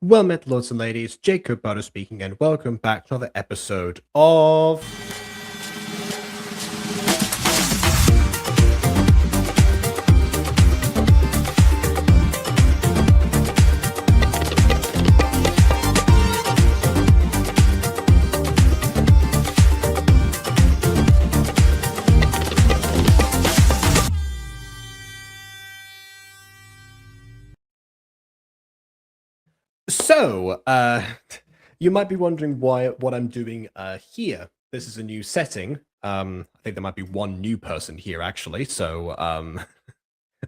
Well met, lords and ladies, Jacob Butter speaking, and welcome back to another episode of... So, you might be wondering what I'm doing here. This is a new setting. I think there might be one new person here, actually, so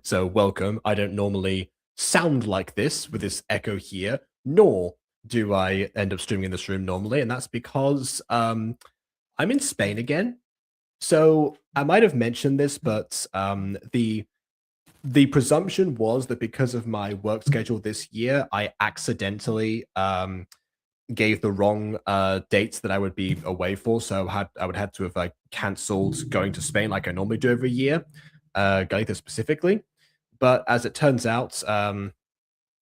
so welcome. I don't normally sound like this with this echo here, nor do I end up streaming in this room normally, and that's because I'm in Spain again. So I might have mentioned this, but the presumption was that because of my work schedule this year, I accidentally gave the wrong dates that I would be away for. So I would have to have cancelled going to Spain like I normally do every year, Galita specifically. But as it turns out,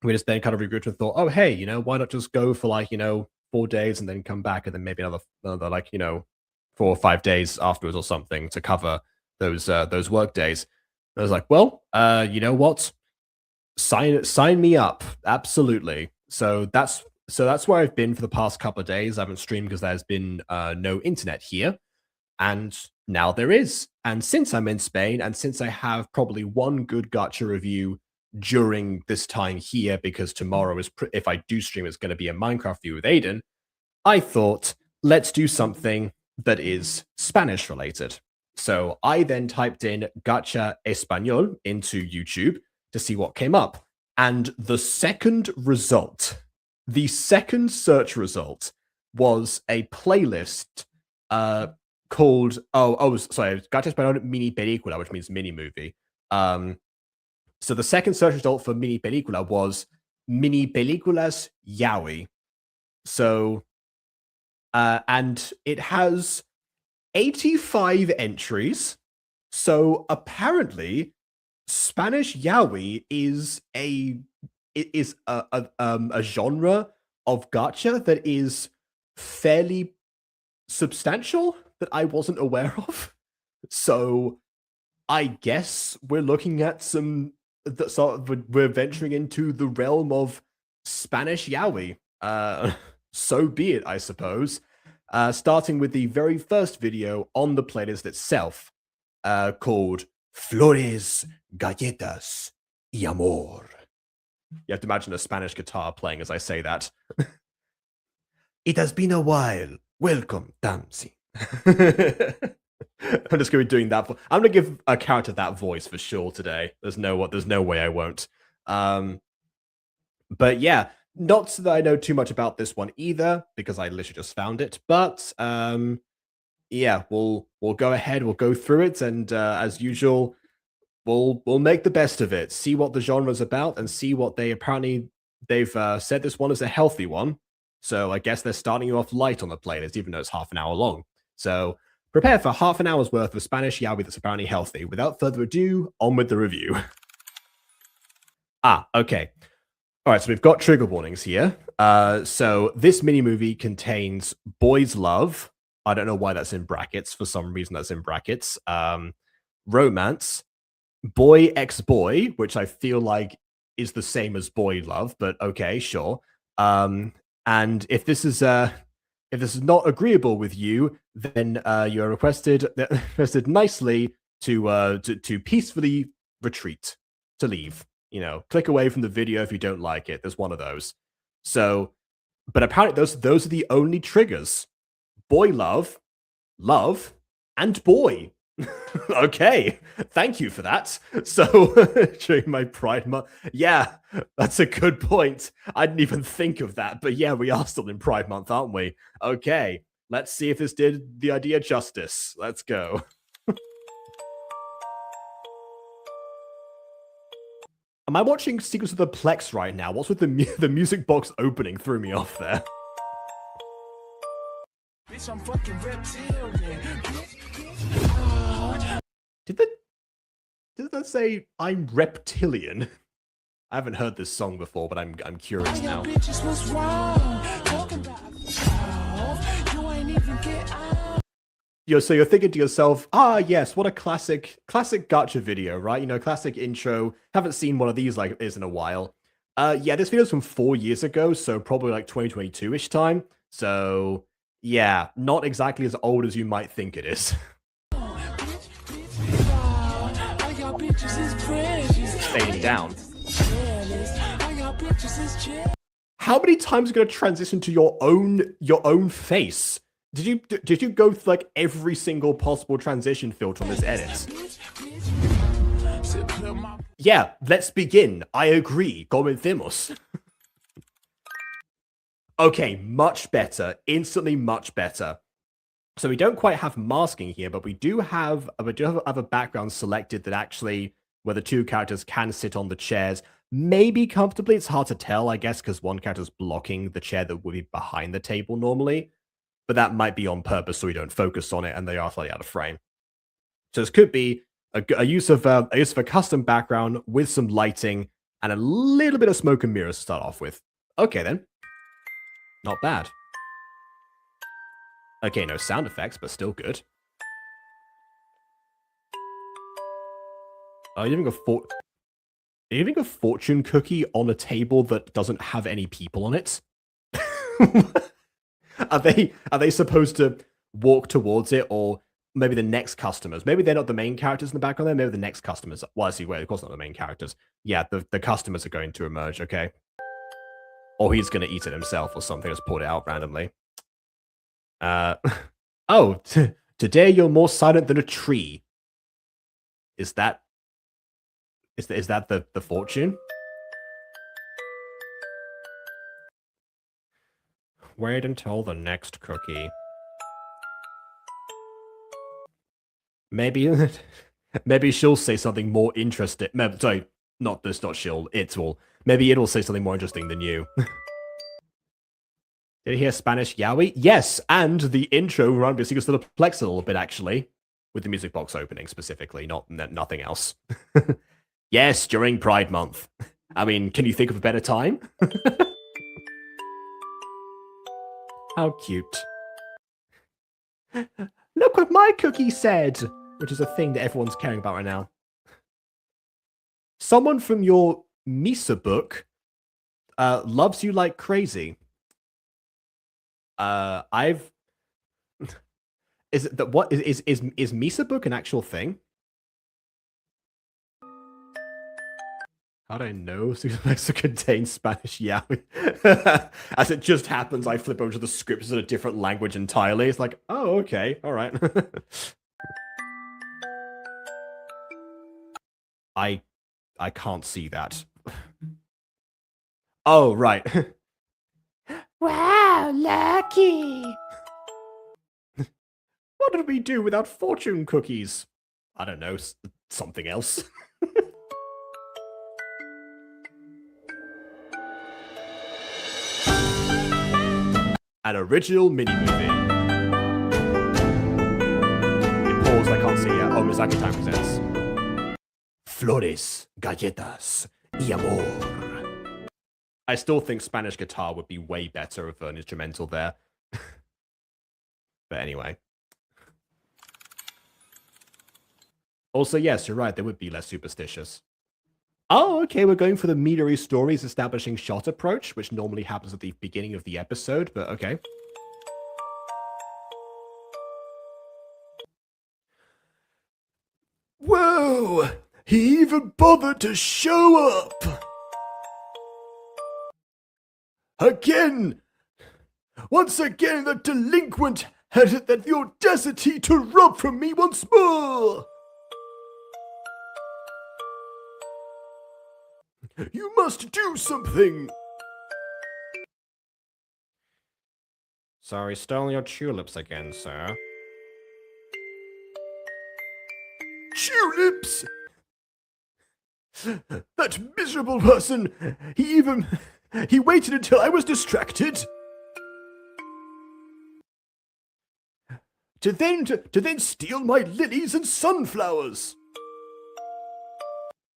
we just then kind of regrouped and thought, oh hey, why not just go for 4 days and then come back and then maybe another 4 or 5 days afterwards or something to cover those work days. I was like, well, you know what? Sign me up. Absolutely. So that's where I've been for the past couple of days. I haven't streamed because there's been no internet here. And now there is. And since I'm in Spain, and since I have probably one good gacha review during this time here because tomorrow is, if I do stream, it's going to be a Minecraft view with Aiden. I thought, let's do something that is Spanish related. So I then typed in Gacha Español into YouTube to see what came up. And the second search result was a playlist called, sorry, Gacha Español Mini Película, which means mini movie. So the second search result for Mini Película was Mini Películas Yaoi. So, and it has 85 entries. So apparently, Spanish yaoi is a genre of gacha that is fairly substantial that I wasn't aware of. So I guess we're looking at we're venturing into the realm of Spanish yaoi. So be it, I suppose. Starting with the very first video on the playlist itself, called Flores, galletas y amor. You have to imagine a Spanish guitar playing as I say that. It has been a while. Welcome, Tamsi. I'm just going to be doing that. I'm going to give a character that voice for sure today. There's no way I won't. But yeah, not that I know too much about this one either, because I literally just found it. But yeah, we'll go ahead, we'll go through it, and as usual, we'll make the best of it. See what the genre's about, and see what they've said this one is a healthy one. So I guess they're starting you off light on the playlist, even though it's half an hour long. So prepare for half an hour's worth of Spanish yaoi that's apparently healthy. Without further ado, on with the review. Okay. All right, so we've got trigger warnings here. So this mini-movie contains boys' love. I don't know why that's in brackets. For some reason, that's in brackets. Romance. Boy ex-boy, which I feel like is the same as boy love, but okay, sure. And if this is not agreeable with you, then you're requested nicely to peacefully retreat, to leave. You know, click away from the video if you don't like it. There's one of those. So, but apparently those are the only triggers: boy love, and boy. Okay, thank you for that. So during my Pride Month, yeah, that's a good point. I didn't even think of that, but yeah, we are still in Pride Month, aren't we? Okay, let's see if this did the idea justice. Let's go. Am I watching Secrets of the Plex right now? What's with the music box opening threw me off there. Bitch, I'm fucking reptilian. Did that say I'm reptilian? I haven't heard this song before, but I'm curious now. So you're thinking to yourself, yes, what a classic gacha video, right? You know, classic intro. Haven't seen one of these like this in a while. Yeah, this video's from 4 years ago, so probably like 2022-ish time. So yeah, not exactly as old as you might think it is. Fading down. How many times are you gonna transition to your own face? Did you go through like every single possible transition filter on this edit? Yeah, let's begin. I agree. Comencemos. Okay, much better. Instantly much better. So we don't quite have masking here, but we do have a background selected that actually where the two characters can sit on the chairs, maybe comfortably. It's hard to tell, I guess, because one character's blocking the chair that would be behind the table normally. But that might be on purpose so we don't focus on it and they are slightly out of frame. So this could be a use of a custom background with some lighting and a little bit of smoke and mirrors to start off with. Okay then. Not bad. Okay, no sound effects, but still good. Oh, you're having a fortune cookie on a table that doesn't have any people on it? Are they supposed to walk towards it or maybe the next customers. Maybe they're not the main characters in the background there. Maybe the next customers. Well, I see. Wait, of course not the main characters. Yeah, the customers are going to emerge. Okay. Or he's going to eat it himself or something. Just pulled it out randomly. Oh, today you're more silent than a tree. Is that the fortune? Wait until the next cookie. Maybe maybe she'll say something more interesting. Sorry, not she'll. It will. Maybe it'll say something more interesting than you. Did you hear Spanish Yaoi? Yes, and the intro reminded me of Secrets of the Plex a little bit, actually. With the music box opening, specifically, nothing else. Yes, during Pride Month. I mean, can you think of a better time? How cute. Look what my cookie said! Which is a thing that everyone's caring about right now. Someone from your Misa book loves you like crazy. I've is it that what is Misa book an actual thing? How do I know Suplex contains Spanish yaoi? As it just happens, I flip over to the scripts in a different language entirely. It's like, oh, okay, all right. I can't see that. Oh, right. Wow, lucky. What did we do without fortune cookies? I don't know, something else. An original mini-movie. It paused, I can't see yet. Oh, Misaki Time presents Flores, galletas, y amor. I still think Spanish guitar would be way better of an instrumental there. But anyway. Also, yes, you're right, they would be less superstitious. Oh, okay, we're going for the Midori stories establishing shot approach, which normally happens at the beginning of the episode, but okay. Whoa! He even bothered to show up! Again! Once again, the delinquent had the audacity to rob from me once more! You must do something! Sorry, stolen your tulips again, sir. Tulips? That miserable person! He waited until I was distracted! To then steal my lilies and sunflowers!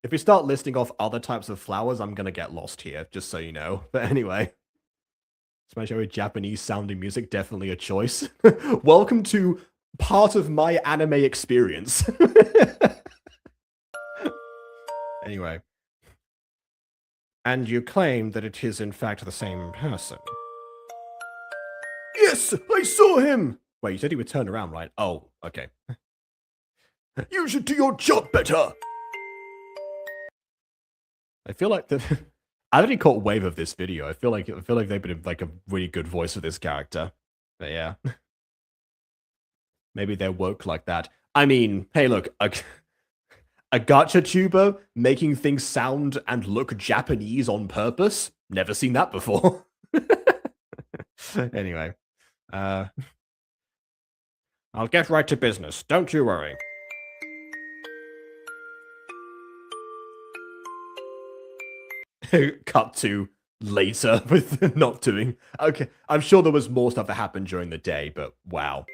If we start listing off other types of flowers, I'm gonna get lost here, just so you know. But anyway. Especially with Japanese sounding music, definitely a choice. Welcome to part of my anime experience. Anyway. And you claim that it is in fact the same person. Yes, I saw him! Wait, you said he would turn around, right? Oh, okay. You should do your job better! I feel like I already caught wave of this video. I feel like they've been like a really good voice for this character. But yeah. Maybe they're woke like that. I mean, hey look, a gacha tuber making things sound and look Japanese on purpose? Never seen that before. Anyway. I'll get right to business. Don't you worry. Cut to later with not doing. Okay, I'm sure there was more stuff that happened during the day, but wow.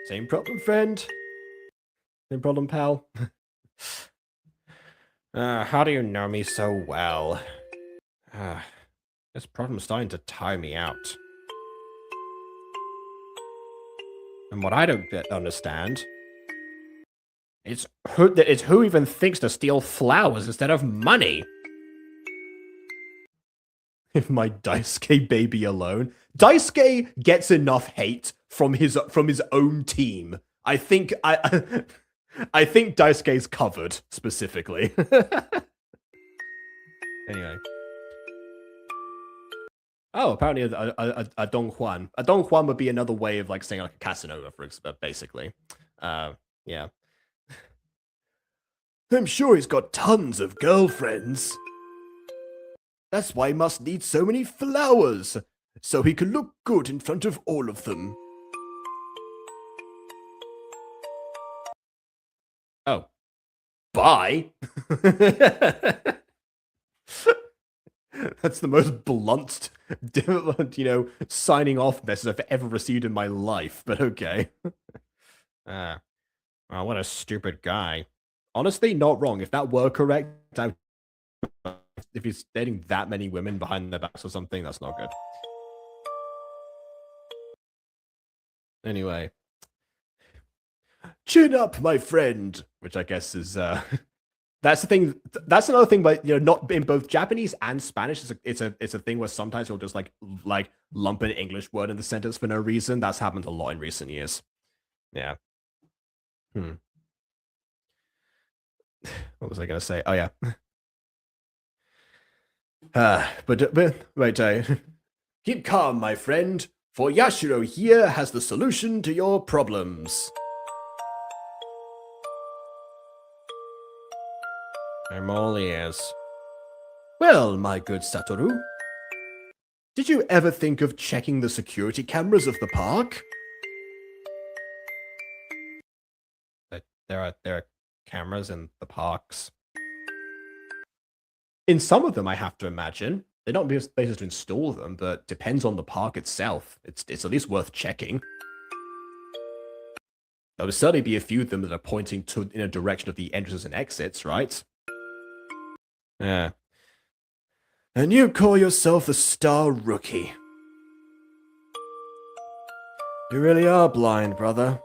Same problem, friend. Same problem, pal. How do you know me so well? This problem's starting to tire me out. And what I don't understand is who even thinks to steal flowers instead of money? If my Daisuke baby alone. Daisuke gets enough hate from his own team. I think I think Daisuke's covered specifically. Anyway. Oh, apparently a Don Juan. A Don Juan would be another way of like saying like a Casanova, for example, basically. Yeah. I'm sure he's got tons of girlfriends. That's why he must need so many flowers, so he can look good in front of all of them. Oh. Bye? That's the most blunt, signing off message I've ever received in my life, but okay. Oh, what a stupid guy. Honestly, not wrong. If that were correct, if he's dating that many women behind their backs or something, that's not good. Anyway. Chin up, my friend, which I guess is that's the thing. That's another thing, but not in both Japanese and Spanish. It's a thing where sometimes you'll just like lump an English word in the sentence for no reason. That's happened a lot in recent years. Yeah. What was I gonna say? Oh yeah. But wait. Keep calm, my friend. For Yashiro here has the solution to your problems. I'm all ears. Well, my good Satoru, did you ever think of checking the security cameras of the park? There are cameras in the parks. In some of them, I have to imagine. They're not places to install them, but depends on the park itself. It's at least worth checking. There will certainly be a few of them that are pointing in a direction of the entrances and exits, right? Yeah. And you call yourself the star rookie. You really are blind, brother.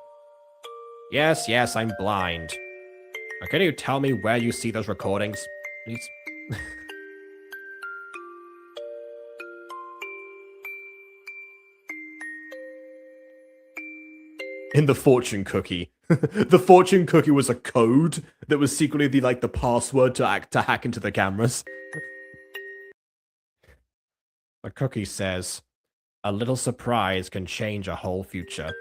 Yes, I'm blind. Now, can you tell me where you see those recordings, please? In the fortune cookie. The fortune cookie was a code that was secretly the password to hack into the cameras. The cookie says, "A little surprise can change a whole future."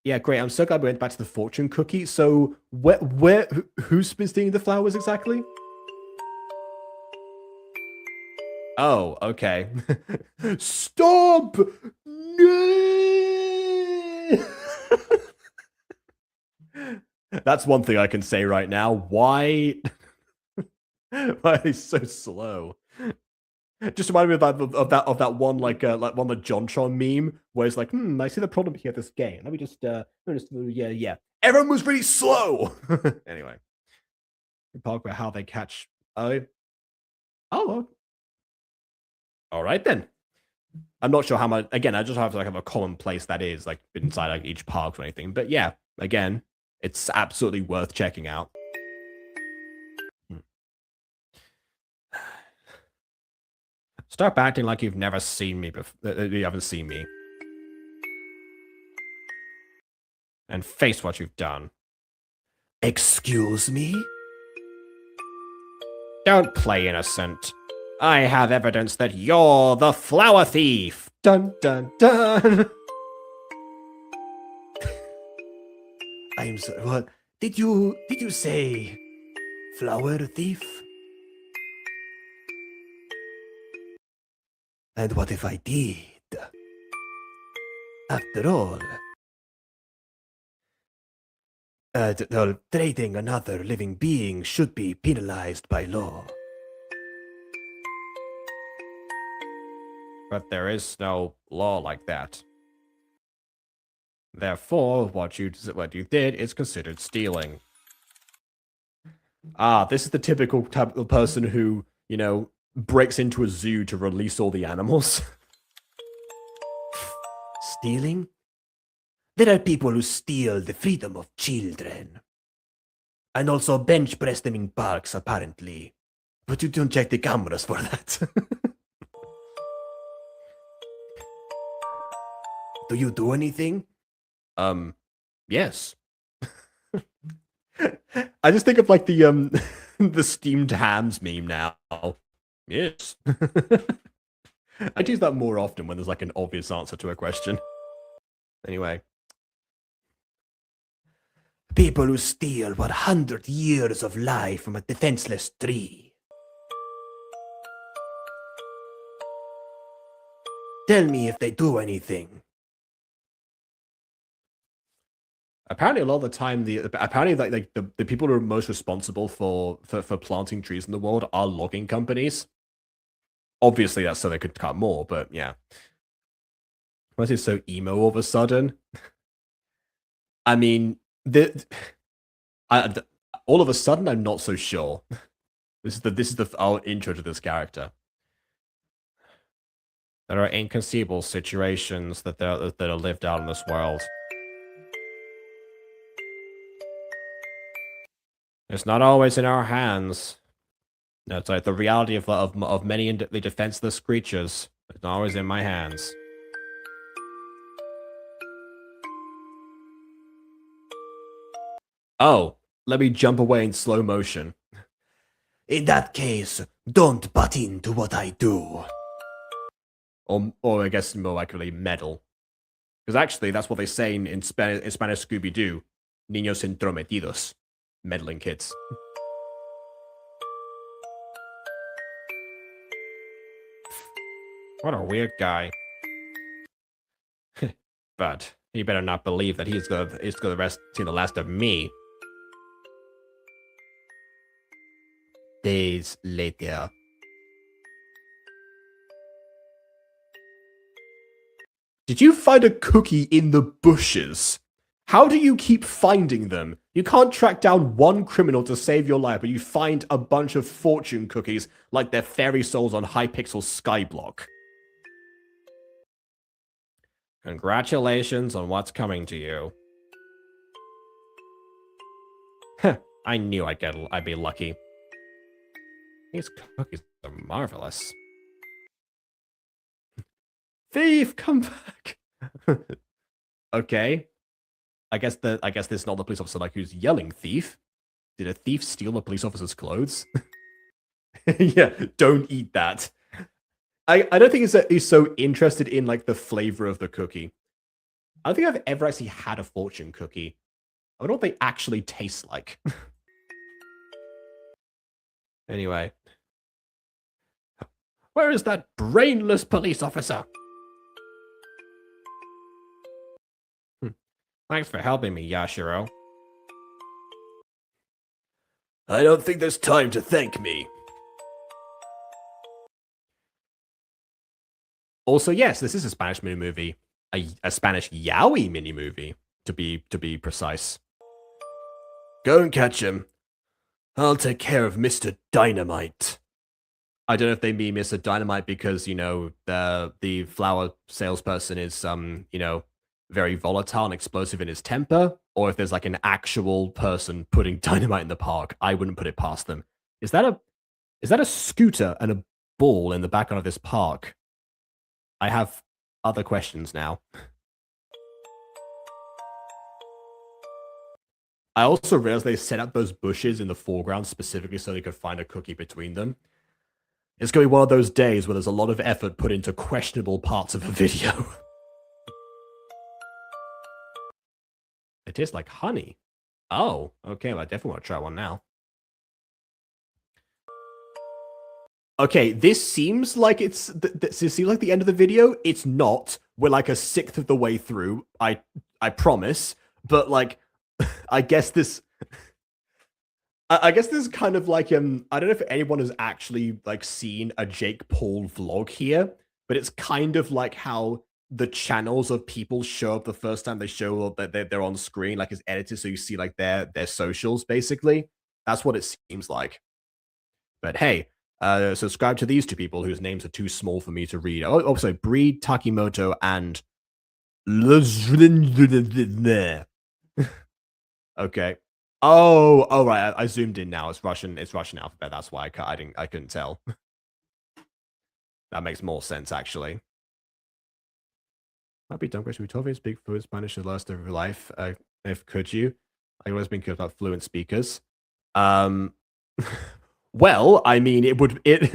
Yeah, great. I'm so glad we went back to the fortune cookie. So, who's been stealing the flowers exactly? Oh, okay. Stop! No! That's one thing I can say right now. Why? Why are they so slow? Just remind me of that one one the JonTron meme where it's like, I see the problem here with this game. Let me just yeah. Everyone was really slow. Anyway, we talk about how they catch. Oh, all right then. I'm not sure how much. Again, I just have to have a common place that is inside each park or anything. But yeah, again, it's absolutely worth checking out. Stop acting like you've never seen me before. You haven't seen me. And face what you've done. Excuse me? Don't play innocent. I have evidence that you're the flower thief. Dun dun dun. I'm sorry. What did you say? Flower thief? And what if I did? After all, trading another living being should be penalized by law. But there is no law like that. Therefore, what you did is considered stealing. This is the typical type of person who, breaks into a zoo to release all the animals. Stealing? There are people who steal the freedom of children. And also bench press them in parks, apparently. But you don't check the cameras for that. Do you do anything? Yes. I just think of like the the steamed hams meme now. Yes. I'd use that more often when there's like an obvious answer to a question. Anyway. People who steal 100 years of life from a defenseless tree. Tell me if they do anything. Apparently, a lot of the time, the people who are most responsible for planting trees in the world are logging companies. Obviously, that's so they could cut more, but yeah. Why is it so emo all of a sudden? I mean, all of a sudden, I'm not so sure. This is our intro to this character. There are inconceivable situations that are lived out in this world. It's not always in our hands. No, it's like the reality of many defenseless creatures. It's not always in my hands. Oh, let me jump away in slow motion. In that case, don't butt into what I do. Or I guess more accurately, meddle. Because actually, that's what they say in Spanish Scooby-Doo. Niños entrometidos. Meddling kids. What a weird guy. But he better not believe that he's gonna see the last of me. Days later. Did you find a cookie in the bushes? How do you keep finding them? You can't track down one criminal to save your life, but you find a bunch of fortune cookies like they're fairy souls on Hypixel Skyblock. Congratulations on what's coming to you. I knew I'd be lucky. These cookies are marvelous. Thief, come back. Okay. I guess this is not the police officer like who's yelling thief. Did a thief steal the police officer's clothes? Yeah, don't eat that. I don't think he's so interested in like the flavor of the cookie. I don't think I've ever actually had a fortune cookie. I wonder what they actually taste like. Anyway. Where is that brainless police officer? Thanks for helping me, Yashiro. I don't think there's time to thank me. Also, yes, this is a Spanish mini-movie. A Spanish Yaoi mini-movie, to be precise. Go and catch him. I'll take care of Mr. Dynamite. I don't know if they mean Mr. Dynamite because, you know, the flower salesperson is, you know, very volatile and explosive in his temper, or if there's like an actual person putting dynamite in the park. I wouldn't put it past them. Is that a scooter and a ball in the background of this park? I have other questions now. I also realized they set up those bushes in the foreground specifically so they could find a cookie between them. It's going to be one of those days where there's a lot of effort put into questionable parts of a video. It tastes like honey. Oh, okay, well, I definitely want to try one now. Okay, this seems like it seems like the end of the video. It's not. We're like a sixth of the way through. I promise. But like, I guess this is kind of like I don't know if anyone has actually like seen a Jake Paul vlog here, but it's kind of like how the channels of people show up the first time they show up that they're on screen, like as edited, so you see like their socials basically. That's what it seems like. But hey, subscribe to these two people whose names are too small for me to read. Also, Breed, Takimoto, and okay. Oh, right. I zoomed in now. It's Russian. It's Russian alphabet. That's why I couldn't tell. That makes more sense, actually. Might be dumb question. We told you to speak fluent Spanish the last of your life. If could you? I always been good about fluent speakers. Um, well, I mean, it would it.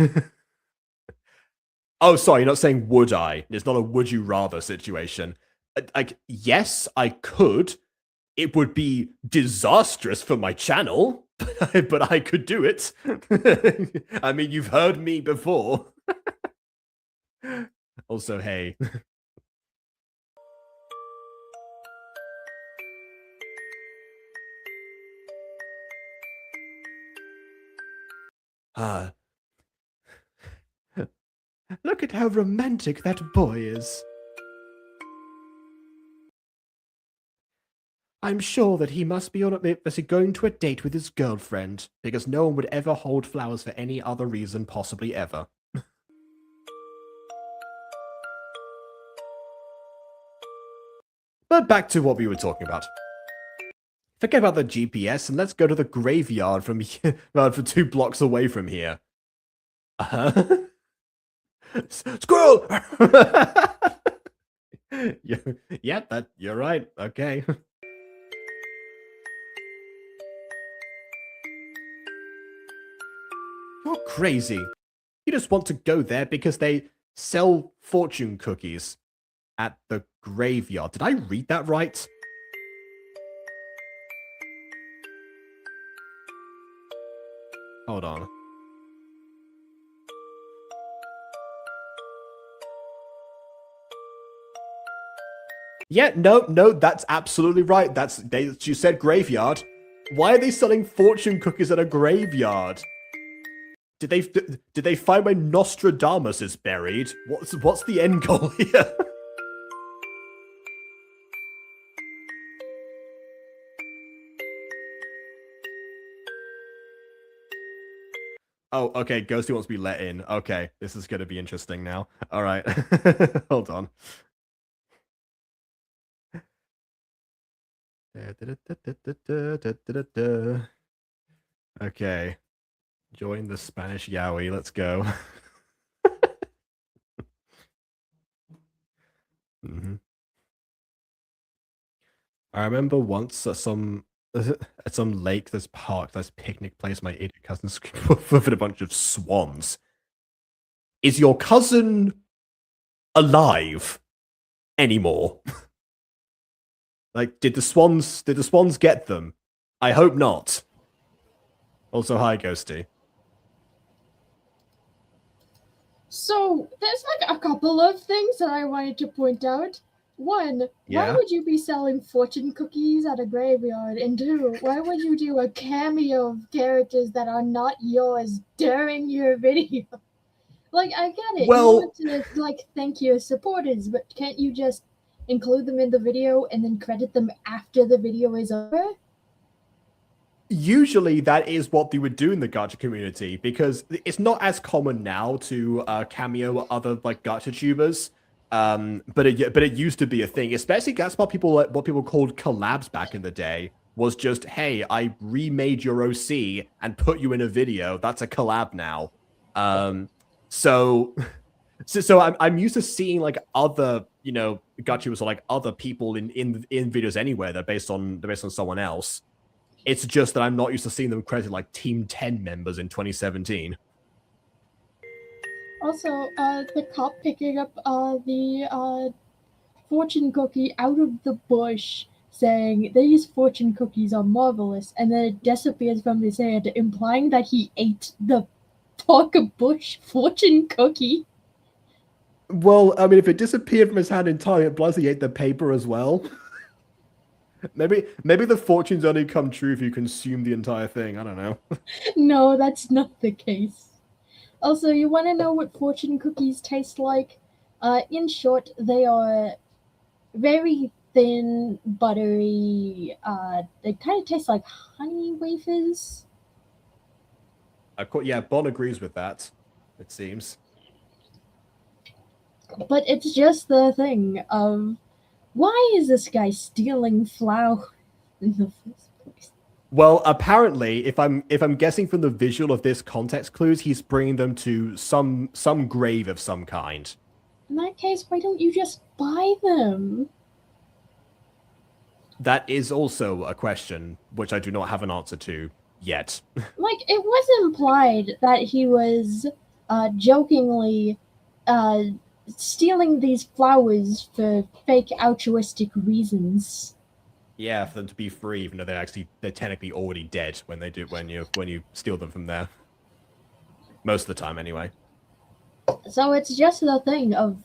Oh, sorry, you're not saying would I? It's not a would you rather situation. Like, yes, I could. It would be disastrous for my channel, but I could do it. I mean, you've heard me before. Also, hey. Ah, look at how romantic that boy is. I'm sure that he must be going to a date with his girlfriend, because no one would ever hold flowers for any other reason, possibly ever. But back to what we were talking about. Forget about the GPS and let's go to the graveyard from here, for 2 blocks away from here. Uh-huh. Squirrel! Yeah, you're right. Okay. You're crazy. You just want to go there because they sell fortune cookies at the graveyard. Did I read that right? Hold on. Yeah, no, that's absolutely right. You said graveyard. Why are they selling fortune cookies at a graveyard? Did they find where Nostradamus is buried? What's the end goal here? Oh, okay. Ghosty wants to be let in. Okay, this is gonna be interesting now. All right, hold on. Okay, join the Spanish Yaoi. Let's go. Mm-hmm. I remember once at some lake, this park, this picnic place, my idiot cousin's with a bunch of swans. Is your cousin alive anymore? Like, did the swans get them? I hope not. Also, hi, Ghosty. So there's like a couple of things that I wanted to point out. One, why would you be selling fortune cookies at a graveyard? And two, why would you do a cameo of characters that are not yours during your video? Like, I get it. Well, you want to like thank your supporters, but can't you just include them in the video and then credit them after the video is over? Usually that is what they would do in the gacha community because it's not as common now to cameo other like gacha tubers. But it used to be a thing, especially that's what people called collabs back in the day. Was just, hey, I remade your OC and put you in a video. That's a collab now. So I'm used to seeing like other gachas or like other people in videos anywhere that are based on someone else. It's just that I'm not used to seeing them credited like Team 10 members in 2017. Also, the cop picking up the fortune cookie out of the bush, saying these fortune cookies are marvelous, and then it disappears from his hand, implying that he ate the bush fortune cookie. Well, I mean, if it disappeared from his hand entirely, it implies he ate the paper as well. Maybe the fortunes only come true if you consume the entire thing. I don't know. No, that's not the case. Also, you want to know what fortune cookies taste like? In short, they are very thin, buttery. They kind of taste like honey wafers. Yeah, Bon agrees with that. It seems. But it's just the thing of why is this guy stealing flour in the first place? Well, apparently, if I'm guessing from the visual of this context clues, he's bringing them to some grave of some kind. In that case, why don't you just buy them? That is also a question which I do not have an answer to yet. Like, it was implied that he was jokingly stealing these flowers for fake altruistic reasons. Yeah, for them to be free, even though they're technically already dead when you steal them from there. Most of the time, anyway. So it's just the thing of,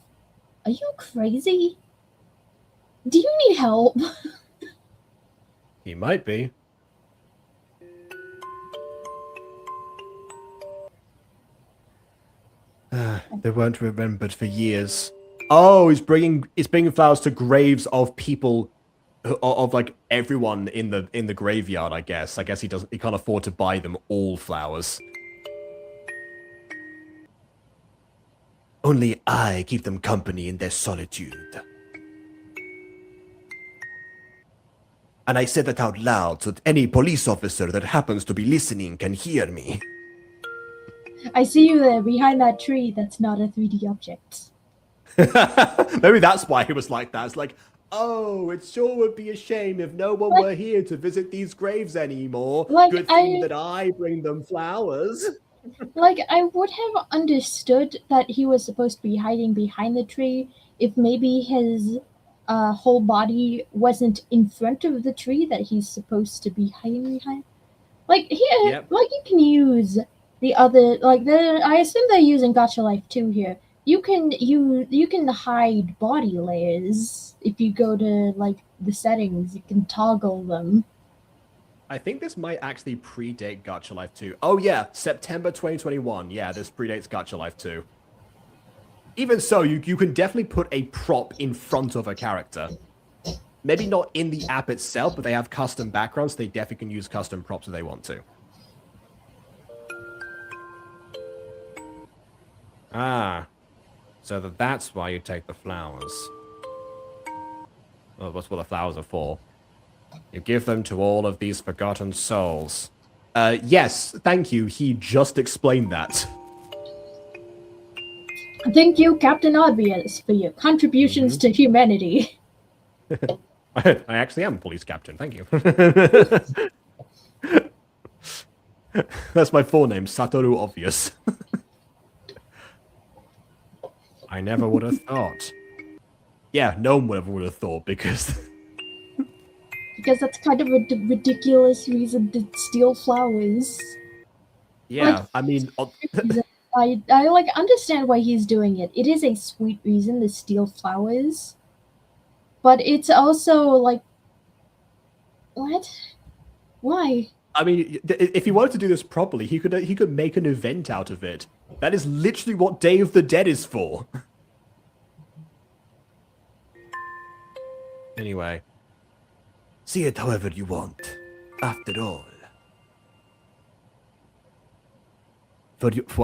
are you crazy? Do you need help? He might be. They weren't remembered for years. Oh, he's bringing flowers to graves of people, of like everyone in the graveyard. I guess he can't afford to buy them all flowers. Only I keep them company in their solitude. And I said that out loud so that any police officer that happens to be listening can hear me. I see you there behind that tree. That's not a 3D object. Maybe that's why he was like that. It's like, oh, it sure would be a shame if no one were here to visit these graves anymore. Good thing that I bring them flowers. Like, I would have understood that he was supposed to be hiding behind the tree if maybe his whole body wasn't in front of the tree that he's supposed to be hiding behind. Like, here, like, you can use the other, like, I assume they're using Gacha Life 2 here. You can hide body layers if you go to, like, the settings. You can toggle them. I think this might actually predate Gacha Life 2. Oh yeah, September 2021. Yeah, this predates Gacha Life 2. Even so, you can definitely put a prop in front of a character. Maybe not in the app itself, but they have custom backgrounds, so they definitely can use custom props if they want to. Ah, so that's why you take the flowers. Well, that's what the flowers are for. You give them to all of these forgotten souls. Yes, thank you. He just explained that. Thank you, Captain Obvious, for your contributions to humanity. I actually am a police captain. Thank you. That's my full name, Satoru Obvious. I never would have thought. Yeah, no one would have thought because... Because that's kind of a ridiculous reason to steal flowers. Yeah, like, I mean... I like understand why he's doing it. It is a sweet reason to steal flowers. But it's also like... What? Why? I mean, if he wanted to do this properly, he could make an event out of it. That is literally what Day of the Dead is for. Anyway. See it however you want. After all.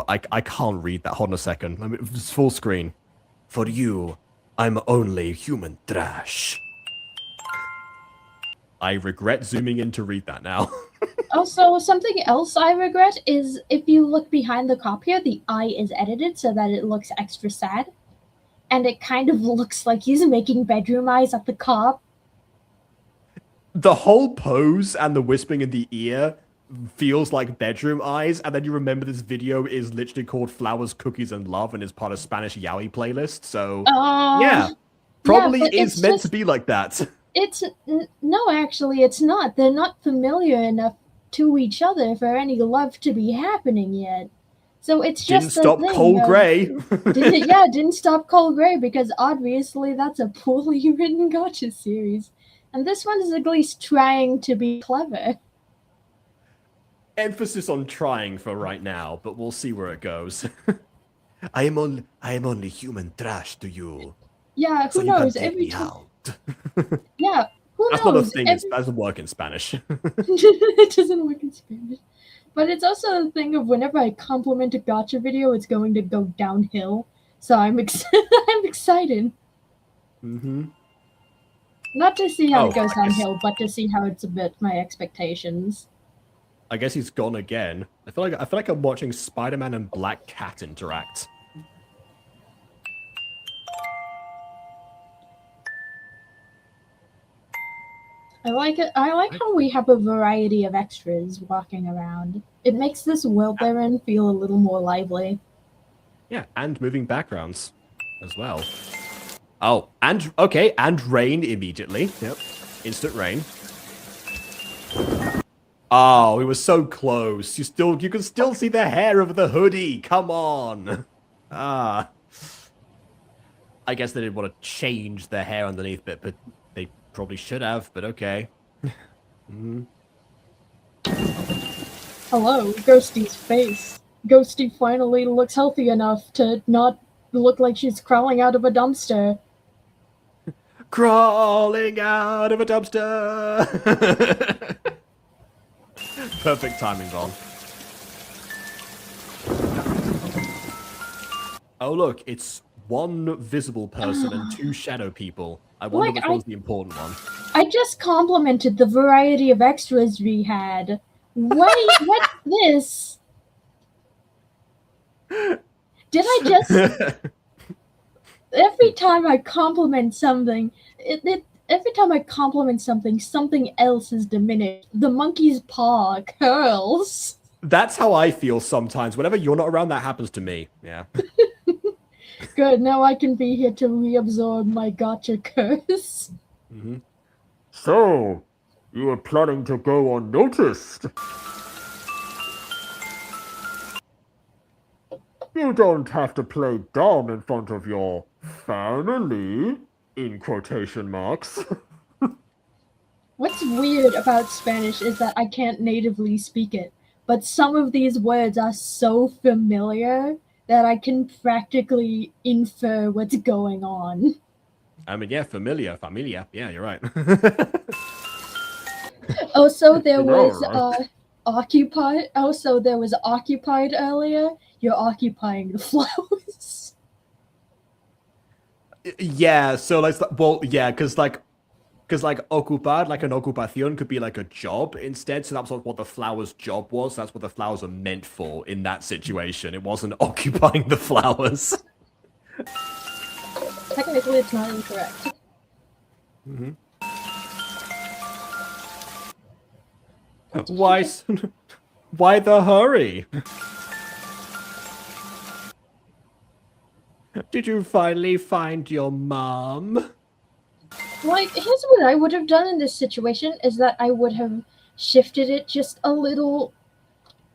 I can't read that. Hold on a second. Let me, it's full screen. For you, I'm only human trash. I regret zooming in to read that now. Also, something else I regret is if you look behind the cop here, the eye is edited so that it looks extra sad. And it kind of looks like he's making bedroom eyes at the cop. The whole pose and the whispering in the ear feels like bedroom eyes, and then you remember this video is literally called Flowers, Cookies, and Love and is part of Spanish Yaoi playlist, so yeah. Probably is meant to be like that. No, actually, it's not. They're not familiar enough to each other for any love to be happening yet. So it's just didn't stop Cole Gray. Didn't stop Cole Gray because obviously that's a poorly written Gacha series. And this one is at least trying to be clever. Emphasis on trying for right now, but we'll see where it goes. I am only human trash to you. Yeah, who knows? Every time. Yeah, who knows? That's not a thing. It doesn't work in Spanish. It doesn't work in Spanish. But it's also a thing of whenever I compliment a Gacha video, it's going to go downhill. So I'm excited. Mm-hmm. Not to see how it goes downhill, but to see how it's a bit my expectations. I guess he's gone again. I feel like I'm watching Spider-Man and Black Cat interact. I like it. I like how we have a variety of extras walking around. It makes this world they're in feel a little more lively. Yeah, and moving backgrounds as well. Oh, and okay, and rain immediately. Yep, instant rain. Oh, it was so close. You can still see the hair of the hoodie. Come on. Ah. I guess they didn't want to change the hair underneath it, but they probably should have, but okay. Hello, Ghosty's face. Ghosty finally looks healthy enough to not look like she's crawling out of a dumpster. Crawling out of a dumpster. Perfect timing, Ron. Oh, look, it's one visible person and two shadow people. I wonder which one's the important one. I just complimented the variety of extras we had. Wait, what's this? Did I just... Every time I compliment something, something else is diminished. The monkey's paw curls. That's how I feel sometimes. Whenever you're not around, that happens to me. Yeah. Good, now I can be here to reabsorb my gacha curse. Mm-hmm. So, you were planning to go unnoticed? You don't have to play dumb in front of your family, in quotation marks. What's weird about Spanish is that I can't natively speak it, but some of these words are so familiar that I can practically infer what's going on. I mean, yeah, familia. Yeah, you're right. Also, there was occupied. Also, there was occupied earlier. You're occupying the flowers. Yeah. So like, well, yeah, because ocupar, like an ocupación, could be like a job instead. So that's what the flowers' job was. That's what the flowers are meant for in that situation. It wasn't occupying the flowers. Technically, it's not incorrect. Mm-hmm. Why the hurry? Did you finally find your mom? Like, here's what I would have done in this situation is that I would have shifted it just a little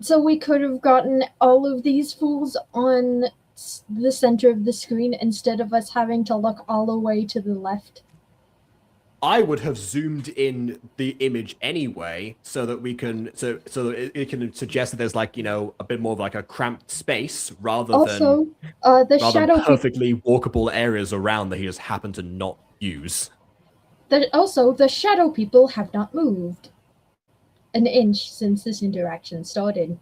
so we could have gotten all of these fools on the center of the screen instead of us having to look all the way to the left. I would have zoomed in the image anyway, so that we can so that it can suggest that there's like, you know, a bit more of like a cramped space rather than perfectly walkable areas around that he just happened to not use. Also, the shadow people have not moved an inch since this interaction started.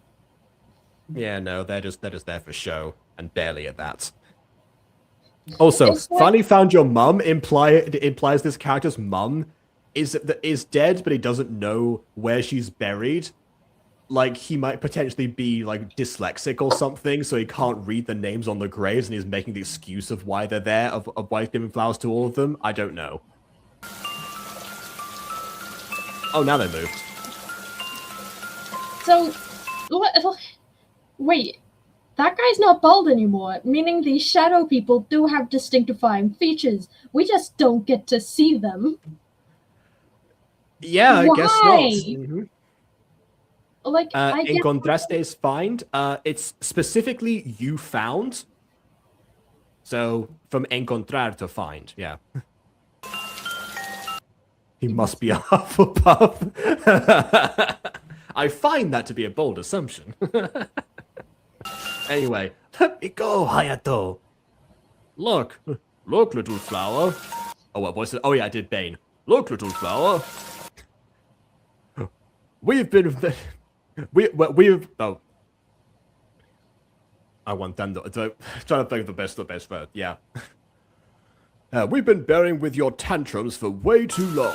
Yeah, no, they're just there for show, and barely at that. Also, finally found your mum implies this character's mum is dead, but he doesn't know where she's buried. Like, he might potentially be like dyslexic or something, so he can't read the names on the graves, and he's making the excuse of why they're there, of why he's giving flowers to all of them. I don't know. Oh, now they moved. So, wait, that guy's not bald anymore, meaning these shadow people do have distinctifying features. We just don't get to see them. Yeah, I guess not. Mm-hmm. Like, encontraste is find. It's specifically you found. So, from encontrar to find, yeah. He must be a Hufflepuff. I find that to be a bold assumption. Anyway, let me go, Hayato. Look, little flower. Oh, what voice? Oh yeah, I did Bane. Look, little flower. We've oh. I want them to trying to think of the best word. Yeah. We've been bearing with your tantrums for way too long.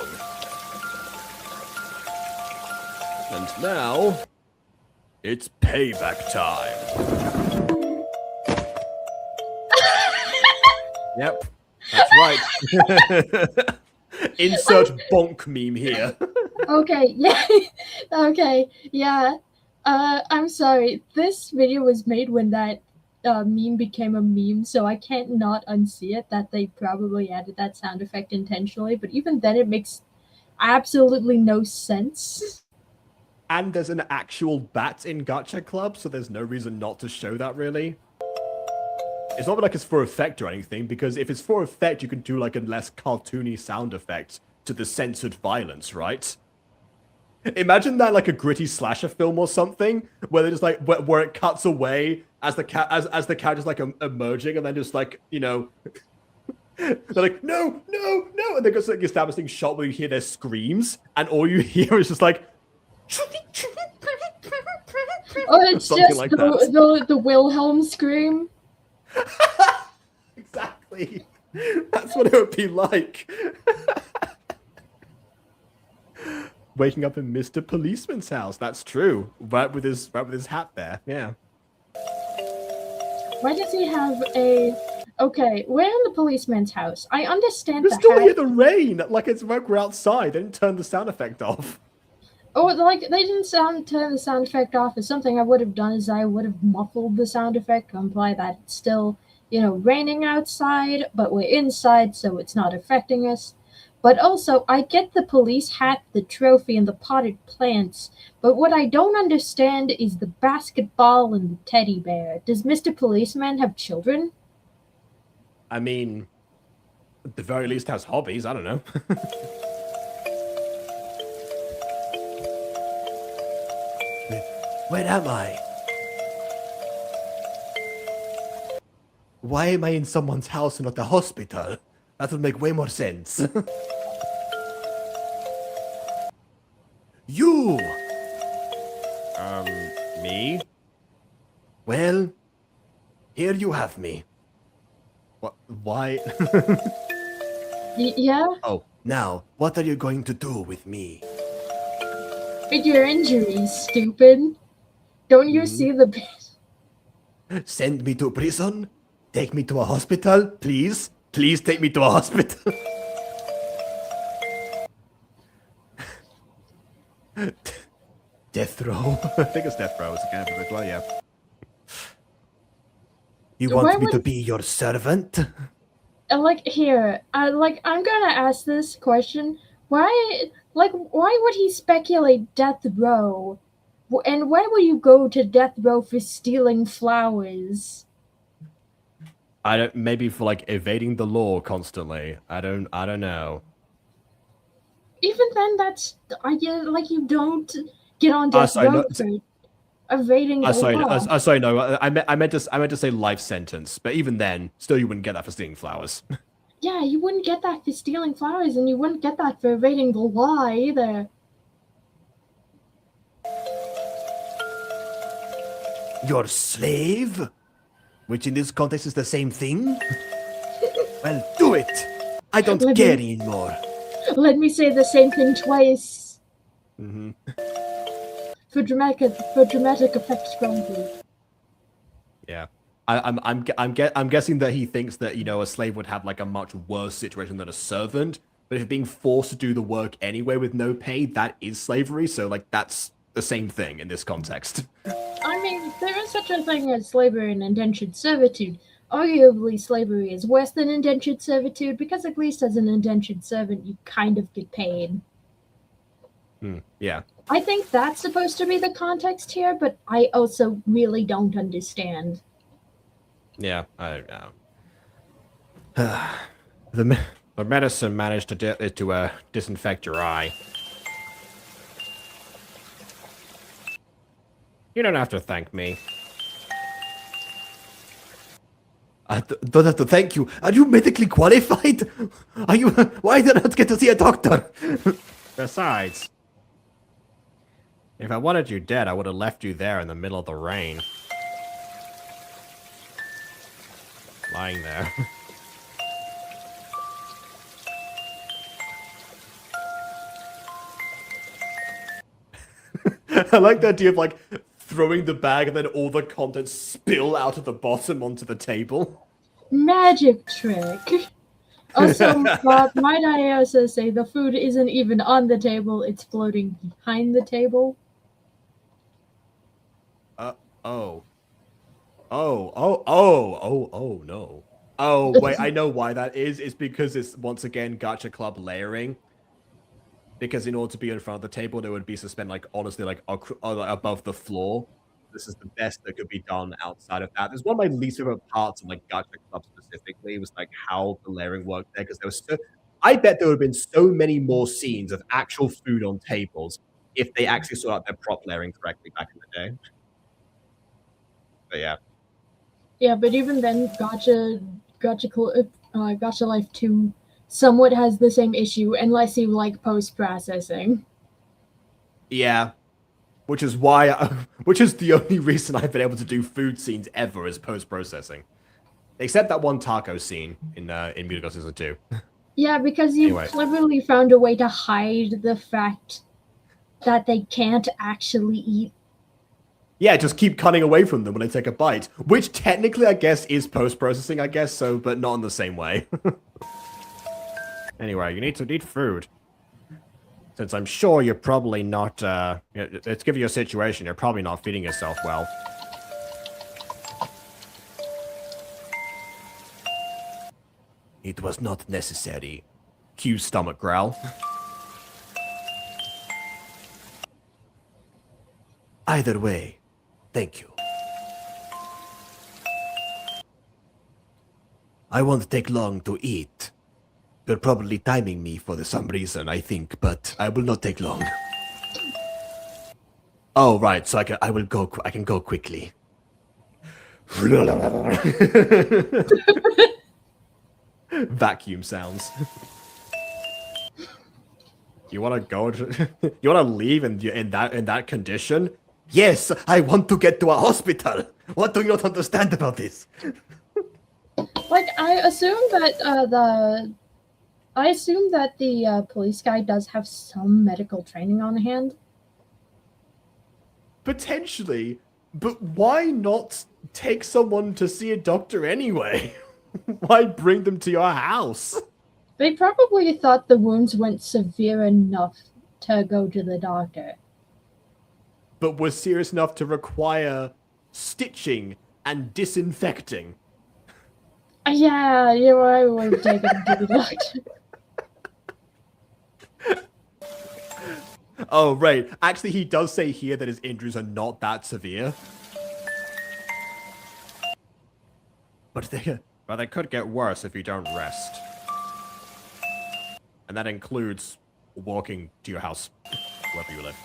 And now, It's payback time. Yep, that's right. Insert bonk meme here. Okay, yeah. Okay, yeah. I'm sorry. This video was made when that meme became a meme, so I can't not unsee it that they probably added that sound effect intentionally, but even then it makes absolutely no sense. And there's an actual bat in Gacha Club, so there's no reason not to show that, really. It's not like it's for effect or anything, because if it's for effect, you can do like a less cartoony sound effect to the censored violence, right? Imagine that like a gritty slasher film or something, where they just like where it cuts away as the as the character's like emerging, and then just like, you know, they're like no, no, no, and they go like establishing shot where you hear their screams, and all you hear is just like. Oh, it's Something just like the Wilhelm scream. Exactly. That's what it would be like. Waking up in Mr. Policeman's house. That's true. Right with his hat there. Yeah. Why does he have a? Okay, we're in the policeman's house. I understand You the still hat. hear the rain. Like it's like we're outside. They didn't turn the sound effect off. Oh, like they didn't turn the sound effect off. Is something I would have done is I would have muffled the sound effect to imply that it's still, raining outside, but we're inside, so it's not affecting us. But also, I get the police hat, the trophy, and the potted plants. But what I don't understand is the basketball and the teddy bear. Does Mr. Policeman have children? I mean, at the very least has hobbies. I don't know. Where am I? Why am I in someone's house and not a hospital? That would make way more sense. You! Me? Well, here you have me. What? Why? Yeah? Oh, now, what are you going to do with me? With your injuries, stupid. Don't you see the... Send me to prison? Take me to a hospital? Please? Please take me to a hospital. Death row? I think it's death row. It's a kind of well, yeah. You want me to be your servant? Here, I'm gonna ask this question. Why would he speculate death row? And why would you go to death row for stealing flowers? I don't. Maybe for like evading the law constantly. I don't know. Even then, you don't get on death row for evading the law. Sorry, no. I meant to say life sentence, but even then, still you wouldn't get that for stealing flowers. Yeah, you wouldn't get that for stealing flowers, and you wouldn't get that for evading the law either. Your slave? Which in this context is the same thing? Well, do it! I don't care anymore. Let me say the same thing twice. Mm-hmm. For dramatic effect, probably. Yeah. I'm guessing that he thinks that, a slave would have like a much worse situation than a servant, but if being forced to do the work anyway with no pay, that is slavery, so like that's the same thing in this context. I mean, there is such a thing as slavery and indentured servitude. Arguably, slavery is worse than indentured servitude because at least as an indentured servant, you kind of get paid. Yeah. I think that's supposed to be the context here, but I also really don't understand. Yeah, I don't know. The medicine managed to disinfect your eye. You don't have to thank me. I don't have to thank you. Are you medically qualified? Are you? Why did I not get to see a doctor? Besides, if I wanted you dead, I would have left you there in the middle of the rain. Lying there. I like the idea of like throwing the bag and then all the contents spill out of the bottom onto the table. Magic trick. Also, might I also say the food isn't even on the table, it's floating behind the table. Oh, no. Oh, wait, I know why that is. It's because it's, once again, Gacha Club layering. Because in order to be in front of the table, there would be suspended, like, honestly, like, above the floor. This is the best that could be done outside of that. There's one of my least favorite parts of, like, Gacha Club specifically, was, like, how the layering worked there. Because there was I bet there would have been so many more scenes of actual food on tables if they actually sorted out their prop layering correctly back in the day. But yeah. Yeah, but even then, Gacha Life 2 somewhat has the same issue, unless you like post-processing. Yeah. Which is why, which is the only reason I've been able to do food scenes ever is post-processing. Except that one taco scene in Musical Season 2. Yeah, because you cleverly found a way to hide the fact that they can't actually eat. Yeah, just keep cutting away from them when they take a bite. Which technically, I guess, is post-processing, I guess so, but not in the same way. Anyway, you need to eat food. Since I'm sure you're probably not, let's give you a situation, you're probably not feeding yourself well. It was not necessary. Cue stomach growl. Either way, thank you. I won't take long to eat. You're probably timing me for some reason, I think, but I will not take long. Oh, right, so I can go quickly. Vacuum sounds. You want to go? You want to leave in that condition? Yes, I want to get to a hospital. What do you not understand about this? Like, I assume that the police guy does have some medical training on hand. Potentially, but why not take someone to see a doctor anyway? Why bring them to your house? They probably thought the wounds weren't severe enough to go to the doctor. But were serious enough to require stitching and disinfecting. Yeah, I would have taken him to the doctor. Oh, right. Actually, he does say here that his injuries are not that severe. But they could get worse if you don't rest. And that includes walking to your house, wherever you live.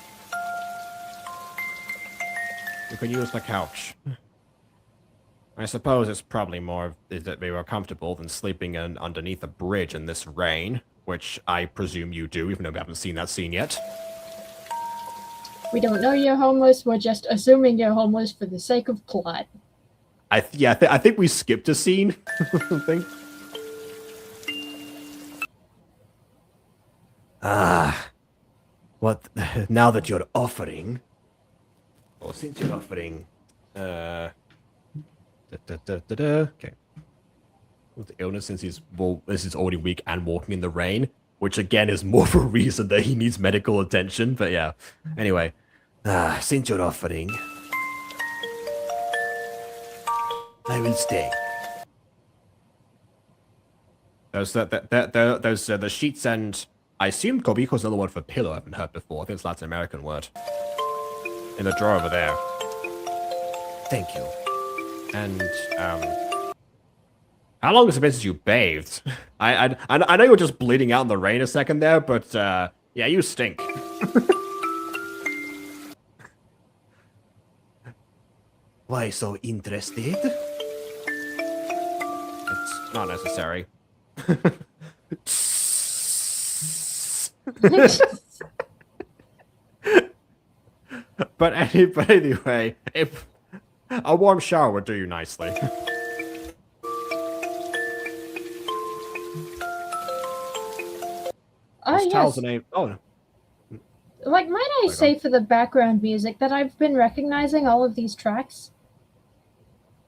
You can use the couch. I suppose it's probably more that we were comfortable than sleeping underneath a bridge in this rain, which I presume you do, even though we haven't seen that scene yet. We don't know you're homeless, we're just assuming you're homeless for the sake of plot. I think we skipped a scene. I think. What? Now that you're offering... Well, since you're offering... Okay. With the illness, since he's already weak and walking in the rain, which again is more of a reason that he needs medical attention, but yeah. Anyway, since you're offering... I will stay. There's the sheets and... I assume Kobiko's another word for pillow I haven't heard before. I think it's a Latin American word. In the drawer over there. Thank you. And, how long has it been since you bathed? I know you were just bleeding out in the rain a second there, but, yeah, you stink. Why so interested? It's not necessary. But anyway, if a warm shower would do you nicely. Yes. Towels the name. Oh, Like, might I say for the background music that I've been recognizing all of these tracks?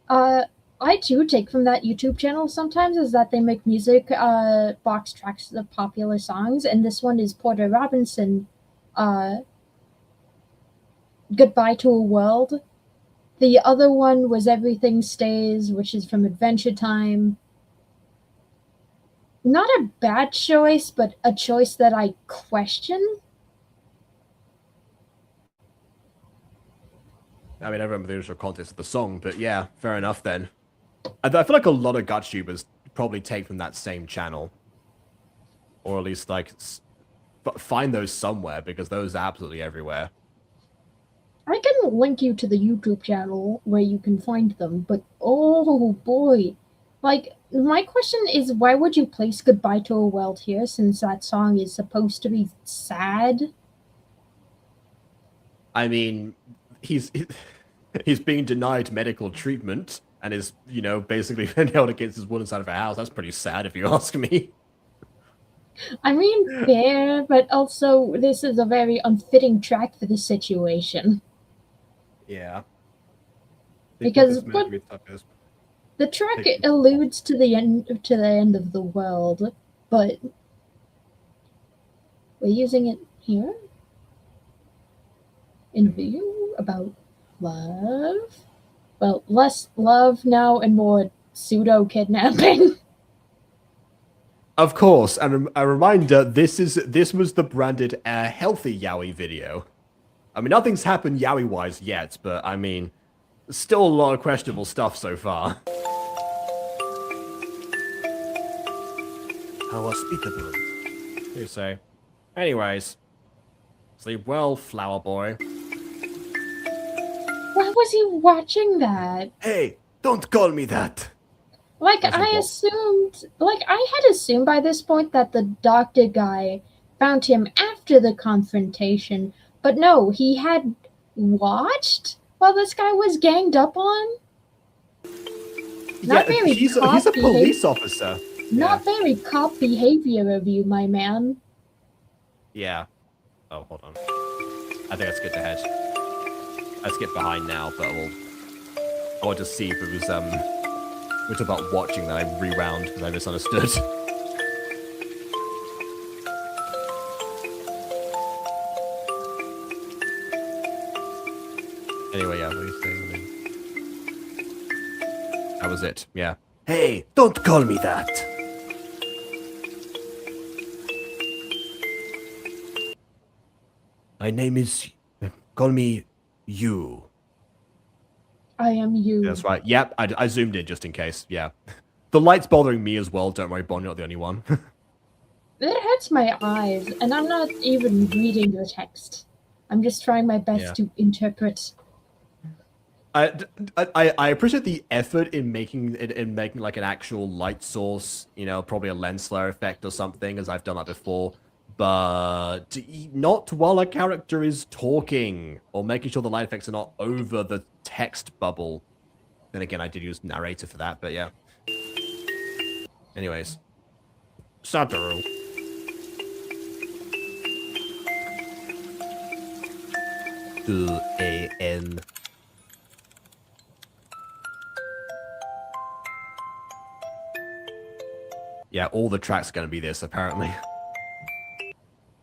I too take from that YouTube channel sometimes is that they make music box tracks of popular songs, and this one is Porter Robinson, Goodbye to a World. The other one was Everything Stays, which is from Adventure Time. Not a bad choice, but a choice that I question. I mean, I remember the original context of the song, but yeah, fair enough then. I feel like a lot of GutTubers probably take from that same channel. Or at least, like, find those somewhere, because those are absolutely everywhere. I can link you to the YouTube channel where you can find them, but oh boy. Like, my question is, why would you place Goodbye to a World here, since that song is supposed to be sad? I mean, he's being denied medical treatment and is, you know, basically held against his will inside of a house. That's pretty sad, if you ask me. I mean, fair, but also this is a very unfitting track for the situation. Yeah. Because the track alludes to the end of the world, but we're using it here in view about love. Well, less love now and more pseudo kidnapping. Of course, and a reminder: this was the branded healthy Yaoi video. I mean, nothing's happened Yaoi-wise yet, but I mean, still a lot of questionable stuff so far. How hospitable. You say. Anyways, sleep well, flower boy. Why was he watching that? Hey, don't call me that. Like, I had assumed by this point that the doctor guy found him after the confrontation, but no, he had watched while this guy was ganged up on? Not very he's a police officer. Not very cop behavior of you, my man. Yeah. Oh, hold on. I think I skipped ahead. I skipped behind now, but I want to see if it was, we're talking about watching that I rewound because I misunderstood. Anyway, yeah, what are you saying? That was it, yeah. Hey, don't call me that! My name is... Call me you. I am you. That's right. Yep, I zoomed in just in case. Yeah. The light's bothering me as well. Don't worry, Bon, you're not the only one. It hurts my eyes, and I'm not even reading your text. I'm just trying my best to interpret. I appreciate the effort in making like an actual light source, you know, probably a lens flare effect or something, as I've done that before. But not while a character is talking, or making sure the light effects are not over the text bubble. Then again, I did use narrator for that, but yeah. Anyways. Satoru. U-A-N. Yeah, all the tracks are going to be this, apparently.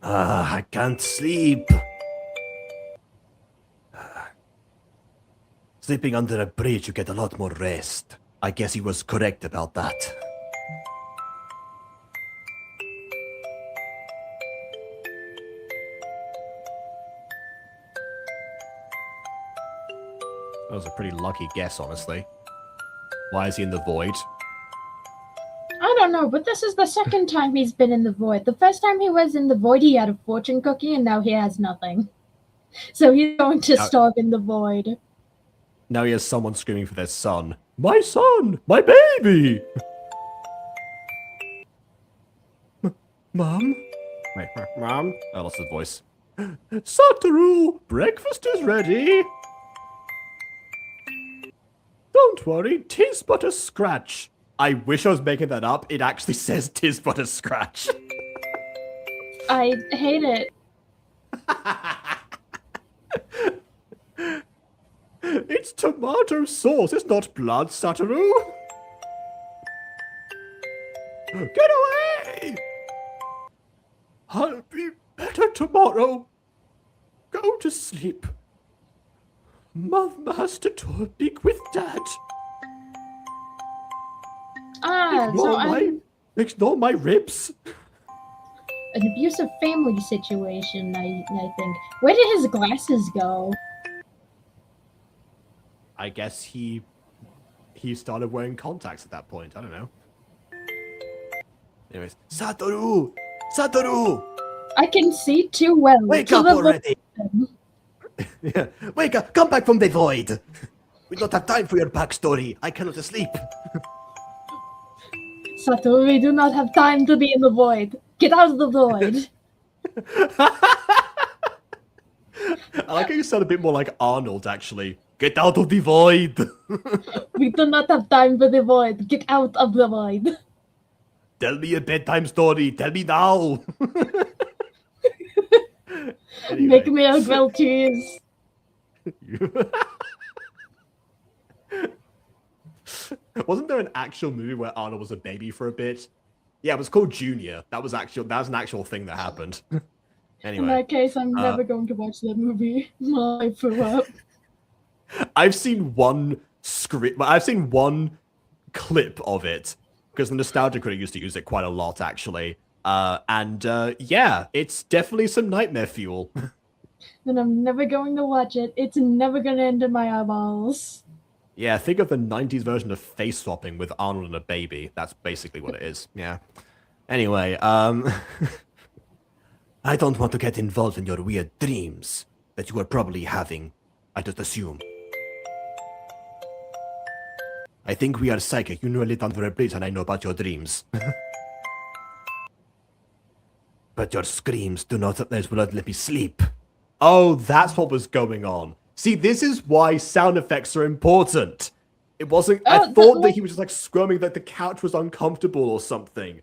I can't sleep. Sleeping under a bridge, you get a lot more rest. I guess he was correct about that. That was a pretty lucky guess, honestly. Why is he in the void? I don't know, but this is the second time he's been in the void. The first time he was in the void, he had a fortune cookie, and now he has nothing. So he's going to starve in the void. Now he has someone screaming for their son. My son! My baby! Mom? Wait, Mom? I lost the voice. Satoru! Breakfast is ready! Don't worry, 'tis but a scratch. I wish I was making that up. It actually says 'tis but a scratch. I hate it. It's tomato sauce. It's not blood, Satoru. Get away! I'll be better tomorrow. Go to sleep. Mom has to talk with Dad. Ignore my ribs. An abusive family situation, I think. Where did his glasses go? I guess he started wearing contacts at that point. I don't know. Anyways, Satoru! I can see too well. Wake up already! Yeah. Wake up! Come back from the void! We don't have time for your backstory. I cannot sleep. Satoru, we do not have time to be in the void. Get out of the void. I like how you sound a bit more like Arnold, actually. Get out of the void! We do not have time for the void. Get out of the void. Tell me a bedtime story. Tell me now. Anyway. Make me a grilled cheese. Wasn't there an actual movie where Arnold was a baby for a bit? Yeah, it was called Junior. That was an actual thing that happened. Anyway. In that case, I'm never going to watch that movie. I threw up. I've seen one script. I've seen one clip of it because the Nostalgia Critic used to use it quite a lot, actually. Yeah, it's definitely some nightmare fuel. Then I'm never going to watch it. It's never going to enter my eyeballs. Yeah, think of the 90s version of face swapping with Arnold and a baby. That's basically what it is. Yeah. Anyway, I don't want to get involved in your weird dreams that you are probably having, I just assume. I think we are psychic. You know a little under a bridge and I know about your dreams. But your screams do not let me sleep. Oh, that's what was going on. See, this is why sound effects are important. It wasn't... I thought that he was just like squirming, that the couch was uncomfortable or something.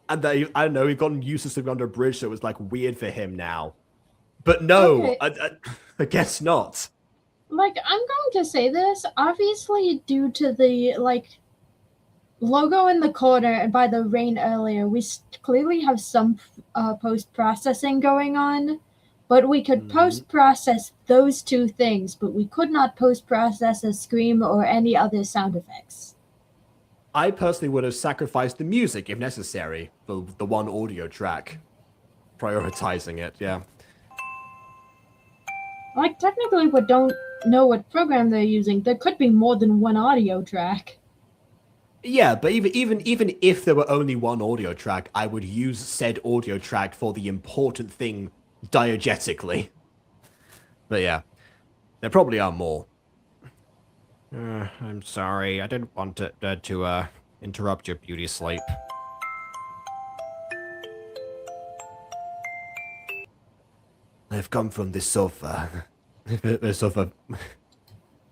And that, I don't know, he'd gotten used to sleeping under a bridge, so it was like weird for him now. But no, okay. I guess not. Like, I'm going to say this, obviously due to the, like, logo in the corner and by the rain earlier, we clearly have some post-processing going on, but we could post-process those two things, but we could not post-process a scream or any other sound effects. I personally would have sacrificed the music if necessary for the one audio track. Prioritizing it, yeah. Like, technically we don't know what program they're using. There could be more than one audio track. Yeah, but even if there were only one audio track, I would use said audio track for the important thing diegetically. But yeah, there probably are more. I'm sorry, I didn't want to interrupt your beauty sleep. I've come from the sofa,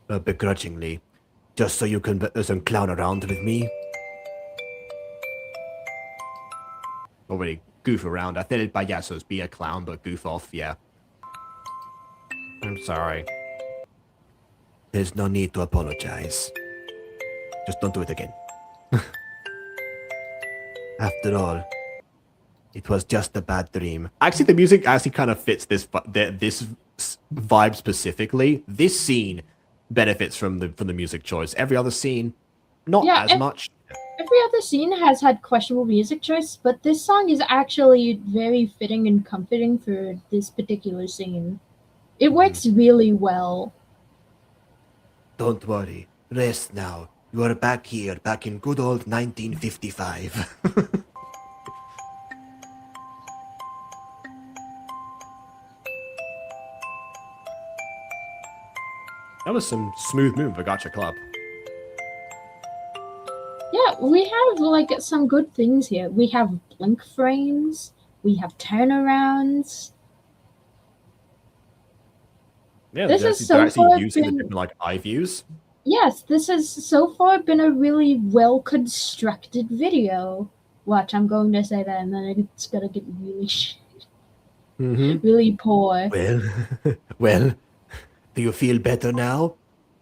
begrudgingly, just so you can clown around with me. Or really goof around. I said it by so it's be a clown, but goof off, yeah. I'm sorry. There's no need to apologize. Just don't do it again. After all, it was just a bad dream. Actually, the music actually kind of fits this vibe specifically. This scene benefits from the music choice. Every other scene, not as much. Every other scene has had questionable music choice, but this song is actually very fitting and comforting for this particular scene. It works really well. Don't worry. Rest now. You are back here, back in good old 1955. That was some smooth movement for Gacha Club. Yeah, we have like some good things here. We have blink frames. We have turnarounds. Yeah, this is so far using the different like eye views. Yes, this has so far been a really well constructed video. Watch, I'm going to say that, and then it's gonna get really shit. Really poor. Well, well, do you feel better now?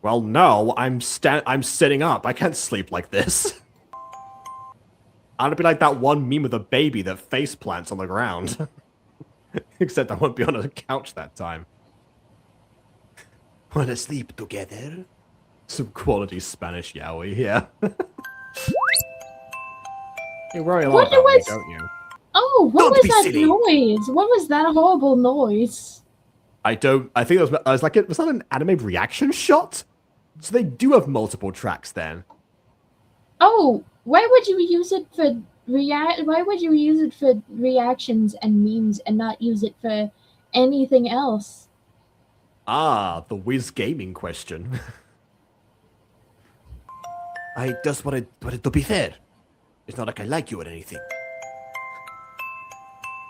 Well, no, I'm sitting up. I can't sleep like this. I'd be like that one meme with a baby that face plants on the ground. Except I won't be on a couch that time. Wanna sleep together? Some quality Spanish yaoi, yeah. You worry a lot about me, don't you? Oh, what Don't was be that silly. noise? What was that horrible noise? I think it was like, was that an anime reaction shot? So they do have multiple tracks then. Oh, why would you use it for Why would you use it for reactions and memes and not use it for anything else? Ah, the Wiz Gaming question. I just wanted to be fair. It's not like I like you or anything.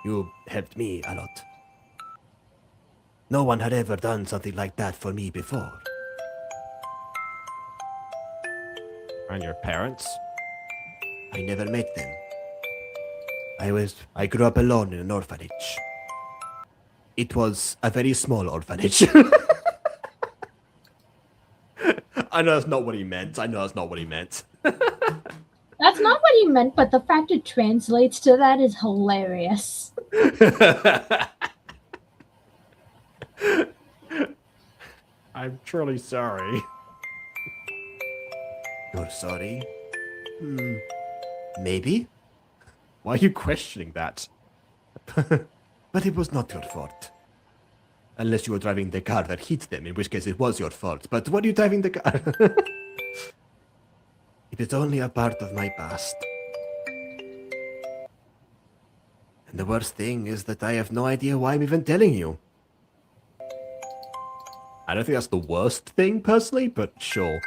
You helped me a lot. No one had ever done something like that for me before. And your parents? I never met them. I grew up alone in an orphanage. It was a very small orphanage. I know that's not what he meant. That's not what he meant, but the fact it translates to that is hilarious. I'm truly sorry. You're sorry? Maybe? Why are you questioning that? But it was not your fault. Unless you were driving the car that hit them, in which case it was your fault. But were you driving the car? It is only a part of my past. And the worst thing is that I have no idea why I'm even telling you. I don't think that's the worst thing, personally, but sure.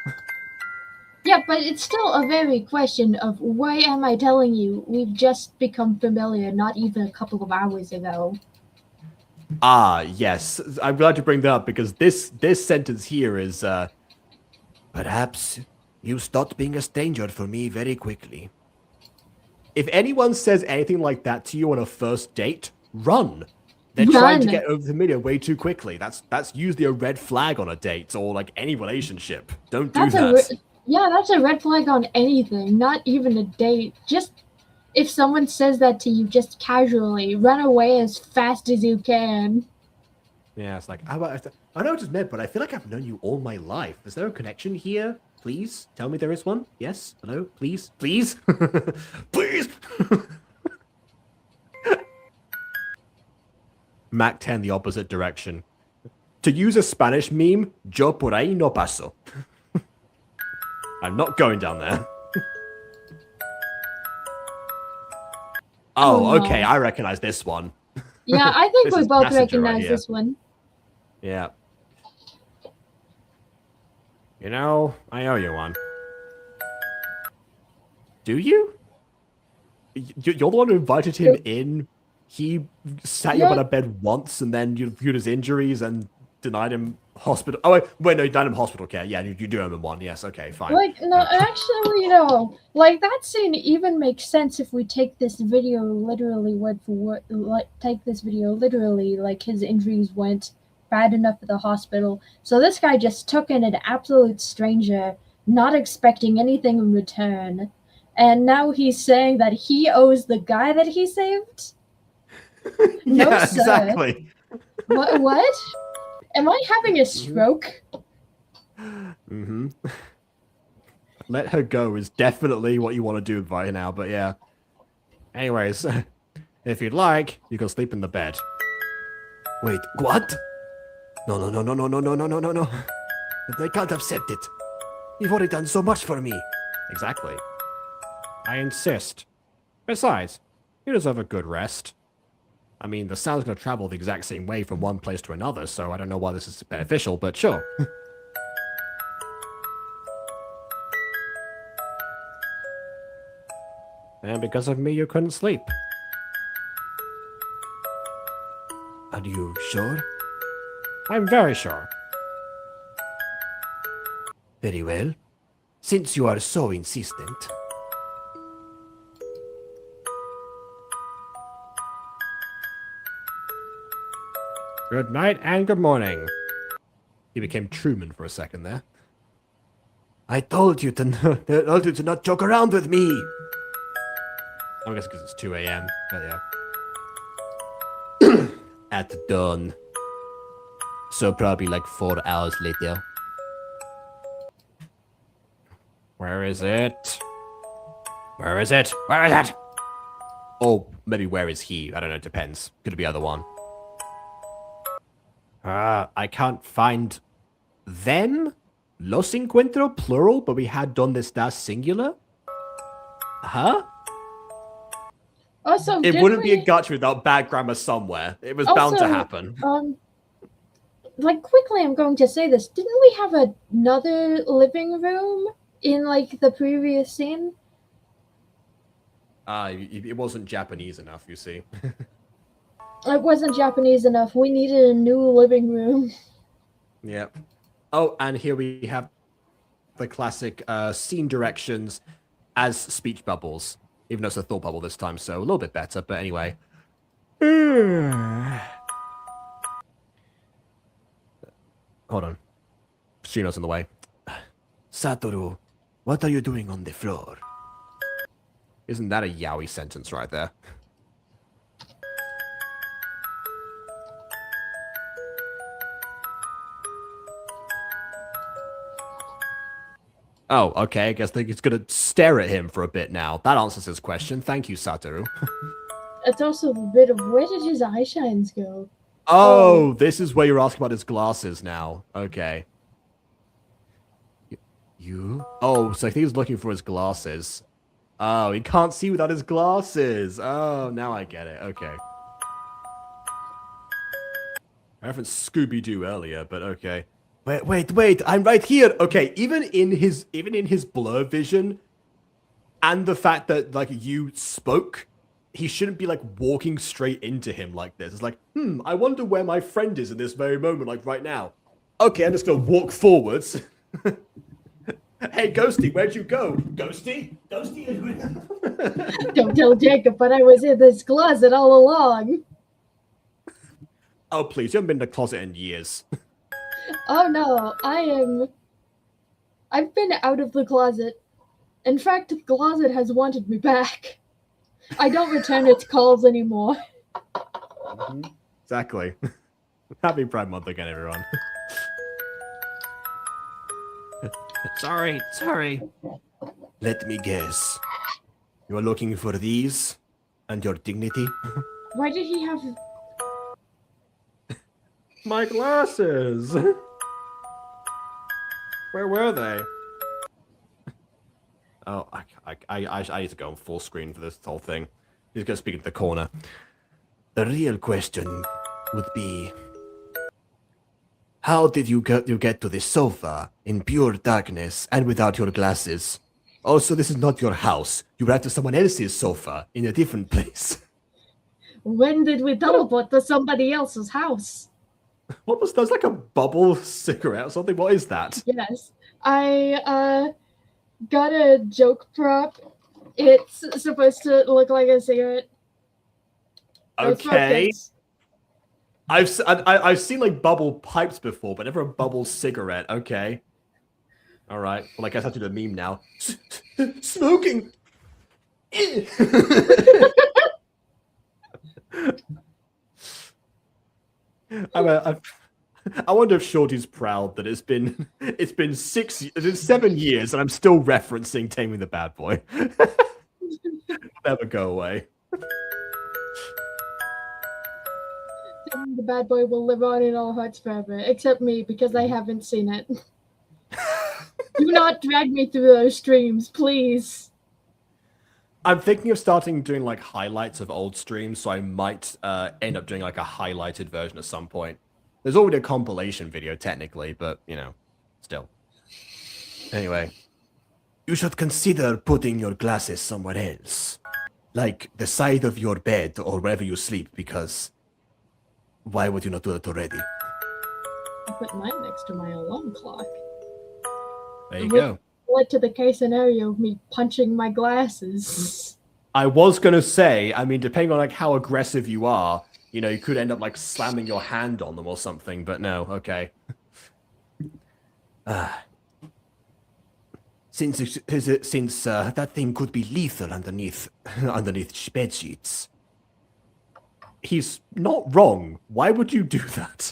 Yeah, but it's still a very question of why am I telling you? We've just become familiar not even a couple of hours ago. Ah, yes. I'm glad you bring that up because this sentence here is, perhaps you stopped being a stranger for me very quickly. If anyone says anything like that to you on a first date, run. They're trying to get over familiar way too quickly. That's usually a red flag on a date or like any relationship. Don't do that. Yeah, that's a red flag on anything, not even a date. Just if someone says that to you just casually, run away as fast as you can. Yeah, it's like, I know what it's meant, but I feel like I've known you all my life. Is there a connection here? Please tell me there is one. Yes? Hello? Please? Please? Please? Mac 10 the opposite direction. To use a Spanish meme, yo por ahí no paso. I'm not going down there. Oh, no. Okay, I recognize this one. Yeah, I think we both recognize right this one. Yeah. You know, I owe you one. Do you? You're the one who invited him in. He sat you up on a bed once, and then you viewed his injuries and denied him hospital. Oh wait, no, you denied him hospital care. Yeah, you do owe him one. Yes, okay, fine. Like, no, actually, no. Like, that scene even makes sense if we take this video literally word for word. Take this video literally, like his injuries went bad enough at the hospital. So this guy just took in an absolute stranger, not expecting anything in return. And now he's saying that he owes the guy that he saved? No, yeah, sir. exactly. What? Am I having a stroke? Mm-hmm. Let her go is definitely what you want to do right now, but yeah. Anyways, if you'd like, you can sleep in the bed. Wait, what? No. I can't accept it. You've already done so much for me. Exactly. I insist. Besides, you deserve a good rest. I mean, the sound's going to travel the exact same way from one place to another, so I don't know why this is beneficial, but sure. And because of me, you couldn't sleep. Are you sure? I'm very sure. Very well. Since you are so insistent. Good night and good morning. He became Truman for a second there. I told you to not joke around with me. I guess because it's 2 a.m. But yeah. At dawn. So probably like 4 hours later. Where is it? Where is it? Where is it? Oh, maybe where is he? I don't know, it depends. Could be either one. I can't find them? Los encuentro, plural, but we had done this last singular? Huh? Also, It wouldn't be a gacha without bad grammar somewhere. It was bound to happen. Like, quickly, I'm going to say this. Didn't we have another living room in, like, the previous scene? It wasn't Japanese enough, you see. It wasn't Japanese enough. We needed a new living room. Yep. Oh, and here we have the classic scene directions as speech bubbles. Even though it's a thought bubble this time, so a little bit better, but anyway. Hold on. Shino's in the way. Satoru, what are you doing on the floor? Isn't that a yaoi sentence right there? Oh, okay, I guess he's gonna stare at him for a bit now. That answers his question. Thank you, Satoru. It's also a bit of where did his eye shines go? Oh, this is where you're asking about his glasses now. Okay. You? Oh, so I think he's looking for his glasses. Oh, he can't see without his glasses. Oh, now I get it. Okay. I referenced Scooby-Doo earlier, but okay. Wait, I'm right here. Okay, even in his blur vision and the fact that like you spoke, he shouldn't be like walking straight into him like this. It's like, I wonder where my friend is in this very moment, like right now. Okay, I'm just gonna walk forwards. Hey, Ghosty, where'd you go? Ghosty? Don't tell Jacob, but I was in this closet all along. Oh, please, you haven't been in the closet in years. Oh no, I've been out of the closet. In fact, the closet has wanted me back. I don't return its calls anymore. Exactly. Happy Pride Month again, everyone. Sorry. Let me guess. You are looking for these and your dignity? Why did he have... My glasses! Where were they? Oh, I need to go on full screen for this whole thing. He's going to speak into the corner. The real question would be... How did you get to this sofa in pure darkness and without your glasses? Also, this is not your house. You were at someone else's sofa in a different place. When did we teleport to somebody else's house? What was that? Was like a bubble cigarette or something? What is that? Yes. I got a joke prop. It's supposed to look like a cigarette. Okay. I've seen like bubble pipes before, but never a bubble cigarette. Okay. All right. Well, I guess I have to do the meme now. Smoking. I wonder if Shorty's proud that it's been 7 years and I'm still referencing Taming the Bad Boy. Never go away. The Bad Boy will live on in our hearts forever, except me, because I haven't seen it. Do not drag me through those streams, please. I'm thinking of starting doing like highlights of old streams, so I might end up doing like a highlighted version at some point. There's already a compilation video technically, but you know, still. Anyway, you should consider putting your glasses somewhere else, like the side of your bed or wherever you sleep, because why would you not do that already? I put mine next to my alarm clock. There you go. Led to the case scenario of me punching my glasses. I was gonna say, I mean, depending on like how aggressive you are, You know, you could end up like slamming your hand on them or something, but no, okay. Since that thing could be lethal underneath bed sheets. He's not wrong. Why would you do that?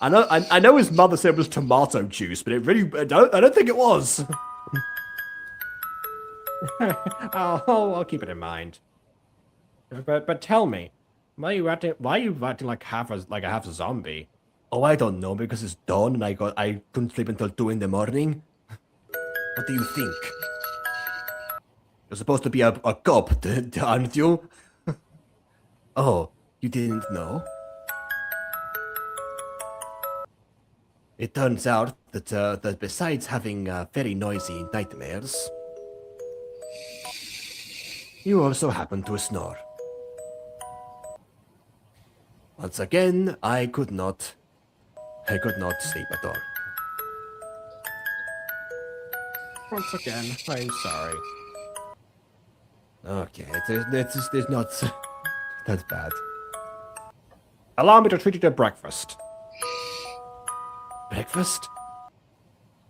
I know his mother said it was tomato juice, but I don't think it was. I'll keep it in mind. But tell me, why are you acting like half a zombie? Oh, I don't know, because it's dawn and I couldn't sleep until 2 in the morning. What do you think? You're supposed to be a cop, aren't you? Oh, you didn't know? It turns out that besides having very noisy nightmares, you also happen to snore. Once again, I could not sleep at all. Once again, I'm sorry. Okay, it's not that's bad. Allow me to treat you to breakfast. Breakfast?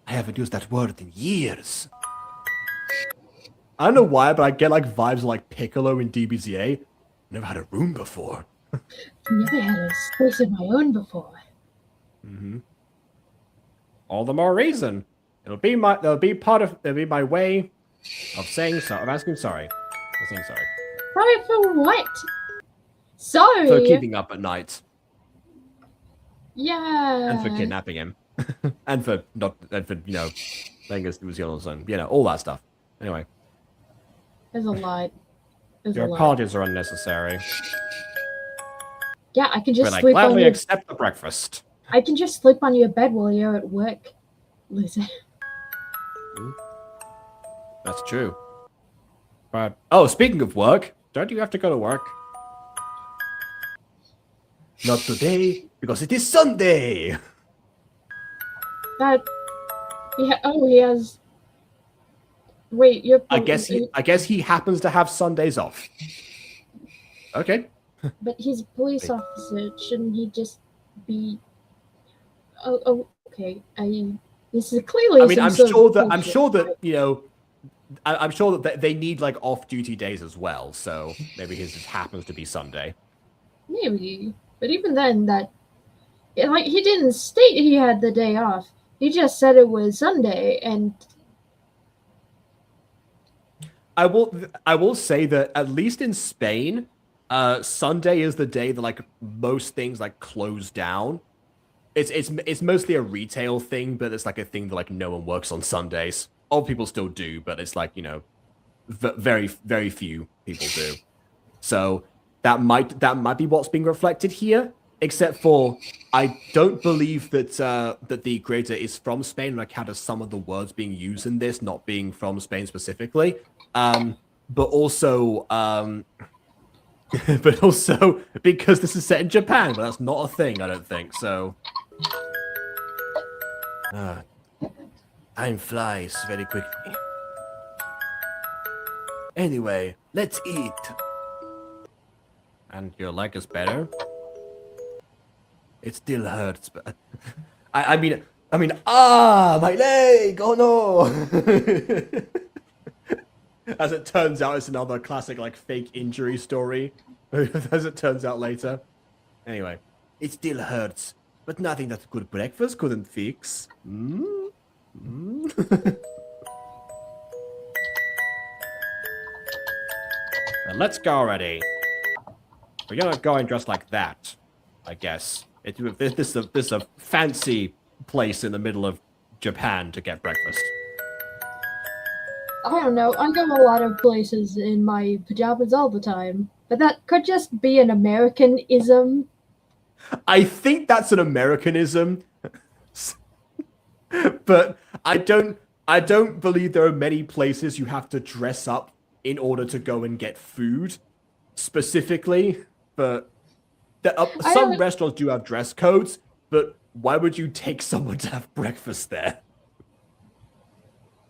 I haven't used that word in years. I don't know why, but I get like vibes like Piccolo in DBZA. Never had a room before. Never had a space of my own before. Mm-hmm. All the more reason. It'll be my way of saying sorry. Of asking sorry. Of saying sorry. Sorry for what? Sorry. For keeping up at night. Yeah. And for kidnapping him. and for letting us do his on his own. All that stuff. Anyway. There's a lot. Your apologies are unnecessary. Yeah, I can just but sleep I gladly on accept the breakfast. I can just sleep on your bed while you're at work, Lisa. That's true. But speaking of work, don't you have to go to work? Not today, because it is Sunday. He has. Wait, you're. I guess he happens to have Sundays off. Okay. But he's a police officer. Shouldn't he just be? Oh, okay. This is clearly. I mean, I'm sure that I'm sure that they need like off-duty days as well. So maybe his just happens to be Sunday. Maybe, but even then, he didn't state he had the day off. He just said it was Sunday, and I will say that at least in Spain, Sunday is the day that like most things like close down. It's mostly a retail thing, but it's like a thing that like no one works on Sundays. All people still do, but it's like very very few people do. So that might be what's being reflected here. Except for I don't believe that that the creator is from Spain. Like how does some of the words being used in this not being from Spain specifically? But also because this is set in Japan, but that's not a thing, I don't think. So time flies very quickly. Anyway, let's eat. And your leg is better? It still hurts, but I mean, my leg! Oh no! As it turns out, it's another classic like fake injury story. As it turns out later. Anyway, it still hurts, but nothing that good breakfast couldn't fix. Now let's go already. We're not going dressed like that, I guess. This is a fancy place in the middle of Japan to get breakfast. I don't know. I go a lot of places in my pajamas all the time, but that could just be an Americanism. I think that's an Americanism, but I don't believe there are many places you have to dress up in order to go and get food, specifically. But some restaurants do have dress codes, but why would you take someone to have breakfast there?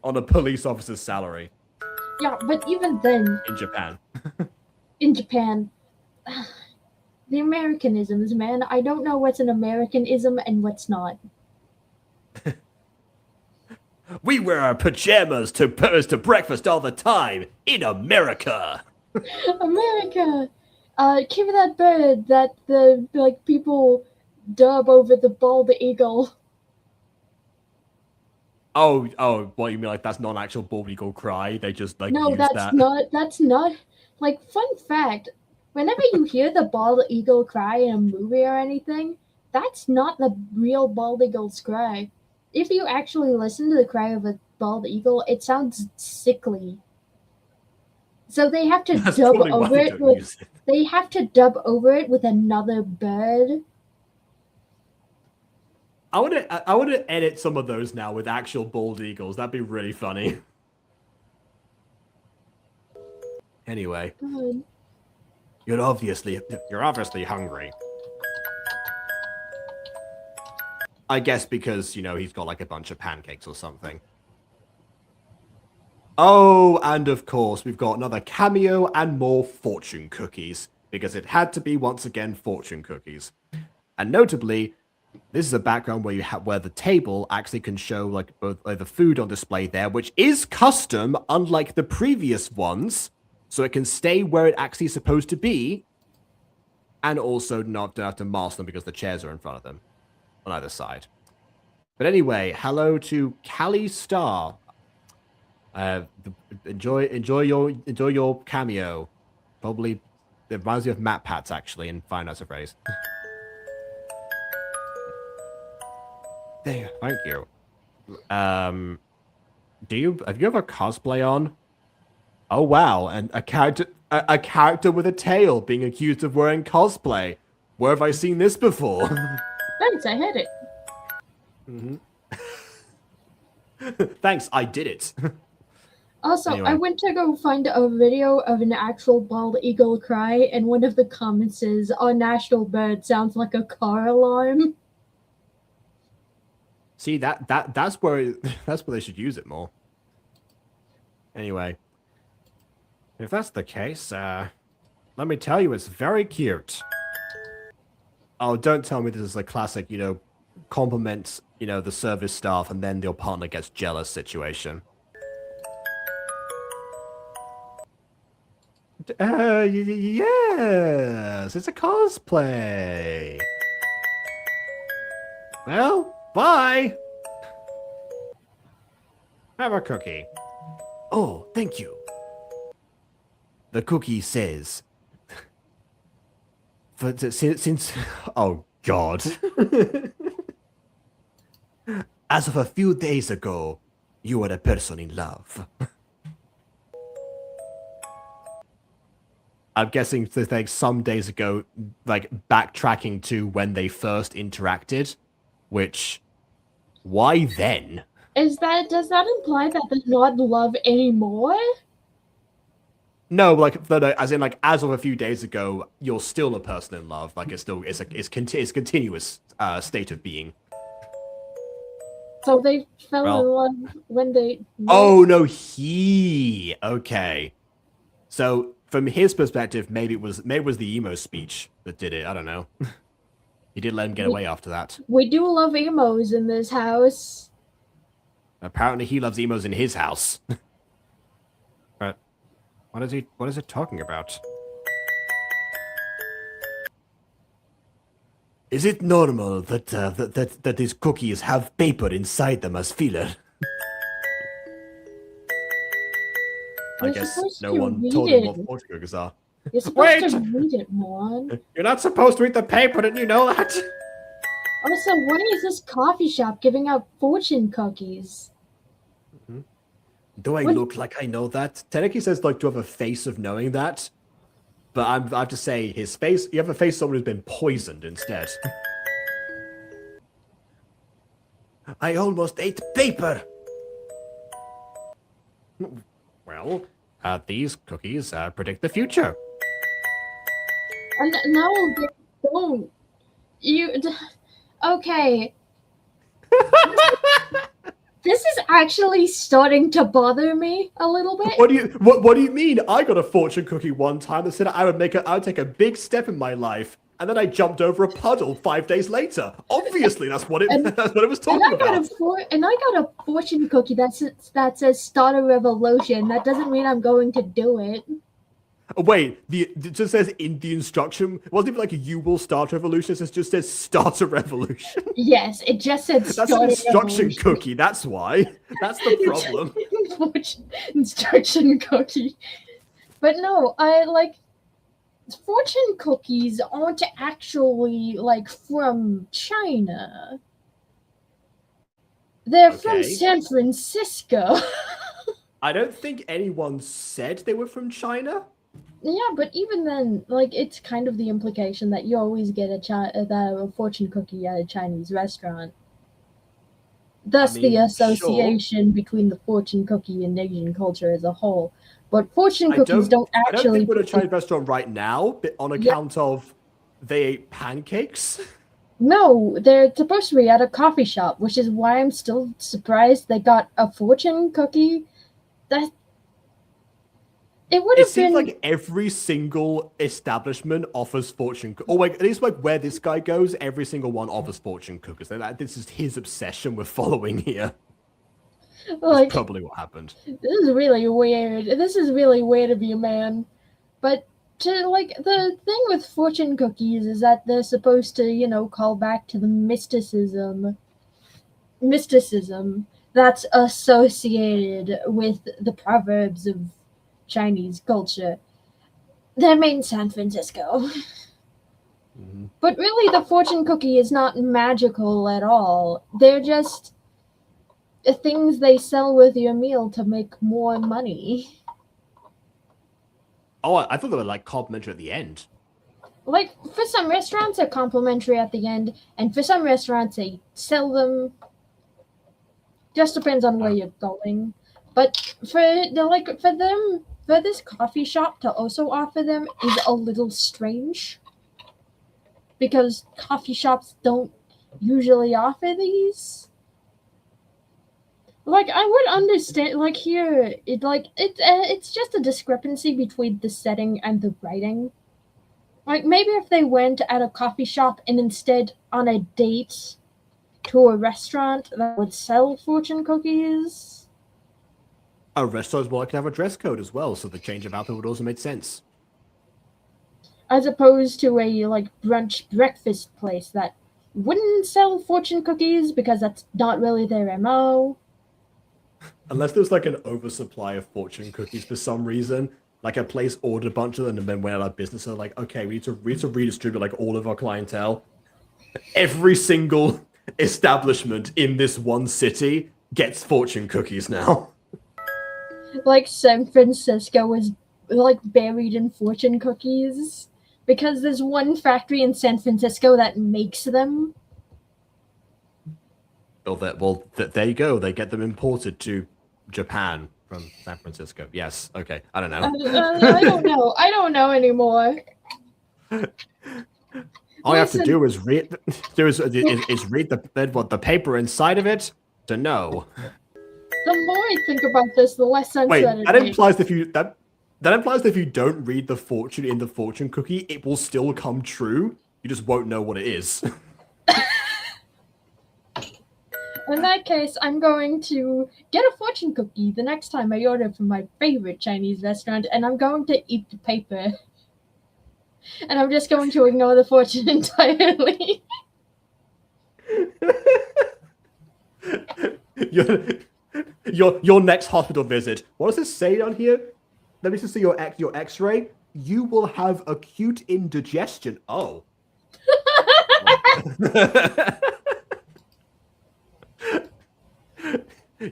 On a police officer's salary. Yeah, but even then... In Japan. in Japan... The Americanisms, man. I don't know what's an Americanism and what's not. We wear our pajamas to breakfast all the time in America. America! Give me that bird that the people dub over the bald eagle. Oh, what you mean? Like that's not an actual bald eagle cry? They just No, use that's that. not. That's not. Like, fun fact: whenever you hear the bald eagle cry in a movie or anything, that's not the real bald eagle's cry. If you actually listen to the cry of a bald eagle, it sounds sickly. So they have to That's dub probably why over they it don't with. use it. They have to dub over it with another bird. I want to edit some of those now with actual bald eagles. That'd be really funny. Anyway, God. you're obviously hungry. I guess because, he's got like a bunch of pancakes or something. Oh, and of course, we've got another cameo and more fortune cookies, because it had to be once again fortune cookies. And notably, this is a background where where the table actually can show like both the food on display there, which is custom, unlike the previous ones, so it can stay where it actually is supposed to be, and also not have to mask them because the chairs are in front of them on either side. But anyway, hello to Callie Star. Enjoy your cameo. Probably it reminds me of Matt Pats actually in Five Nights at Freddy's. There, thank you. Have you ever cosplay on? Oh wow, and a character with a tail being accused of wearing cosplay. Where have I seen this before? Thanks, I had it. Thanks, I did it. Also, Anyway. I went to go find a video of an actual bald eagle cry, and one of the comments is, "Our national bird sounds like a car alarm." See that's where they should use it more. Anyway, if that's the case, let me tell you, it's very cute. Oh, don't tell me this is a classic, compliment, the service staff, and then your partner gets jealous situation. Yes, it's a cosplay. Well, bye. Have a cookie. Oh, thank you. The cookie says, since oh God. As of a few days ago, you were a person in love. I'm guessing to think some days ago, like backtracking to when they first interacted, which, why then? Does that imply that they're not in love anymore? No, as in as of a few days ago, you're still a person in love. Like it's continuous state of being. So they fell in love when they. Oh no, okay. So from his perspective, maybe it was the emo speech that did it. I don't know. He did let him get away after that. We do love emos in this house. Apparently, he loves emos in his house. But what is it talking about? Is it normal that these cookies have paper inside them as filler? I guess no one told him what fortune cookies are. You're supposed to read it, man. You're not supposed to read the paper, didn't you know that? Also, why is this coffee shop giving out fortune cookies? Do I look like I know that? Technically says to have a face of knowing that. But I have to say, his face, you have a face of someone who's been poisoned instead. I almost ate paper! Well, these cookies predict the future. And no, they don't. Okay. This is actually starting to bother me a little bit. What do you mean? I got a fortune cookie one time that said I would take a big step in my life. and then I jumped over a puddle 5 days later. Obviously, that's what it was talking I about. got a fortune cookie that says "Start a revolution." That doesn't mean I'm going to do it. Wait, it just says in the instruction. It wasn't even like you will start a revolution. It just says start a revolution. Yes, it just said That's an instruction cookie. That's why. That's the problem. Instruction cookie. But no, I like fortune cookies aren't actually like from China. They're from San Francisco. I don't think anyone said they were from China. Yeah, but even then, like, it's kind of the implication that you always get a fortune cookie at a Chinese restaurant. Thus, the association between the fortune cookie and Asian culture as a whole. But fortune cookies don't actually. I don't think we're at a Chinese restaurant right now, but on account of they ate pancakes. No, they're supposed to be at a coffee shop, which is why I'm still surprised they got a fortune cookie. That it would have been. It seems like every single establishment offers fortune. Or like at least like where this guy goes, every single one offers fortune cookies. This is his obsession we're following here. Like, that's probably what happened. This is really weird. This is really weird of you, man. But the thing with fortune cookies is that they're supposed to, call back to the mysticism that's associated with the proverbs of Chinese culture. They're made in San Francisco. Mm-hmm. But really, the fortune cookie is not magical at all. They're just things they sell with your meal to make more money. Oh, I thought they were like complimentary at the end. Like, for some restaurants, they're complimentary at the end, and for some restaurants, they sell them. Just depends on where you're going. But for this coffee shop to also offer them is a little strange. Because coffee shops don't usually offer these. Like, I would understand, like, here, it's just a discrepancy between the setting and the writing. Like, maybe if they went at a coffee shop and instead on a date to a restaurant that would sell fortune cookies. A restaurant will have a dress code as well, so the change of outfit would also make sense. As opposed to a, brunch breakfast place that wouldn't sell fortune cookies because that's not really their MO. Unless there's like an oversupply of fortune cookies for some reason, like a place ordered a bunch of them and then went out of business. So like, okay, we need to redistribute like all of our clientele. Every single establishment in this one city gets fortune cookies now. Like San Francisco is like buried in fortune cookies because there's one factory in San Francisco that makes them. Well, there you go. They get them imported to Japan from San Francisco. Yes. Okay. I don't know. I don't know. I don't know anymore. All you have to do is read the paper inside of it to know. The more I think about this, the less sense that it makes. That implies that if you don't read the fortune in the fortune cookie, it will still come true. You just won't know what it is. In that case, I'm going to get a fortune cookie the next time I order from my favorite Chinese restaurant, and I'm going to eat the paper. And I'm just going to ignore the fortune entirely. Your next hospital visit. What does this say on here? Let me just see your X-ray. You will have acute indigestion. Oh.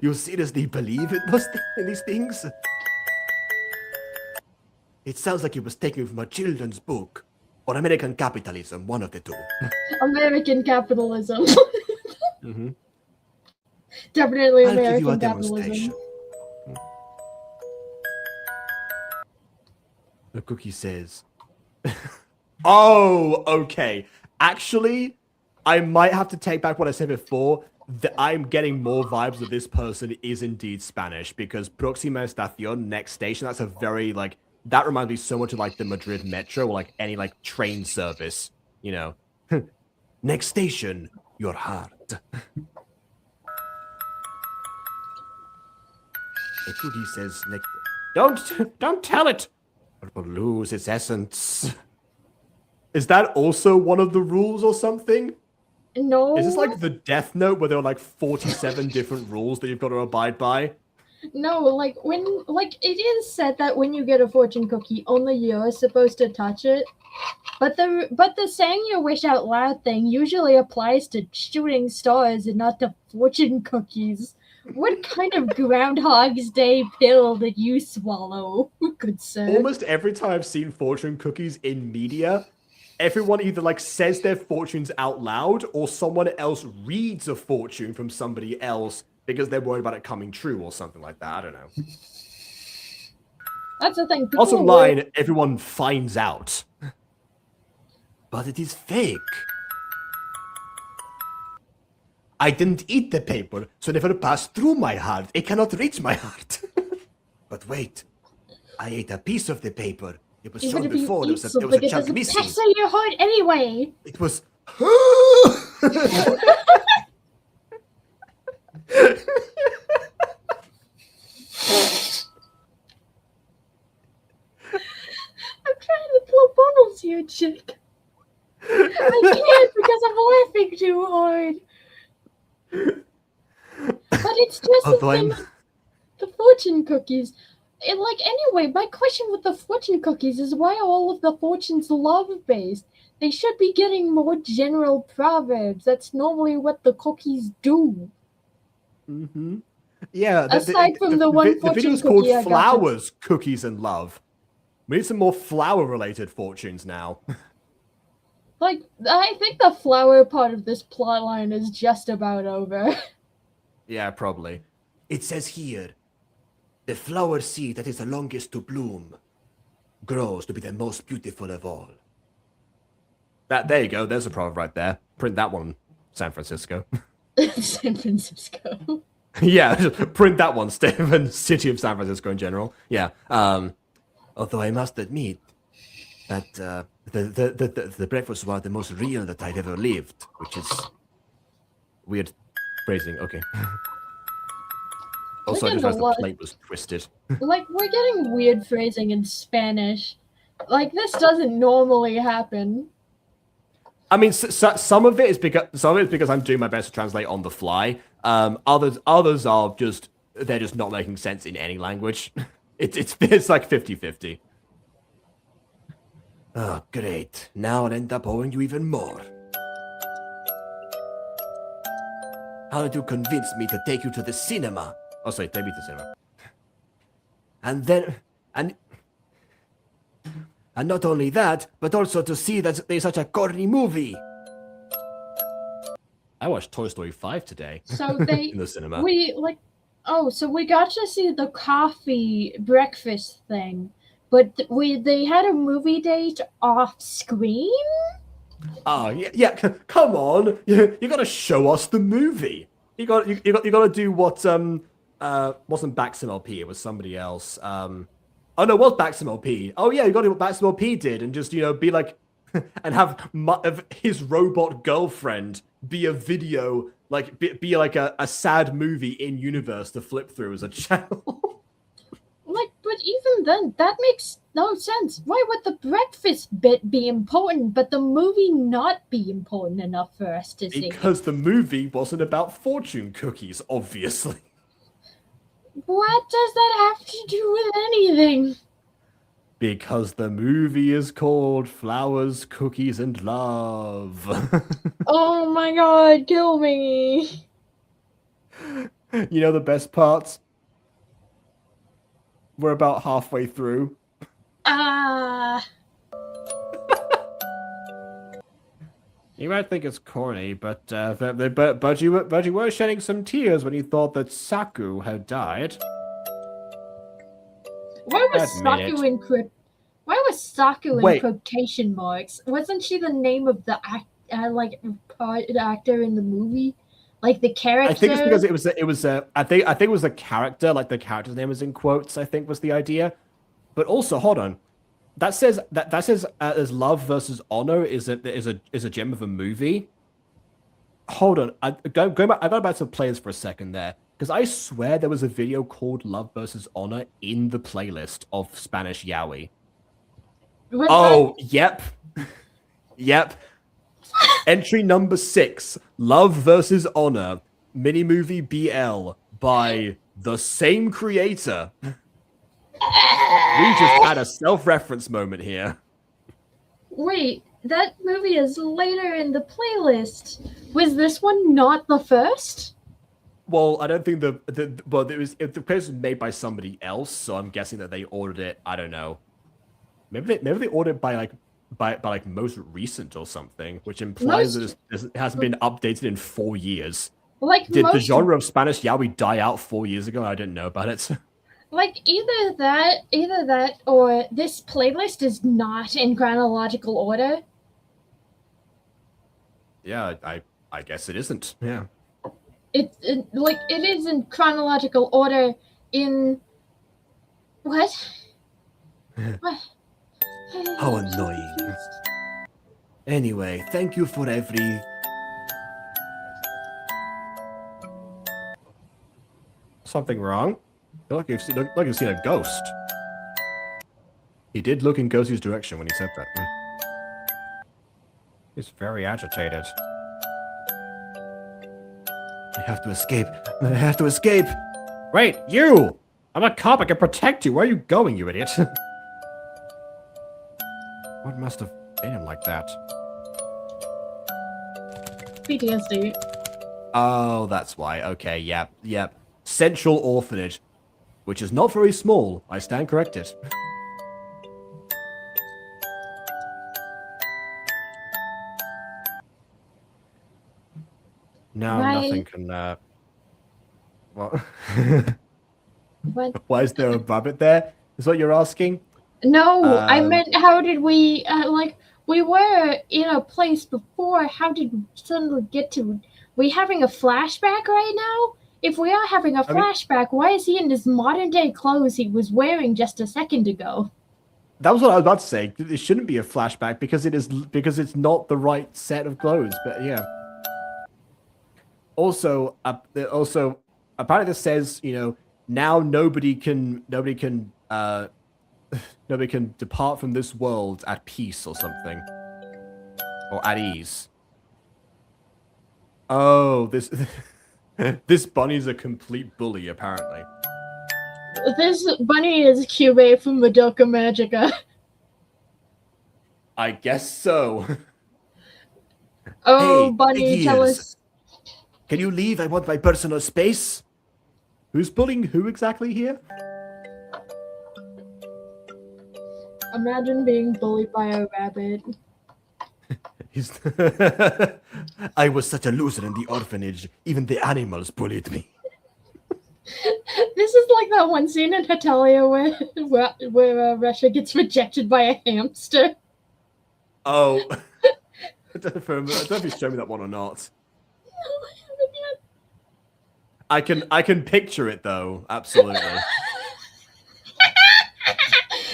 You seriously believe in these things? It sounds like it was taken from a children's book. Or American capitalism, one of the two. American capitalism. Mm-hmm. Definitely I'll American give you a capitalism. demonstration. The cookie says... Oh, okay. Actually, I might have to take back what I said before. I'm getting more vibes that this person is indeed Spanish, because Próxima Estación, next station, that's a very, that reminds me so much of, the Madrid Metro, or, any, train service. you know, next station, your heart. The cookie says, don't tell it, or it will lose its essence. Is that also one of the rules or something? No. Is this like the Death Note where there are like 47 different rules that you've got to abide by? No, like it is said that when you get a fortune cookie, only you're supposed to touch it. But the saying your wish out loud thing usually applies to shooting stars and not to fortune cookies. What kind of Groundhog's Day pill did you swallow, good sir? Almost every time I've seen fortune cookies in media, everyone either like says their fortunes out loud or someone else reads a fortune from somebody else because they're worried about it coming true or something like that. I don't know. That's the thing. Also, line, everyone finds out. But it is fake. I didn't eat the paper, so it never passed through my heart. It cannot reach my heart. But wait, I ate a piece of the paper. It was shown before. There was a chunk missing. Pass through your heart anyway. It was. I'm trying to blow bubbles here, chick. I can't because I'm laughing too hard. But it's just the thing. The fortune cookies. And like anyway, my question with the fortune cookies is why are all of the fortunes love-based? They should be getting more general proverbs. That's normally what the cookies do. Mm-hmm. Yeah. Aside from the one fortune video's cookie called Flowers, Cookies, and Love. We need some more flower-related fortunes now. Like, I think the flower part of this plotline is just about over. Yeah, probably. It says here, the flower seed that is the longest to bloom grows to be the most beautiful of all. There you go. There's a proverb right there. Print that one, San Francisco. San Francisco. Yeah, just print that one, Stephen. City of San Francisco in general. Yeah. Although I must admit that the breakfast was one of the most real that I've ever lived, which is weird phrasing. Okay. Also, I just realized the plate was twisted. Like, we're getting weird phrasing in Spanish. Like, this doesn't normally happen. I mean, some of it is because I'm doing my best to translate on the fly. Others are just they're just not making sense in any language. It's like 50-50. Oh, great. Now I'll end up owing you even more. How did you convince me to take you to the cinema? Oh, sorry, take me to the cinema. And not only that, but also to see that there's such a corny movie. I watched Toy Story 5 today. So they in the cinema. So we got to see the coffee breakfast thing, but they had a movie date off screen. Oh yeah. Come on, you got to show us the movie. You got to do what wasn't Baxim LP. It was somebody else. Oh no, it was Baxim LP. Oh yeah, you got to do what Baxim LP did, and just be like, and have his robot girlfriend be a video, like be like a sad movie in universe to flip through as a channel. Like, but even then, that makes no sense. Why would the breakfast bit be important, but the movie not be important enough for us to see? Because the movie wasn't about fortune cookies, obviously. What does that have to do with anything? Because the movie is called Flowers, Cookies, and Love. Oh my god, kill me. You know the best parts? We're about halfway through. You might think it's corny, but you were shedding some tears when you thought that Saku had died. Why was Saku in quotation marks? Wasn't she the name of the actor in the movie? Like the character? I think it's because I think it was the character, like the character's name was in quotes, I think was the idea. But also, hold on. that says as love versus honor is a gem of a movie. Hold on, going back. I got about to play this for a second there because I swear there was a video called "Love versus Honor" in the playlist of Spanish Yaoi. Oh, yep, yep. Entry number 6, Love versus Honor, mini movie BL by the same creator. We just had a self-reference moment here. Wait, that movie is later in the playlist. Was this one not the first? Well, I don't think the playlist was made by somebody else, so I'm guessing that they ordered it. I don't know. Maybe they ordered it by like most recent or something, which implies that it hasn't been updated in 4 years. Like Did the genre of Spanish Yaoi die out 4 years ago? I didn't know about it. Like either that or this playlist is not in chronological order. Yeah, I guess it isn't. Yeah. It is in chronological order in what? What? How annoying. Anyway, thank you for every... Something wrong? Look, you've seen a ghost. He did look in Ghostie's direction when he said that. He's very agitated. I have to escape. I have to escape. Wait, you! I'm a cop. I can protect you. Where are you going, you idiot? What must have made him like that? PTSD. Oh, that's why. Okay, yep. Central Orphanage, which is not very small. I stand corrected. No, nothing can, What? What? Why is there a rabbit there? Is what you're asking? No, I meant how did we, we were in a place before, how did we suddenly get to, we having a flashback right now? If we are having a flashback, why is he in his modern day clothes he was wearing just a second ago? That was what I was about to say. It shouldn't be a flashback because it's not the right set of clothes, but yeah. Also, apparently this says, now nobody can depart from this world at peace or something. Or at ease. Oh, this bunny's a complete bully, apparently. This bunny is Cube from Madoka Magica. I guess so. Oh, hey, bunny, tell us. Can you leave? I want my personal space. Who's bullying who exactly here? Imagine being bullied by a rabbit. I was such a loser in the orphanage. Even the animals bullied me. This is like that one scene in Hetalia where Russia gets rejected by a hamster. Oh. I don't know if you showed me that one or not. I can picture it though, absolutely.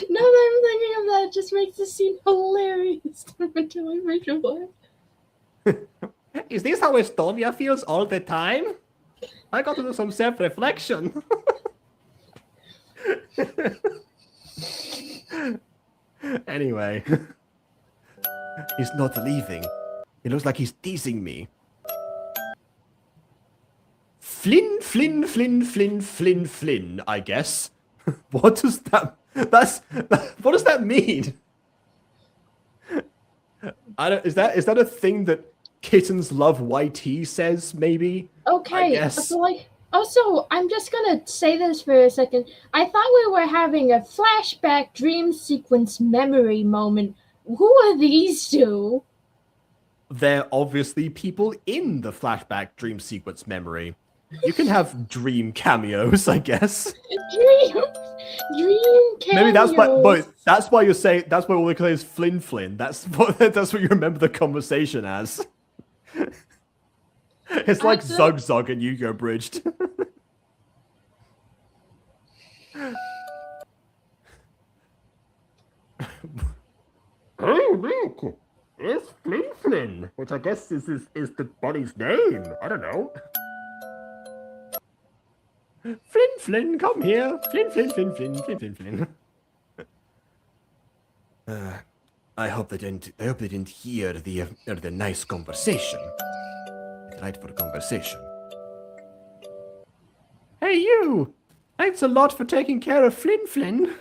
Now that I'm thinking of that, it just makes the scene hilarious until I visualize. Is this how Estonia feels all the time? I got to do some self-reflection. Anyway. He's not leaving. It looks like he's teasing me. Flynn, Flynn, Flynn, Flynn, Flynn, Flynn, I guess. What does that... what does that mean? Is that a thing that kittens love YT says, maybe? Okay, so also, I'm just gonna say this for a second. I thought we were having a flashback dream sequence memory moment. Who are these two? They're obviously people in the flashback dream sequence memory. You can have dream cameos, I guess. Dream cameos. Maybe that's why you're saying, that's why all they call it is Flynn Flynn. That's what you remember the conversation as. It's like Zug Zug and Yu-Gi-Oh! Bridged. Hey, look! It's Flin Flin, which I guess is the body's name. I don't know. Flin Flin, come here. Flin Flin Flin Flin Flin Flin Flin. I hope they didn't hear the nice conversation. The delightful conversation. Hey you! Thanks a lot for taking care of Flin Flin.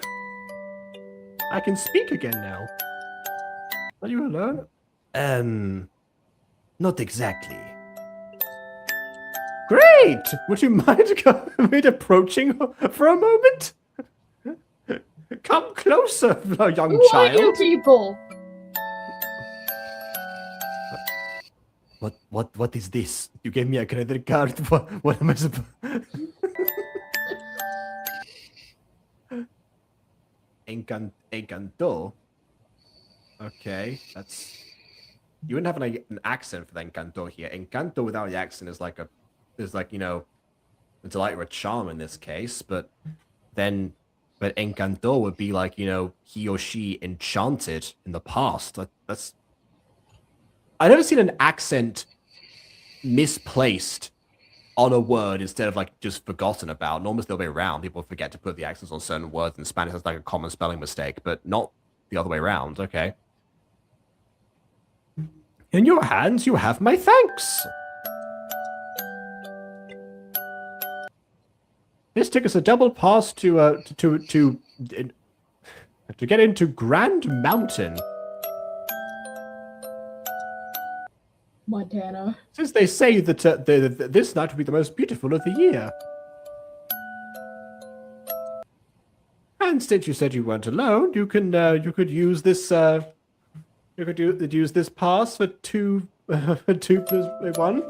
I can speak again now. Are you alone? Not exactly. Great! Would you mind approaching for a moment? Come closer, young Who child. are you people? What is this? You gave me a credit card. What am I supposed? Encanto. Okay, that's. You wouldn't have an accent for the Encanto here. Encanto without the accent is like you know, a delight or a charm in this case. But Encanto would be like, you know, he or she enchanted in the past. That's. I've never seen an accent misplaced on a word instead of like just forgotten about. Normally it's the other way around. People forget to put the accents on certain words in Spanish. That's like a common spelling mistake, but not the other way around. Okay. In your hands, you have my thanks. This ticket's a double pass to get into Grand Mountain. Montana. Since they say that this night will be the most beautiful of the year. And since you said you weren't alone, you could use this use this pass for two for 2 plus 1.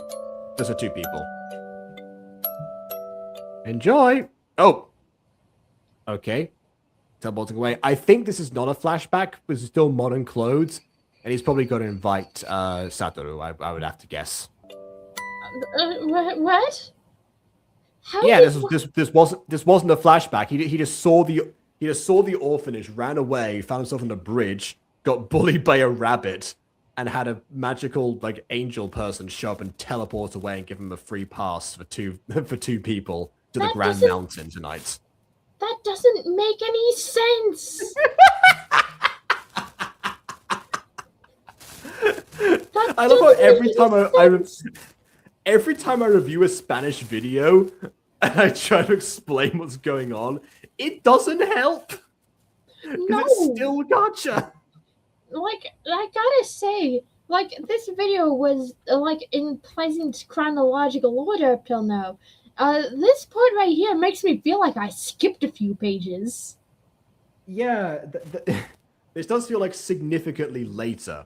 Those are 2 people. Enjoy. Oh. Okay. Teleporting away. I think this is not a flashback. This is still modern clothes. And he's probably going to invite Satoru, I would have to guess. What? How Yeah, this wasn't a flashback. He just saw the orphanage, ran away, found himself on a bridge, got bullied by a rabbit, and had a magical like angel person show up and teleport away and give him a free pass for two people to the Grand Mountain tonight. That doesn't make any sense. I love how every time I review a Spanish video and I try to explain what's going on, it doesn't help. No. It's still Gacha. Like, I gotta say, like, this video was, like, in pleasant chronological order up till now. This part right here makes me feel like I skipped a few pages. Yeah, this does feel like significantly later.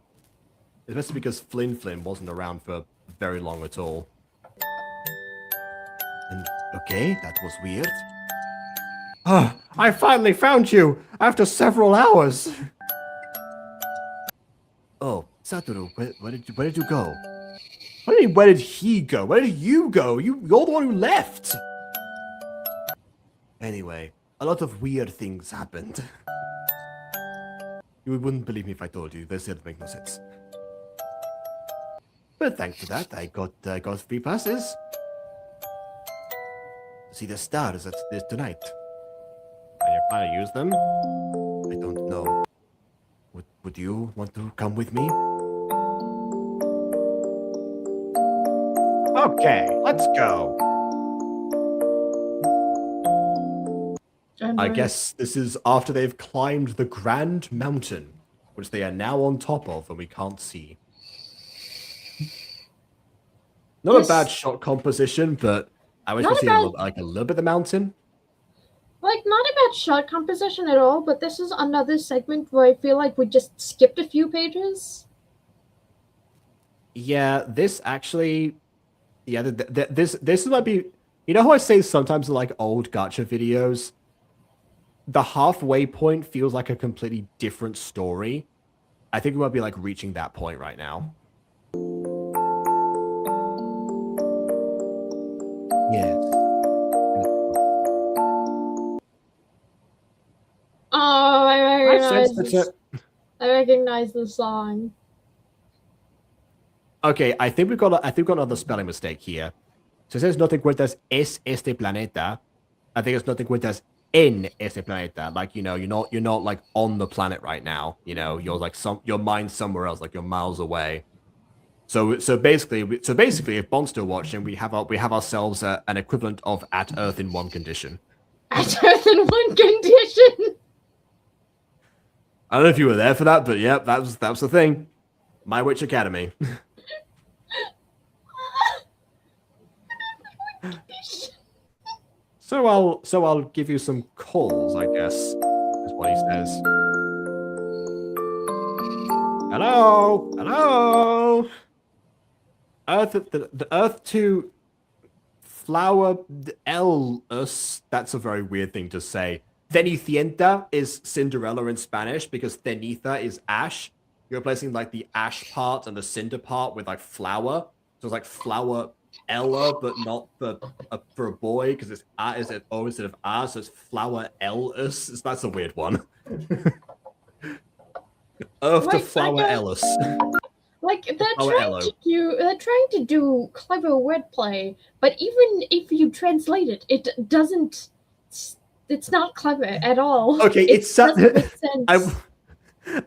Especially because Flin Flin wasn't around for very long at all. And, okay, that was weird. Ah, I finally found you after several hours. Oh, Satoru, where did you go? What do you mean, where did he go? Where did you go? You're the one who left. Anyway, a lot of weird things happened. You wouldn't believe me if I told you. This didn't make no sense. But thanks to that, I got free passes. See the stars at this tonight. Are you planning to use them? I don't know. Would you want to come with me? Okay, let's go. I guess this is after they've climbed the Grand Mountain, which they are now on top of and we can't see. Not a bad shot composition, but I wish we see a little bit of the mountain. Like, not a bad shot composition at all, but this is another segment where I feel like we just skipped a few pages. Yeah, this actually... Yeah, this might be... You know how I say sometimes in, like, old gacha videos, the halfway point feels like a completely different story? I think we might be, like, reaching that point right now. Yes. Oh, I sense that I recognize the song. Okay, I think we've got another spelling mistake here. So it says no te encuentras es este planeta. I think it's no te encuentras en este planeta. Like, you're not like on the planet right now. You're like your mind's somewhere else, like you're miles away. So basically, if Bond's still watching, we have ourselves an equivalent of at Earth in one condition. At Earth in one condition. I don't know if you were there for that, but yep, that was the thing. My Witch Academy. So I'll give you some calls, I guess, is what he says. Hello, hello. The Earth to flower us. That's a very weird thing to say. Cenicienta is Cinderella in Spanish because ceniza is ash. You're replacing like the ash part and the cinder part with like flower. So it's like flower Ella, but not for a boy because it's A is it O instead of A, so it's flower Ellis. That's a weird one. Earth to flower Ellis. Like they're trying to do clever wordplay, but even if you translate it, it doesn't. It's not clever at all. Okay, it doesn't make sense.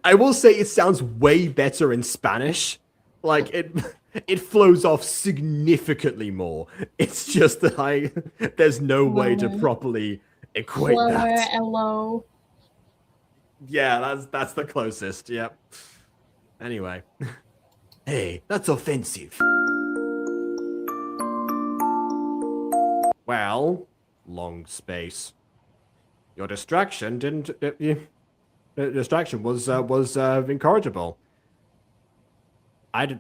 I will say it sounds way better in Spanish. Like it flows off significantly more. It's just that there's no way to properly equate that. Hello. Yeah, that's the closest. Yep. Anyway. Hey, that's offensive. Well, long space. Your distraction didn't. The distraction was incorrigible. I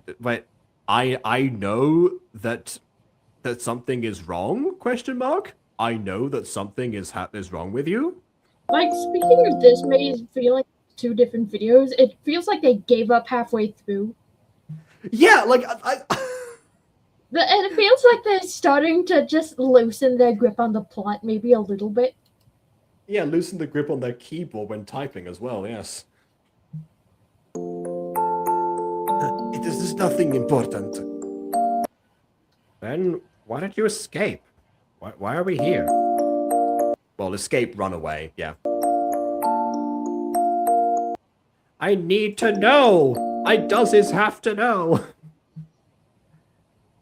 know that something is wrong? Question mark. I know that something is wrong with you. Like, speaking of this, may feel like two different videos. It feels like they gave up halfway through. Yeah, like it feels like they're starting to just loosen their grip on the plot, maybe a little bit. Yeah, loosen the grip on their keyboard when typing as well. Yes. It is nothing important. Then why did you escape? Why are we here? Well, escape, run away. Yeah. I need to know. I does have to know.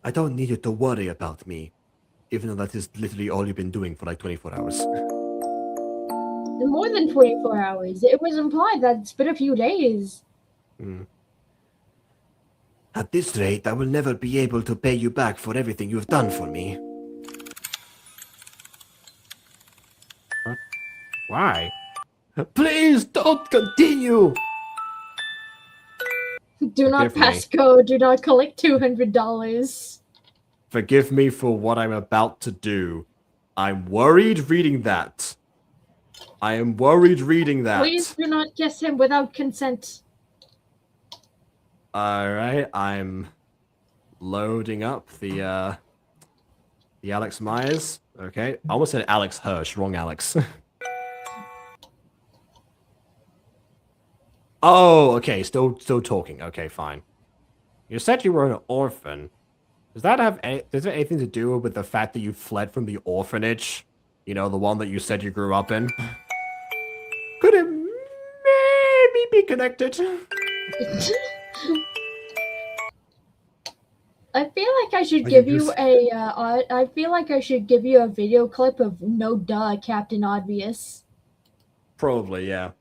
I don't need you to worry about me, even though that is literally all you've been doing for like 24 hours. More than 24 hours. It was implied that it's been a few days. At this rate, I will never be able to pay you back for everything you've done for me. What? Why? Please don't continue! Do not pass go. Do not collect $200. Forgive me for what I'm about to do. I'm worried reading that. I am worried reading that. Please do not kiss him without consent. Alright, I'm loading up the Alex Myers. Okay, I almost said Alex Hirsch. Wrong Alex. Oh, okay, still talking. Okay, fine. You said you were an orphan. Does it have anything to do with the fact that you fled from the orphanage? You know, the one that you said you grew up in? Could it maybe be connected? I feel like I should give you a. I feel like I should give you a video clip of no duh, Captain Obvious. Probably, yeah.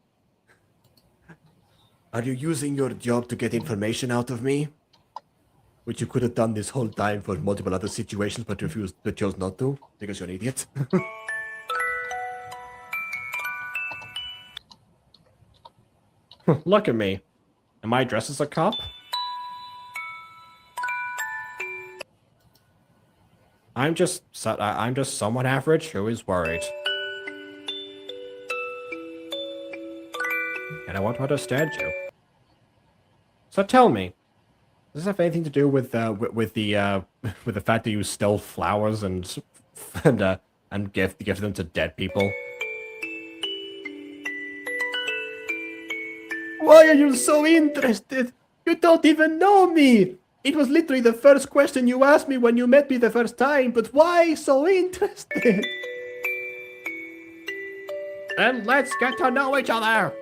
Are you using your job to get information out of me? Which you could have done this whole time for multiple other situations, but chose not to because you're an idiot. Look at me. Am I dressed as a cop? I'm just someone average who is worried. And I want to understand you. So tell me, does this have anything to do with the fact that you stole flowers and give them to dead people? Why Why are you so interested? You don't even know me. It was literally the first question you asked me when you met me the first time, but why so interested? And let's get to know each other.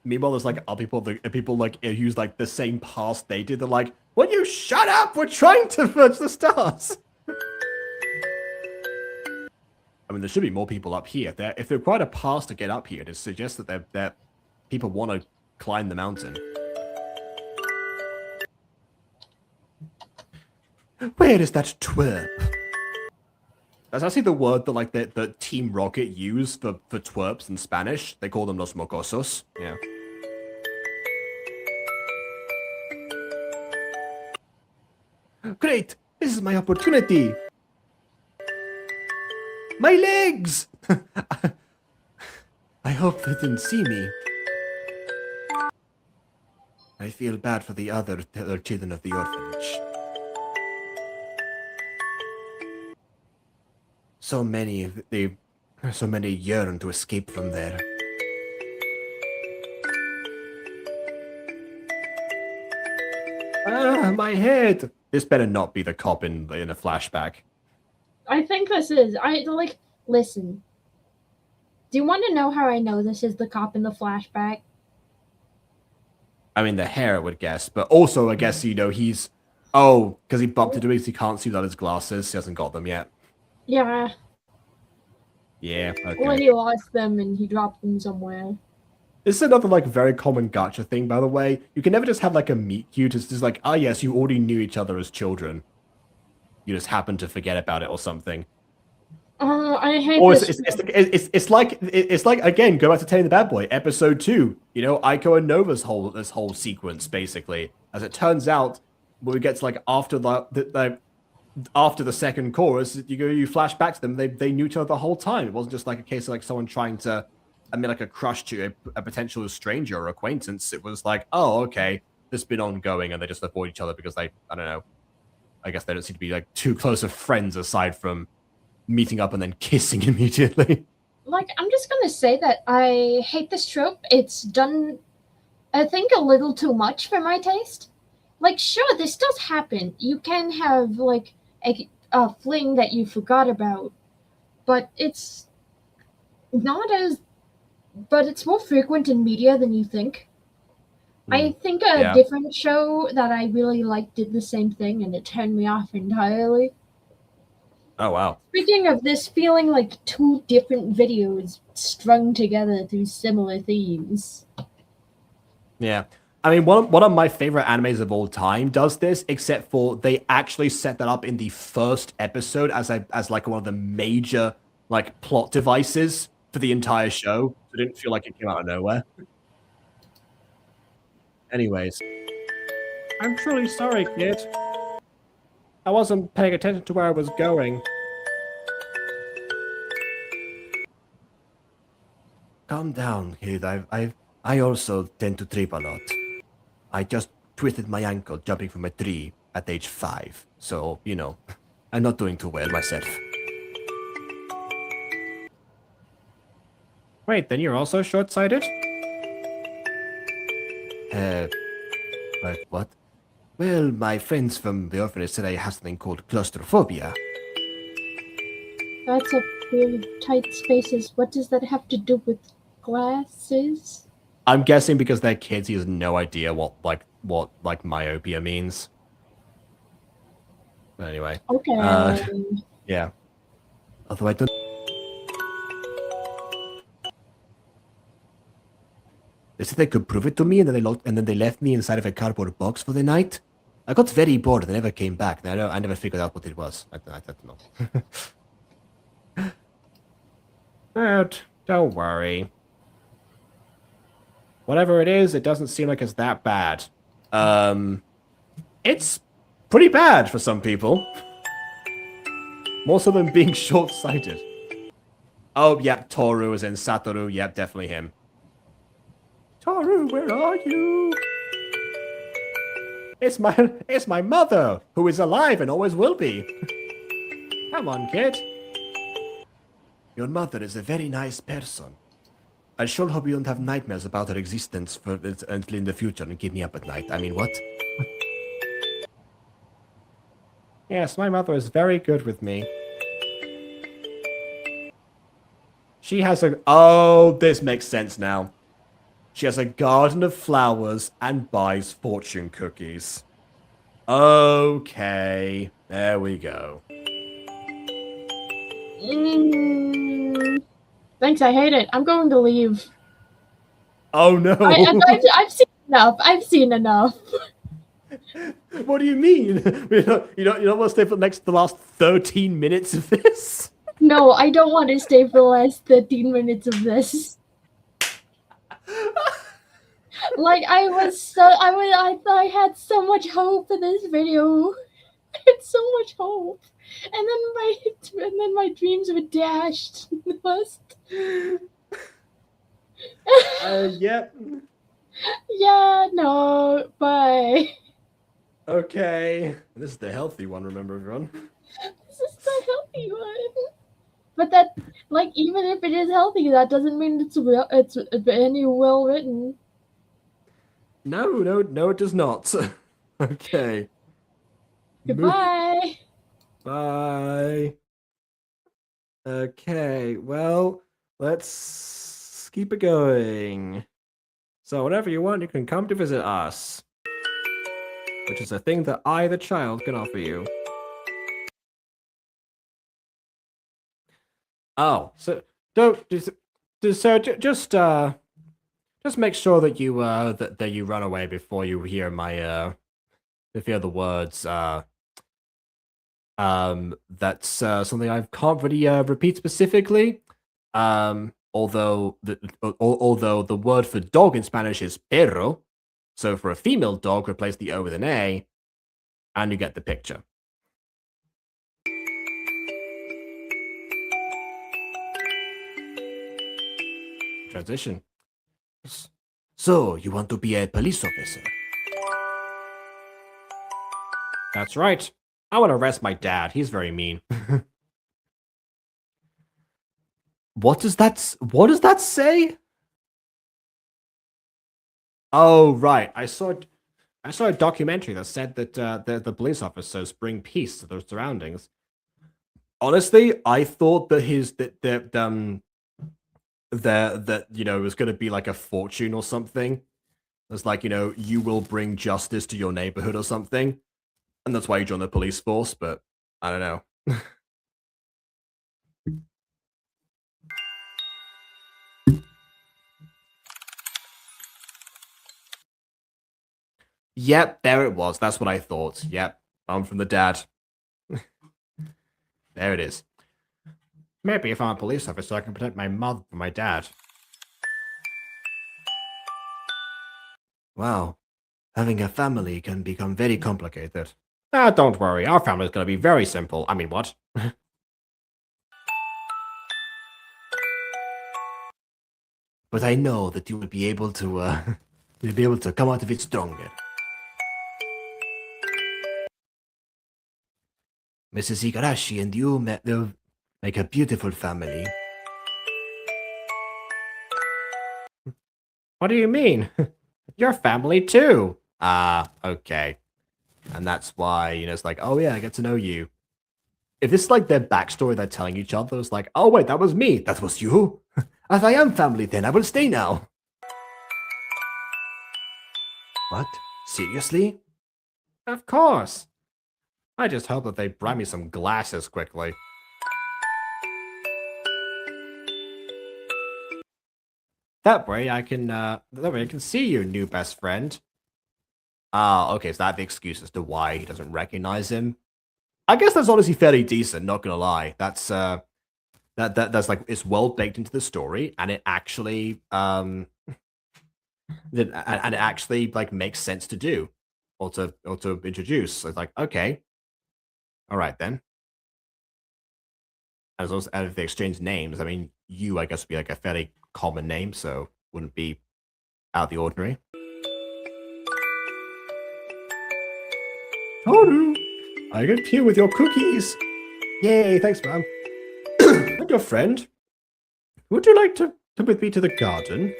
Meanwhile, there's like other people like use like the same past they did. They're like, "Will you shut up? We're trying to merge the stars." I mean, there should be more people up here. If they're quite a pass to get up here, it suggests that people want to climb the mountain. Where is that twerp? That's actually the word that like the Team Rocket use for twerps in Spanish. They call them los mocosos. Yeah. Great! This is my opportunity! My legs! I hope they didn't see me. I feel bad for the other children of the orphanage. So many yearn to escape from there. Ah, my head! This better not be the cop in a flashback. I think this is. Listen. Do you want to know how I know this is the cop in the flashback? I mean, the hair, I would guess. But also, I guess, he's... Oh, because he bumped into it because he can't see without his glasses. He hasn't got them yet. Yeah. Yeah, okay. When he lost them and he dropped them somewhere. This is another, very common gacha thing, by the way. You can never just have, a meet cute. It's just like, yes, you already knew each other as children. You just happened to forget about it or something. I hate or this. It's like, again, go back to Taming the Bad Boy, episode 2. Aiko and Nova's this whole sequence, basically. As it turns out, when we get to, after the second chorus, you flash back to them, they knew each other the whole time. It wasn't just a case of someone trying to a crush to a potential stranger or acquaintance. It was like, oh, okay, this has been ongoing, and they just avoid each other because I don't know. I guess they don't seem to be too close of friends aside from meeting up and then kissing immediately. I'm just gonna say that I hate this trope. It's done, I think, a little too much for my taste. Sure, this does happen. You can have a fling that you forgot about, but it's not as. But it's more frequent in media than you think. I think a different show that I really liked did the same thing, and it turned me off entirely. Oh, wow. Speaking of this feeling like two different videos strung together through similar themes. Yeah. I mean, one of my favorite animes of all time does this, except for they actually set that up in the first episode as one of the major plot devices for the entire show. It didn't feel like it came out of nowhere. Anyways. I'm truly sorry, kid. I wasn't paying attention to where I was going. Calm down, kid. I also tend to trip a lot. I just twisted my ankle jumping from a tree at age 5. So, I'm not doing too well myself. Wait, then you're also short-sighted? What? Well, my friends from the orphanage said I have something called claustrophobia. That's a really tight spaces. What does that have to do with glasses? I'm guessing because they're kids, he has no idea what myopia means. But anyway. Okay. Yeah. Although I don't. They said they could prove it to me, and then they left me inside of a cardboard box for the night. I got very bored and never came back. I never figured out what it was. I don't know. But don't worry. Whatever it is, it doesn't seem like it's that bad. It's pretty bad for some people. More so than being short-sighted. Oh, yeah, Toru is in Satoru. Yep, definitely him. Toru, where are you? It's my mother, who is alive and always will be. Come on, kid. Your mother is a very nice person. I sure hope you don't have nightmares about her existence for until in the future and keep me up at night. I mean, what? Yes, my mother is very good with me. She has a... Oh, this makes sense now. She has a garden of flowers and buys fortune cookies. Okay, there we go. Thanks, I hate it. I'm going to leave. Oh no! I've seen enough. I've seen enough. What do you mean? You don't want to stay for the last 13 minutes of this? No, I don't want to stay for the last 13 minutes of this. Like I had so much hope for this video. I had so much hope, and then my dreams were dashed. Yep. Yeah, no, bye. Okay. This is the healthy one, remember, everyone? This is the healthy one. But that, like, even if it is healthy, that doesn't mean it's any well written. No, it does not. Okay. Goodbye. Bye. Okay, well, let's keep it going. So whenever you want, you can come to visit us. Which is a thing that I, the child, can offer you. Oh, so just make sure that you that you run away before you hear my the words that's something I can't really repeat specifically. Although the word for dog in Spanish is perro, so for a female dog, replace the O with an A, and you get the picture. Transition. So, you want to be a police officer? That's right. I want to arrest my dad. He's very mean. What does that say? Oh, right. I saw a documentary that said that the police officers bring peace to their surroundings. Honestly, I thought that that it was going to be like a fortune or something. It's like, you will bring justice to your neighborhood or something, and that's why you join the police force. But I don't know. Yep, there it was. That's what I thought. Yep, I'm from the dad. There it is. Maybe if I'm a police officer, I can protect my mother from my dad. Wow, having a family can become very complicated. Ah, don't worry. Our family's gonna be very simple. I mean, what? But I know that you will be able to, you'll be able to come out of it stronger. Mrs. Igarashi and you will make a beautiful family. What do you mean? Your family too. Ah, okay. And that's why, it's like, oh yeah, I get to know you. If this is like their backstory they're telling each other, it's like, oh wait, that was me. That was you? As I am family then, I will stay now. What? Seriously? Of course. I just hope that they bring me some glasses quickly. That way I can see your new best friend. Ah, okay, so that's the excuse as to why he doesn't recognize him. I guess that's honestly fairly decent, not gonna lie. That's that's like, it's well baked into the story, and it actually and it actually like makes sense to do or to introduce. So it's like, okay. All right then. As long as they exchange names, I mean, you, I guess, would be like a fairly common name, so wouldn't be out of the ordinary. Toru, I get here with your cookies. Yay, thanks, ma'am. And your friend. Would you like to Come with me to the garden.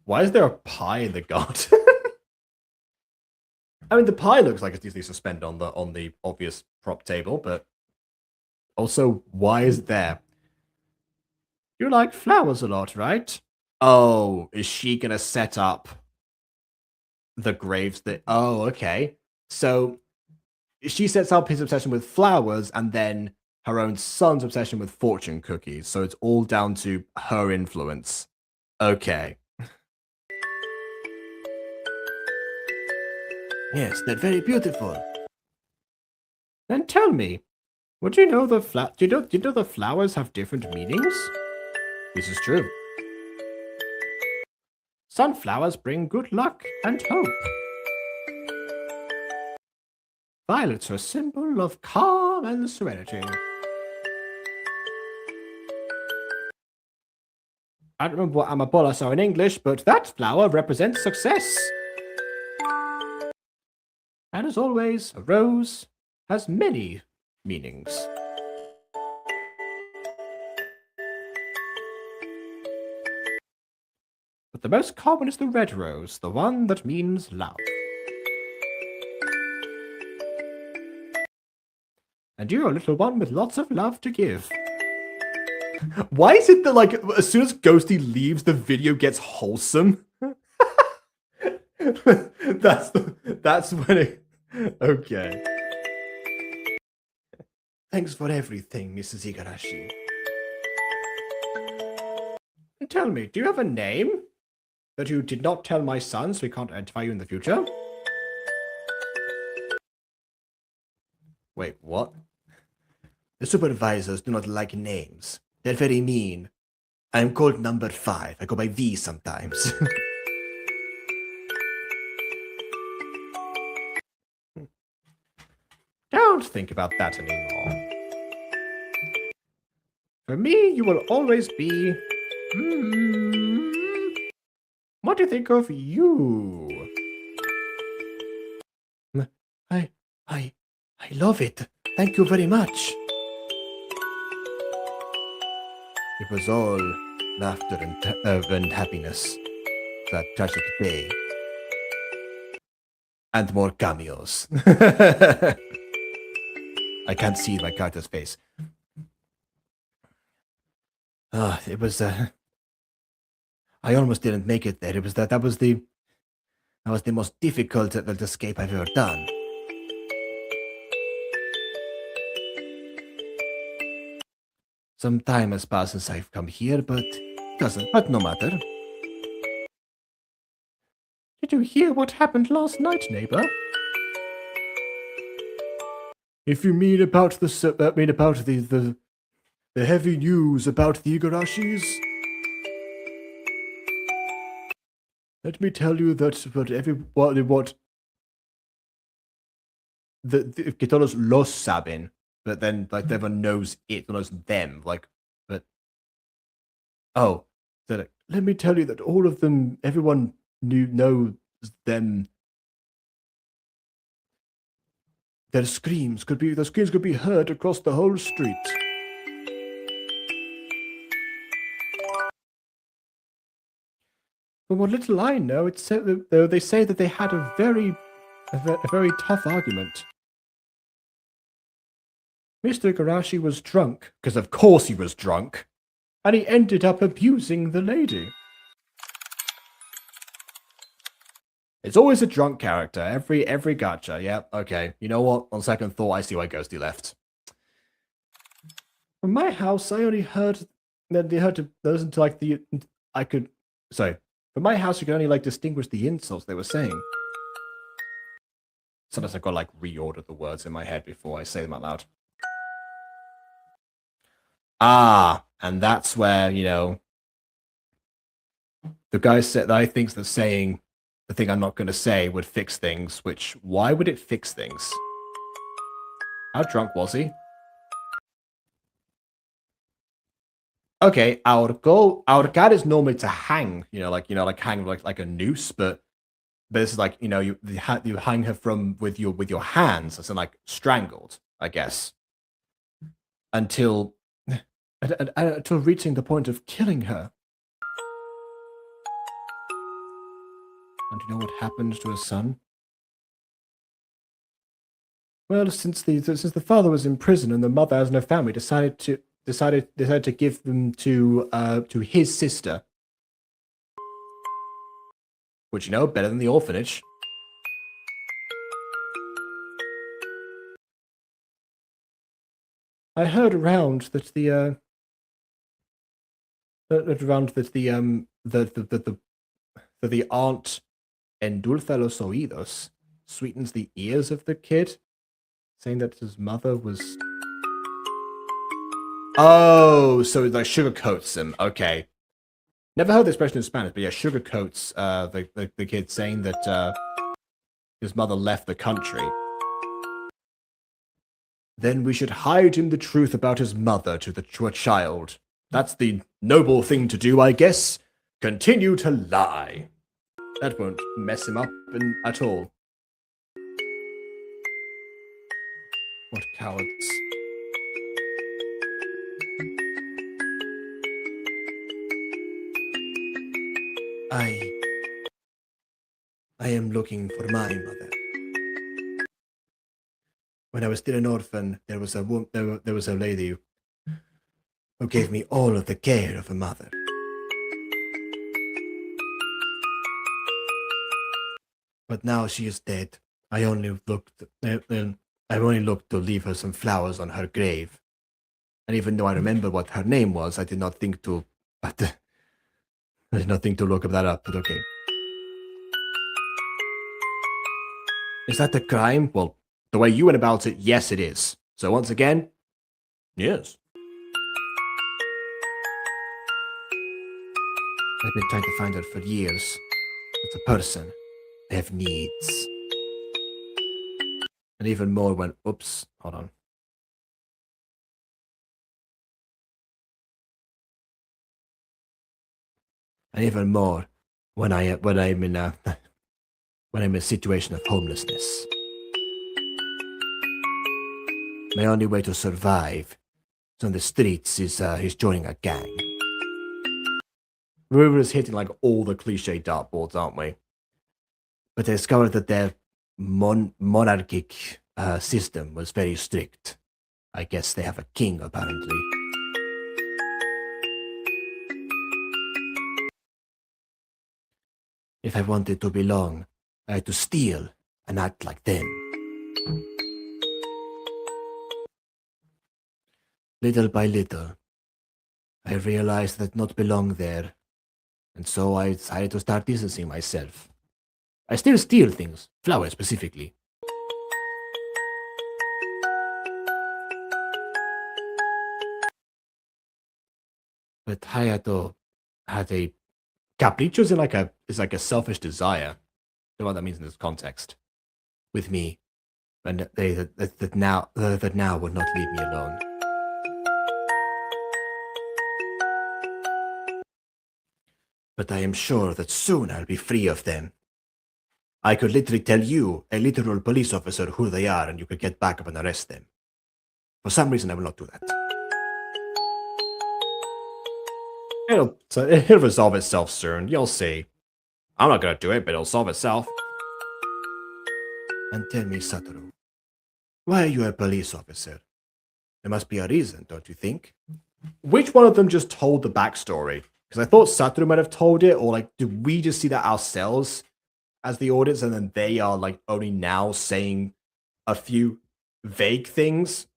Why is there a pie in the garden? I mean, the pie looks like it's easily suspended on the obvious prop table, but also, why is it there? You like flowers a lot, right? Oh, is she gonna set up the graves that... Oh, okay. So she sets up his obsession with flowers and then her own son's obsession with fortune cookies. So it's all down to her influence. Okay. Yes, they're very beautiful. Then tell me, would you know do you know the flowers have different meanings? This is true. Sunflowers bring good luck and hope. Violets are a symbol of calm and serenity. I don't remember what amapolas are in English, but that flower represents success. And as always, a rose has many meanings. But the most common is the red rose, the one that means love. And you're a little one with lots of love to give. Why is it that, like, as soon as Ghosty leaves, the video gets wholesome? That's when it... Okay. Thanks for everything, Mrs. Igarashi. Tell me, do you have a name that you did not tell my son so we can't identify you in the future? Wait, what? The supervisors do not like names. They're very mean. I'm called number 5. I go by V sometimes. Don't think about that anymore. For me, you will always be... What do you think of you? I love it. Thank you very much. It was all laughter and happiness. That tragic day. And more cameos. I can't see my character's face. It was, I almost didn't make it there. It was that was the most difficult escape I've ever done. Some time has passed since I've come here, but no matter. Did you hear what happened last night, neighbor? If you mean about the heavy news about the Igarashis, let me tell you that que todos los saben, but then like everyone knows it, knows them, like, but oh, so let me tell you that all of them, everyone knows them. Their screams could be heard across the whole street. From what little I know, they say that they had a very tough argument. Mr. Igarashi was drunk, because of course he was drunk, and he ended up abusing the lady. It's always a drunk character, every gacha. Yeah, okay. You know what? On second thought, I see why Ghosty left. From my house, I only heard that they heard to listen to like from my house, you can only like distinguish the insults they were saying. Sometimes I've got to like reorder the words in my head before I say them out loud. Ah, and that's where, you know, the guy said that I think that saying the thing I'm not going to say would fix things, which, why would it fix things? How drunk was he? Okay, our guide is normally to hang, hang like a noose, but this is like, you hang her with your hands, as in like strangled, I guess. Until until reaching the point of killing her. And do you know what happened to her son? Well, since the father was in prison and the mother has no family, decided to give them to his sister. Which, you know, better than the orphanage. I heard around that the aunt endulza los oídos, sweetens the ears of the kid, saying that his mother was. Oh, so it like sugarcoats him. Okay. Never heard the expression in Spanish, but yeah, sugarcoats the kid, saying that his mother left the country. Then we should hide him the truth about his mother to a child. That's the noble thing to do, I guess. Continue to lie. That won't mess him up at all. What cowards. I am looking for my mother. When I was still an orphan, there was a lady who gave me all of the care of a mother. But now she is dead. I only looked to leave her some flowers on her grave. And even though I remember what her name was, I did not think to look that up, but okay. Is that the crime? Well, the way you went about it, yes it is. So once again, yes. I've been trying to find her for years. It's a person. I have needs. And even more when, oops, hold on. And even more when I'm in a situation of homelessness. My only way to survive on the streets is joining a gang. We're just hitting like all the cliche dartboards, aren't we? But I discovered that their monarchic system was very strict. I guess they have a king, apparently. If I wanted to belong, I had to steal and act like them. Little by little, I realized that not belong there, and so I decided to start distancing myself. I still steal things, flowers specifically. But Hayato had a capricho is like a selfish desire. I don't know what that means in this context. With me, and that now would not leave me alone. But I am sure that soon I'll be free of them. I could literally tell you, a literal police officer, who they are, and you could get back up and arrest them. For some reason, I will not do that. It'll resolve itself soon. You'll see. I'm not gonna do it, but it'll solve itself. And tell me, Satoru, why are you a police officer? There must be a reason, don't you think? Which one of them just told the backstory? Because I thought Satoru might have told it, or like, did we just see that ourselves as the audience, and then they are like only now saying a few vague things?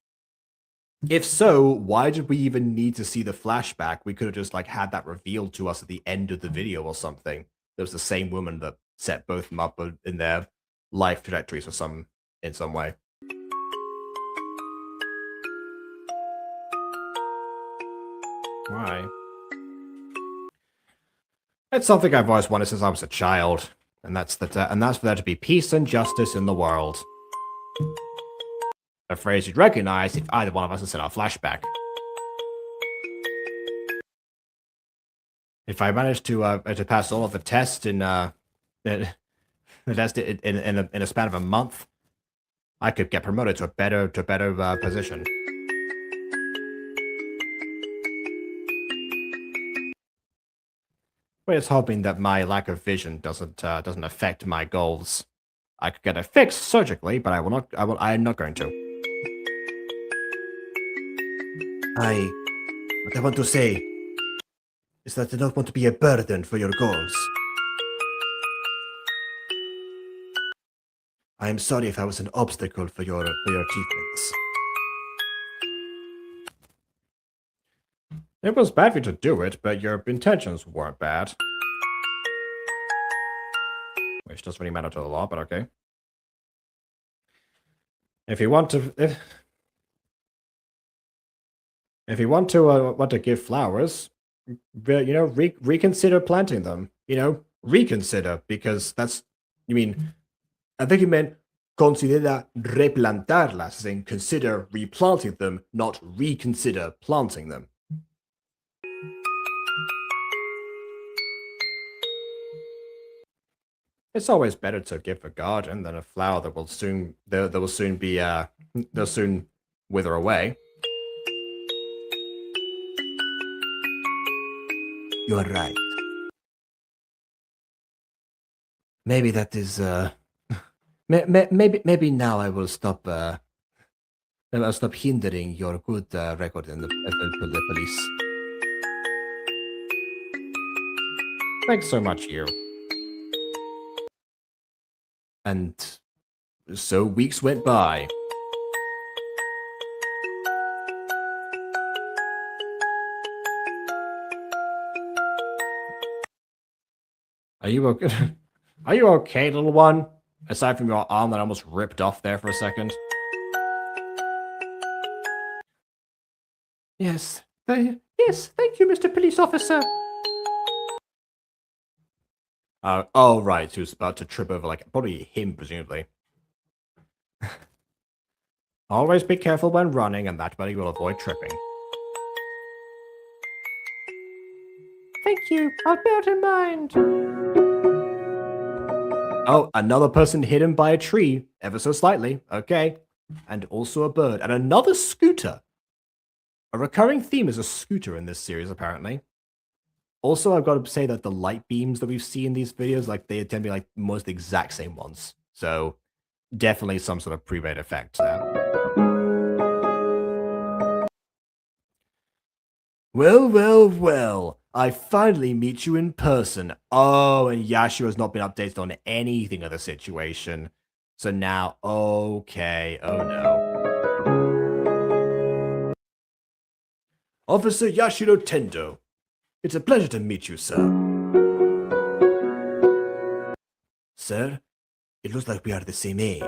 If so, why did we even need to see the flashback? We could have just like had that revealed to us at the end of the video or something. It was the same woman that set both of them up in their life trajectories in some way. Why? It's something I've always wanted since I was a child, and that's for there to be peace and justice in the world. A phrase you'd recognize if either one of us had sent our flashback. If I managed to pass all of the tests in a span of a month, I could get promoted to a better position. We're just hoping that my lack of vision doesn't affect my goals. I could get it fixed surgically, but I will not. I am not going to. What I want to say is that I don't want to be a burden for your goals. I am sorry if I was an obstacle for your achievements. It was bad for you to do it, but your intentions weren't bad. Which doesn't really matter to the law, but okay. If you want to, if you want to give flowers, reconsider planting them. Reconsider, because that's. You mean, I think you meant considera replantarlas, as in consider replanting them, not reconsider planting them. It's always better to give a garden than a flower that will soon they'll soon wither away. You are right. Maybe that is maybe now I will stop I'll stop hindering your good record in the police. Thanks so much, you. And so weeks went by. Are you okay? Are you okay, little one? Aside from your arm that almost ripped off there for a second. Yes. Yes, thank you, Mr. Police Officer. Oh, right, who's about to trip over, probably him, presumably. Always be careful when running, and that way you will avoid tripping. Thank you, I'll bear it in mind. Oh, another person hidden by a tree, ever so slightly, okay. And also a bird, and another scooter. A recurring theme is a scooter in this series, apparently. Also, I've got to say that the light beams that we see in these videos, they tend to be almost the exact same ones. So, definitely some sort of pre-made effect there. Well. I finally meet you in person. Oh, and Yashio has not been updated on anything of the situation. So now, okay, oh no. Officer Yashiro Tendo. It's a pleasure to meet you, sir. Sir, it looks like we are the same age.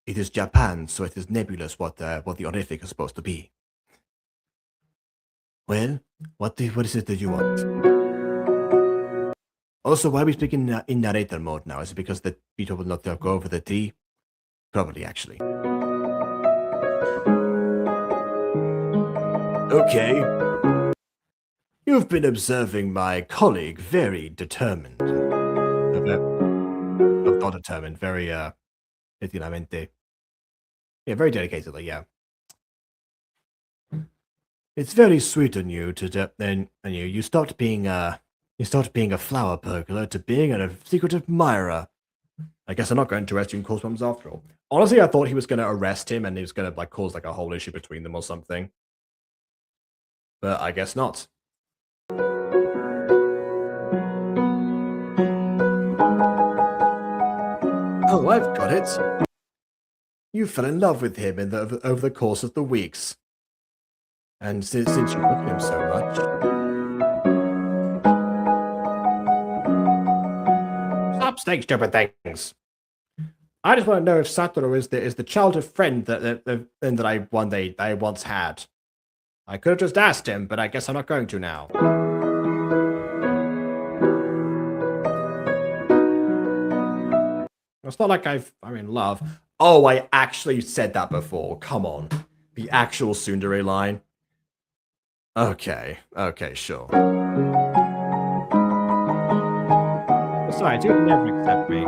It is Japan, so it is nebulous what the honorific is supposed to be. Well, what is it that you want? Also, why are we speaking in narrator mode now? Is it because the Beetle will not go over the tree? Probably, actually. Okay. You've been observing my colleague very determined. Not determined, very, definitivamente. Yeah, very dedicatedly, yeah. It's very sweet on you to you stopped being a flower burglar to being a secret admirer. I guess I'm not going to arrest you and cause problems after all. Honestly, I thought he was going to arrest him and he was going to cause a whole issue between them or something. But I guess not. Oh, I've got it. You fell in love with him over the course of the weeks. And since you look at him so much... Stop saying stupid things! I just want to know if Satoru is the childhood friend that I once had. I could have just asked him, but I guess I'm not going to now. It's not like I'm in love. Oh, I actually said that before. Come on. The actual tsundere line. Okay, sure. Besides, you'd never accept me.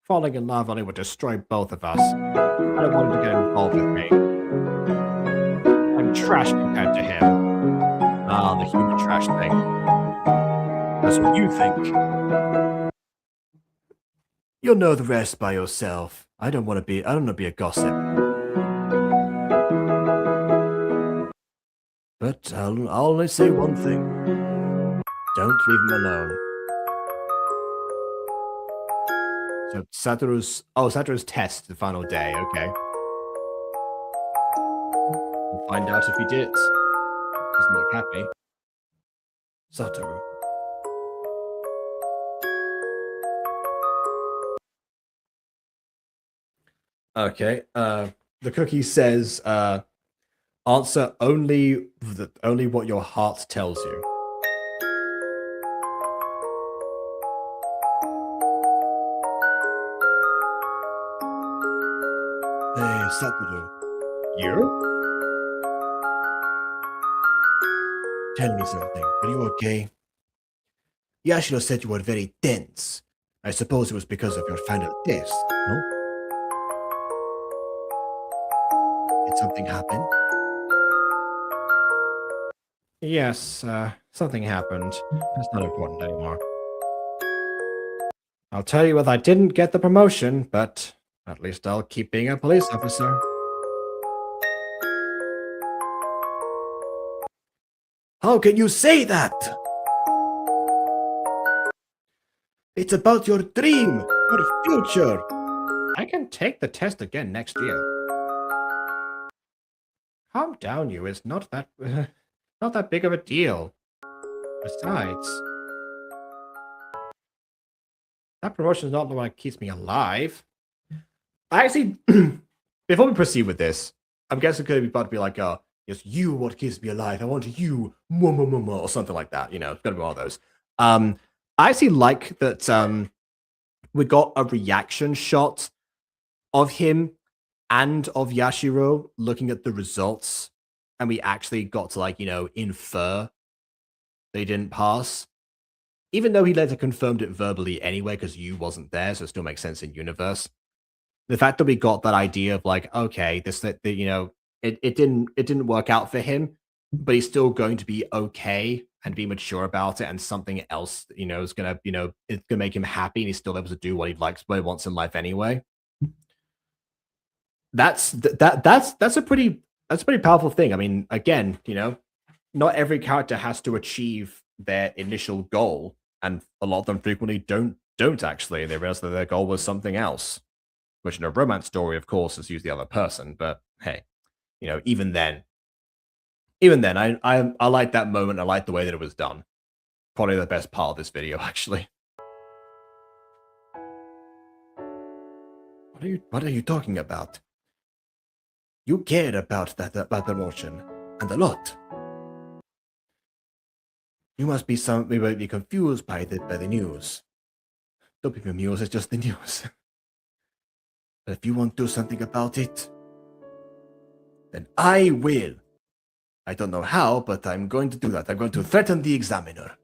Falling in love only would destroy both of us. I don't want him to get involved with me. I'm trash compared to him. Ah, the human trash thing. That's what you think. You'll know the rest by yourself. I don't want to be a gossip. But I'll only say one thing. Don't leave him alone. So Satoru's test, the final day, okay. We'll find out if he did. He's not happy. Satoru. Okay, the cookie says, answer only what your heart tells you. Hey, Satoru. You? Tell me something. Are you okay? Yashiro said you were very tense. I suppose it was because of your final test, no? Did something happen? Yes, something happened. It's not important anymore. I'll tell you what, I didn't get the promotion, but at least I'll keep being a police officer. How can you say that? It's about your dream, your future. I can take the test again next year. Calm down, you. It's not that not that big of a deal. Besides, that promotion is not the one that keeps me alive. I actually, before we proceed with this, I'm guessing it's going to be about to be like, it's you what keeps me alive. I want you, or something like that. You know, it's going to be one of those. I actually like that we got a reaction shot of him and of Yashiro looking at the results, and we actually got to, like, you know, infer they didn't pass. Even though he later confirmed it verbally anyway, because you wasn't there, so it still makes sense in universe. The fact that we got that idea of like, okay, you know, it didn't work out for him, but he's still going to be okay and be mature about it, and something else, you know, is gonna, you know, it's gonna make him happy, and he's still able to do what he likes, what he wants in life anyway. That's a pretty powerful thing. I mean, again, you know, not every character has to achieve their initial goal, and a lot of them frequently don't actually. They realize that their goal was something else, which in a romance story, of course, is usually the other person. But hey, you know, even then, I like that moment. I like the way that it was done. Probably the best part of this video, actually. What are you talking about? You care about that promotion, and a lot. You must be be confused by the news. Don't be amused, it's just the news. But if you want to do something about it, then I will. I don't know how, but I'm going to do that. I'm going to threaten the examiner.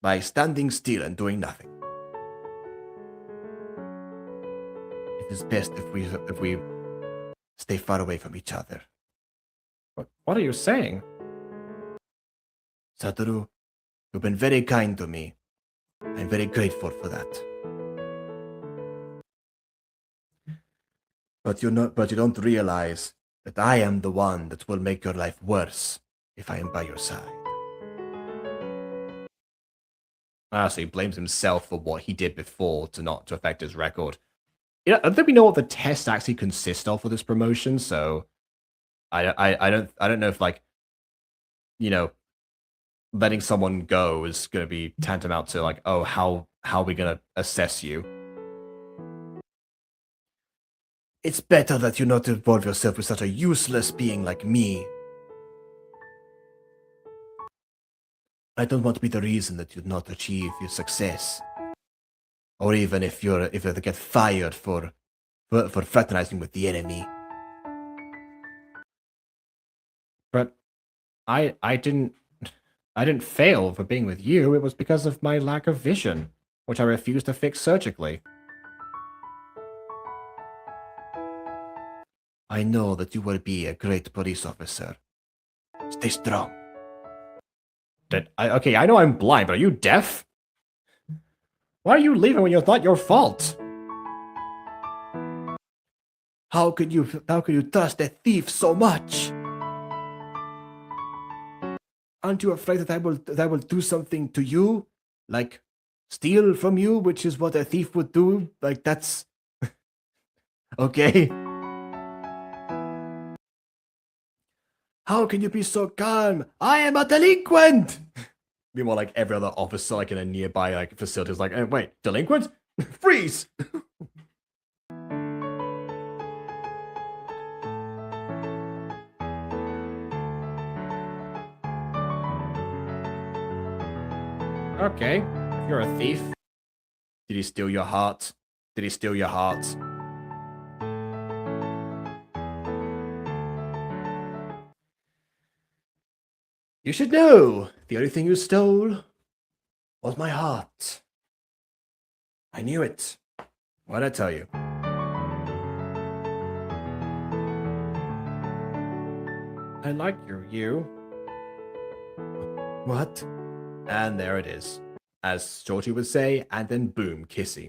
By standing still and doing nothing. It is best if we stay far away from each other. What are you saying? Satoru, you've been very kind to me. I'm very grateful for that. But you don't realize that I am the one that will make your life worse if I am by your side. So he blames himself for what he did before to affect his record. You know, I don't think we know what the test actually consists of for this promotion, so I don't know if, like, you know, letting someone go is going to be tantamount to, like, oh, how are we going to assess you? It's better that you not involve yourself with such a useless being like me. I don't want to be the reason that you not achieve your success, or even if you get fired for fraternizing with the enemy. But I didn't fail for being with you. It was because of my lack of vision, which I refused to fix surgically. I know that you will be a great police officer. Stay strong. Okay, I know I'm blind, but are you deaf? Why are you leaving when it's not your fault? How could you trust a thief so much? Aren't you afraid that I will do something to you? Like steal from you, which is what a thief would do? Like that's okay. How can you be so calm? I am a delinquent! Meanwhile, like every other officer like in a nearby like facility is like, wait, delinquent? Freeze! Okay, you're a thief. Did he steal your heart? Did he steal your heart? You should know, the only thing you stole was my heart. I knew it. What'd I tell you? I like you. What? And there it is. As Georgie would say, and then boom, kissy.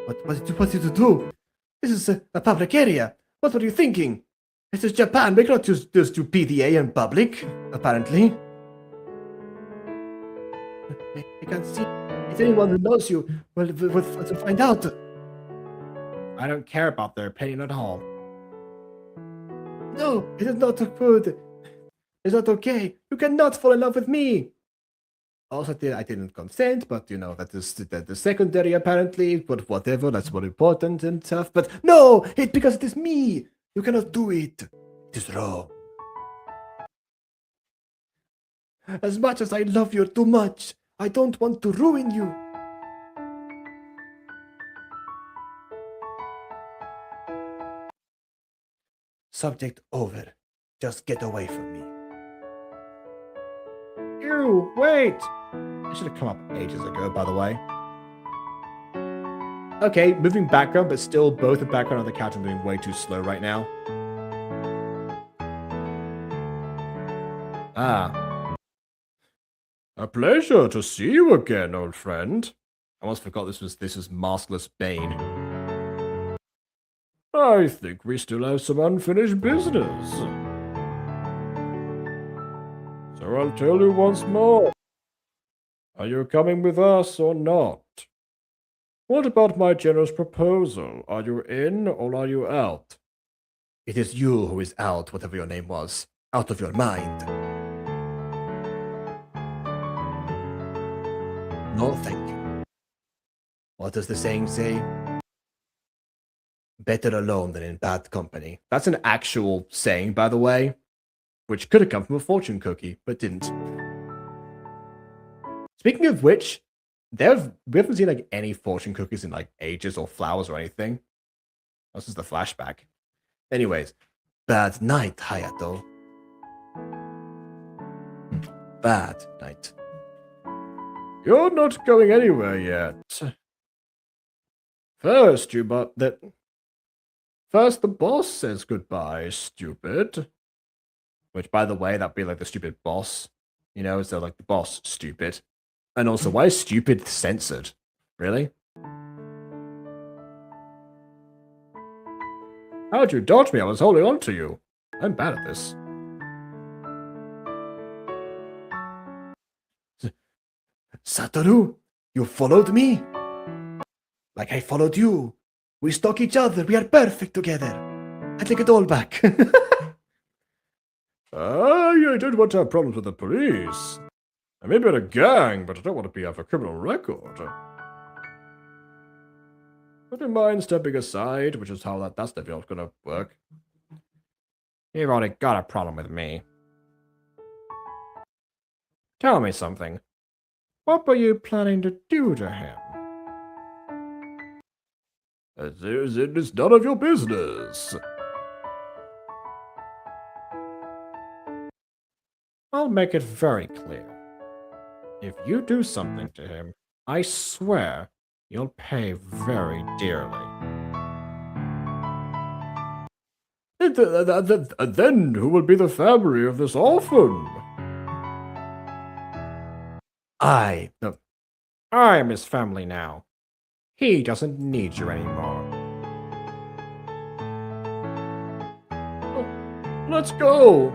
What did you do? This is a public area. What were you thinking? This is Japan. We cannot just do PDA in public, apparently. I can't see. If anyone who knows you will find out. I don't care about their opinion at all. No, it is not good. It's not okay. You cannot fall in love with me. Also, I didn't consent, but you know, that is secondary apparently, but whatever, that's more important and stuff. But no, it's because it is me. You cannot do it. It is wrong. As much as I love you too much, I don't want to ruin you. Subject over. Just get away from me. Ew, wait! I should have come up ages ago, by the way. Okay, moving background, but still both the background and the couch are moving way too slow right now. Ah. A pleasure to see you again, old friend. I almost forgot this was Maskless Bane. I think we still have some unfinished business. So I'll tell you once more. Are you coming with us or not? What about my generous proposal? Are you in or are you out? It is you who is out, whatever your name was. Out of your mind. No, thank you. What does the saying say? Better alone than in bad company. That's an actual saying, by the way, which could have come from a fortune cookie, but didn't. Speaking of which, we haven't seen like any fortune cookies in like ages or flowers or anything. This is the flashback. Anyways, bad night, Hayato. Bad night. You're not going anywhere yet. First, First, the boss says goodbye, stupid. Which, by the way, that'd be like the stupid boss. You know, so like the boss, stupid. And also, why is stupid censored? Really? How'd you dodge me? I was holding on to you. I'm bad at this. Satoru, you followed me? Like I followed you. We stalk each other. We are perfect together. I take it all back. I don't want to have problems with the police. I may be in a gang, but I don't want to have a criminal record. Would you mind stepping aside, which is how that's definitely not going to work. You've already got a problem with me. Tell me something. What were you planning to do to him? It's none of your business. I'll make it very clear. If you do something to him, I swear you'll pay very dearly. Then who will be the family of this orphan? No, I am his family now. He doesn't need you anymore. Let's go!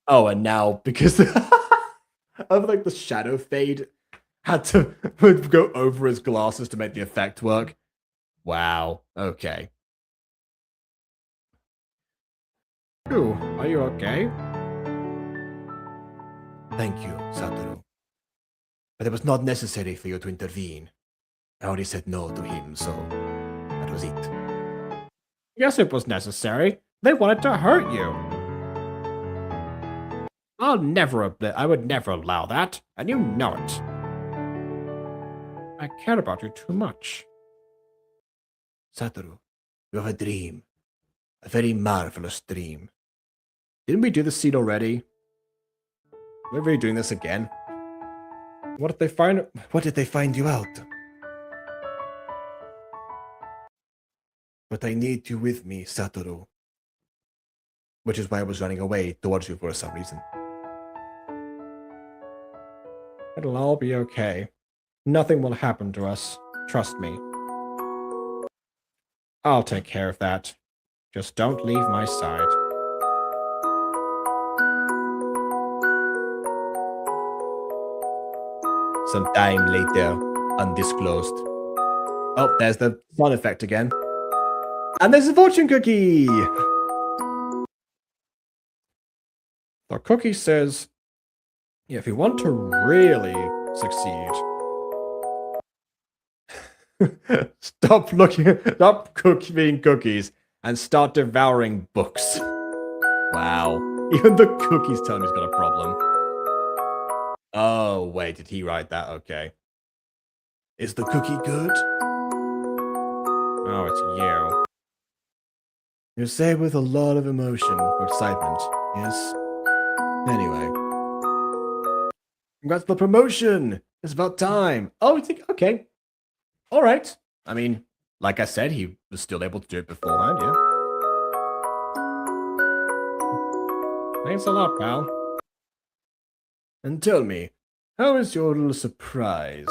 oh, and now, because of like the shadow fade, had to go over his glasses to make the effect work. Wow, okay. Ooh, are you okay? Thank you, Satoru. But it was not necessary for you to intervene. I already said no to him, so that was it. Yes, it was necessary. They wanted to hurt you. I would never allow that, and you know it. I care about you too much. Satoru, you have a dream. A very marvelous dream. Didn't we do this scene already? We're really doing this again? What did they find? What did they find you out? But I need you with me, Satoru. Which is why I was running away towards you for some reason. It'll all be okay. Nothing will happen to us. Trust me. I'll take care of that. Just don't leave my side. Some time later, undisclosed. Oh, there's the fun effect again. And there's a fortune cookie! The cookie says, if you want to really succeed, stop eating cookies and start devouring books. Wow. Even the cookies tell him he's got a problem. Oh, wait, did he write that? Okay. Is the cookie good? oh, it's you. You say with a lot of emotion or excitement, yes? Anyway. Congrats on the promotion! It's about time. Oh, you think, okay. Alright. I mean, like I said, he was still able to do it beforehand, yeah. Thanks a lot, pal. And tell me, how is your little surprise?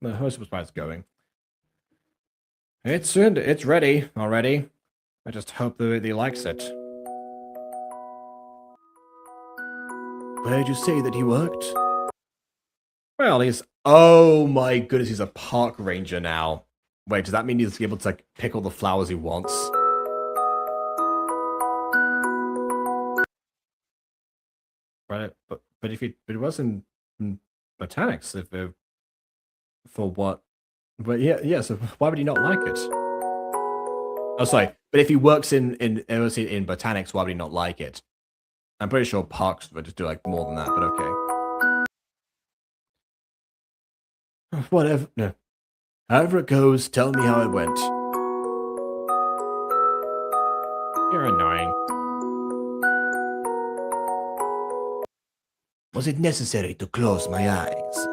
How's the surprise going? It's ready already. I just hope that he likes it. Where did you say that he worked? Well, Oh my goodness, he's a park ranger now. Wait, does that mean he's able to like pick all the flowers he wants? But if it was in botanics, For what? But yeah, so why would he not like it? Oh, sorry. But if he works in botanics, why would he not like it? I'm pretty sure parks would just do like more than that, but okay. Whatever. No. However it goes, tell me how it went. you're annoying. Was it necessary to close my eyes?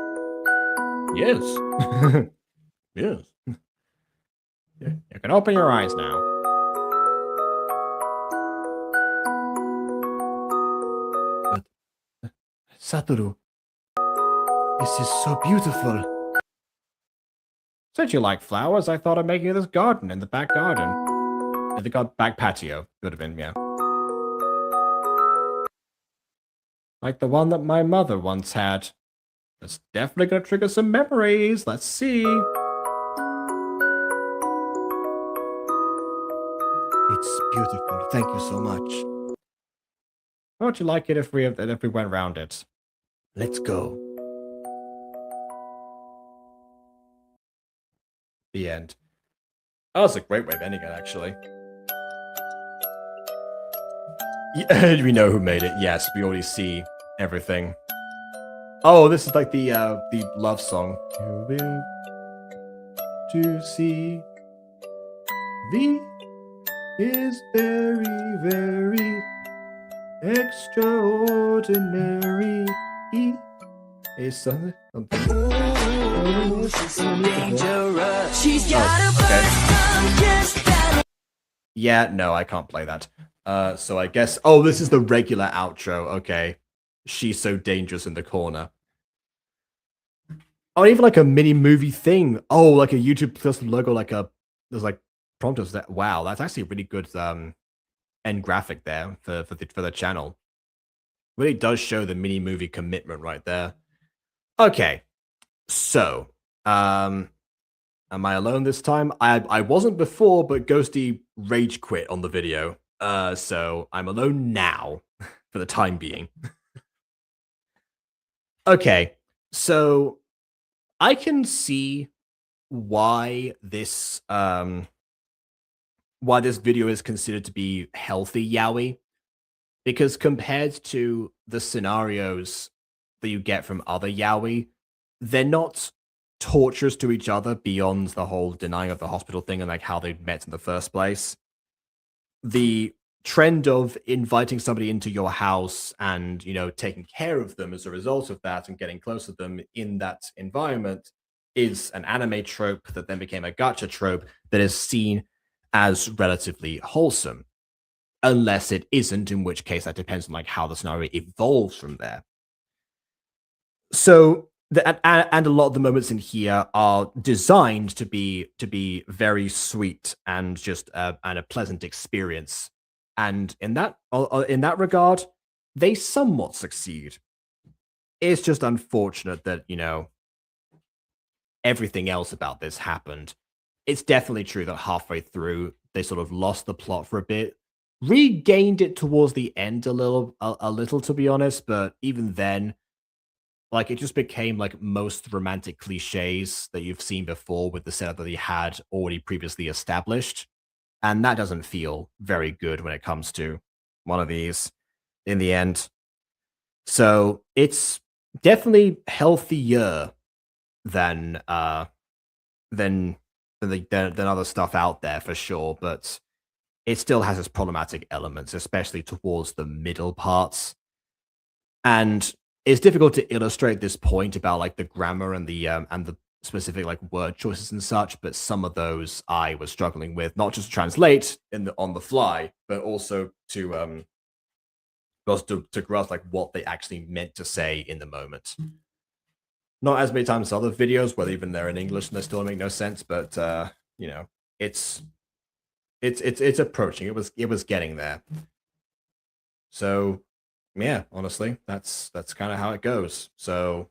Yes. Yes. You can open your eyes now. Satoru, this is so beautiful. Since you like flowers, I thought of making this garden in the back garden. In the back patio. Could have been, yeah. Like the one that my mother once had. That's definitely gonna trigger some memories. Let's see. It's beautiful. Thank you so much. How would you like it if we went round it? Let's go. The end. Oh, that's a great way of ending it, actually. Yeah, we know who made it. Yes, we already see everything. Oh, this is like the love song. You live to see V is very, very extraordinary. is something. Ooh, she's so dangerous. She's Yeah, no, I can't play that. So I guess. Oh, this is the regular outro. Okay, she's so dangerous in the corner. Oh, even like a mini movie thing. Oh, like a YouTube Plus logo, like there's like prompters that. Wow, that's actually a really good end graphic there for the channel. Really does show the mini movie commitment right there. Okay, so am I alone this time? I wasn't before, but Ghosty rage quit on the video. So I'm alone now for the time being. Okay, so I can see why this video is considered to be healthy yaoi, because compared to the scenarios that you get from other yaoi, they're not torturous to each other beyond the whole denying of the hospital thing and like how they met in the first place. The trend of inviting somebody into your house and, you know, taking care of them as a result of that and getting close to them in that environment is an anime trope that then became a gacha trope that is seen as relatively wholesome, unless it isn't, in which case that depends on like how the scenario evolves from there. So and a lot of the moments in here are designed to be very sweet and just and a pleasant experience, and in that regard, they somewhat succeed. It's just unfortunate that, you know, everything else about this happened. It's definitely true that halfway through they sort of lost the plot for a bit, regained it towards the end a little to be honest, but even then, like, it just became like most romantic cliches that you've seen before with the setup that he had already previously established. And that doesn't feel very good when it comes to one of these in the end. So it's definitely healthier than than other stuff out there for sure, but it still has its problematic elements, especially towards the middle parts. And it's difficult to illustrate this point about like the grammar and the specific like word choices and such, but some of those I was struggling with, not just to translate on the fly, but also to grasp like what they actually meant to say in the moment. Not as many times as other videos, where even they're in English and they still make no sense, but you know, it's approaching. It was getting there. So yeah, honestly, that's kind of how it goes. So,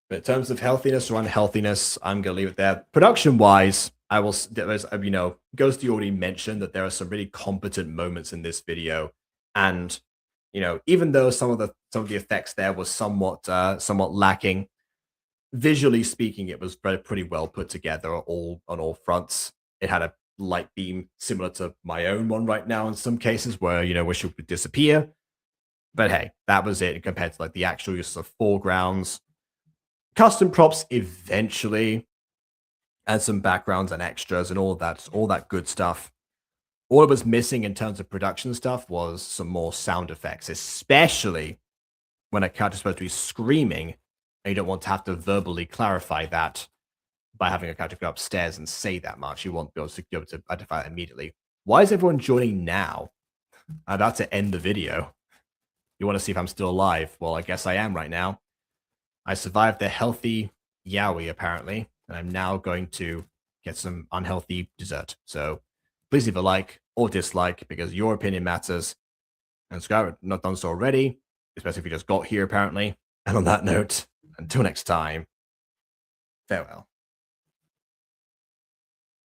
but in terms of healthiness or unhealthiness, I'm gonna leave it there. Production wise, I will. There's, you know, Ghosty already mentioned that there are some really competent moments in this video, and you know, even though some of the effects there was somewhat lacking, visually speaking, it was pretty well put together on all fronts. It had a light beam similar to my own one right now in some cases, where, you know, wish it would disappear. But hey, that was it compared to like the actual use of foregrounds, custom props eventually, and some backgrounds and extras and all that good stuff. All it was missing in terms of production stuff was some more sound effects, especially when a character's supposed to be screaming and you don't want to have to verbally clarify that by having a character go upstairs and say that much. You want to be able to identify that immediately. Why is everyone joining now? I'm about to end the video. You want to see if I'm still alive? Well, I guess I am right now. I survived the healthy yaoi, apparently, and I'm now going to get some unhealthy dessert. So please leave a like or dislike, because your opinion matters. And subscribe if not done so already, especially if you just got here, apparently. And on that note, until next time, farewell.